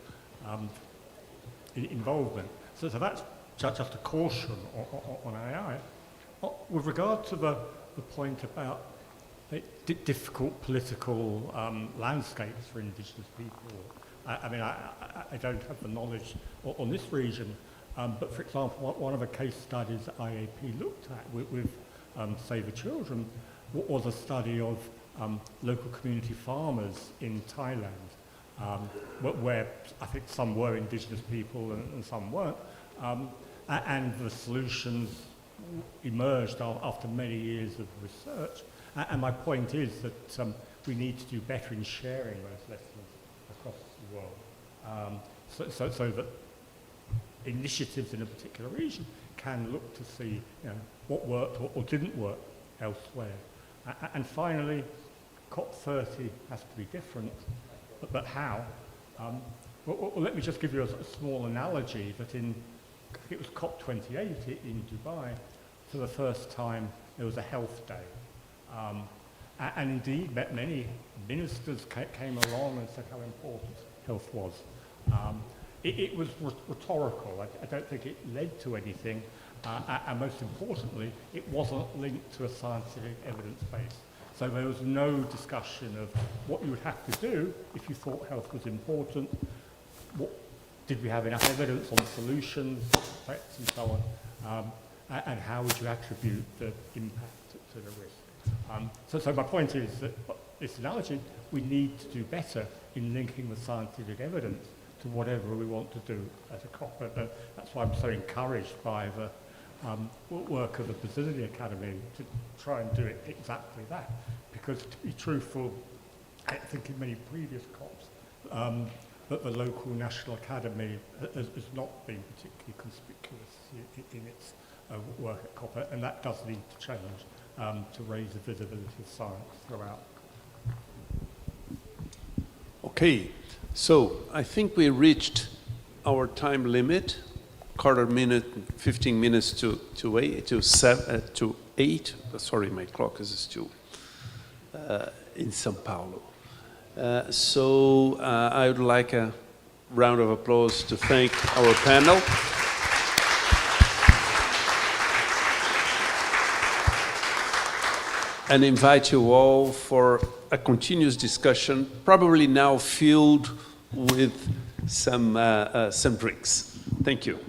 involvement. So that's just a caution on AI. With regard to the point about difficult political landscapes for indigenous people, I mean, I don't have the knowledge on this region, but for example, one of the case studies that IAP looked at with Save the Children was a study of local community farmers in Thailand, where I think some were indigenous people and some weren't, and the solutions emerged after many years of research. And my point is that we need to do better in sharing those lessons across the world, so that initiatives in a particular region can look to see what worked or didn't work elsewhere. And finally, COP30 has to be different, but how? Well, let me just give you a small analogy that I think it was COP28 in Dubai, for the first time there was a health day. And indeed, many ministers came along and said how important health was. It was rhetorical. I don't think it led to anything. And most importantly, it wasn't linked to a scientific evidence base. So there was no discussion of what you would have to do if you thought health was important. Did we have enough evidence on solutions, effects, and so on? And how would you attribute the impact to the risk? So my point is that this analogy, we need to do better in linking the scientific evidence to whatever we want to do at a COP. That's why I'm so encouraged by the work of the Brazilian Academy to try and do it exactly that. Because to be truthful, I think in many previous COPs, that the local National Academy has not been particularly conspicuous in its work at COP, and that does need to change to raise the visibility of science throughout. Okay, so I think we reached our time limit. Quarter minute, 15 minutes to 8. Sorry, my clock is still in São Paulo. So I would like a round of applause to thank our panel. And invite you all for a continuous discussion, probably now filled with some drinks. Thank you.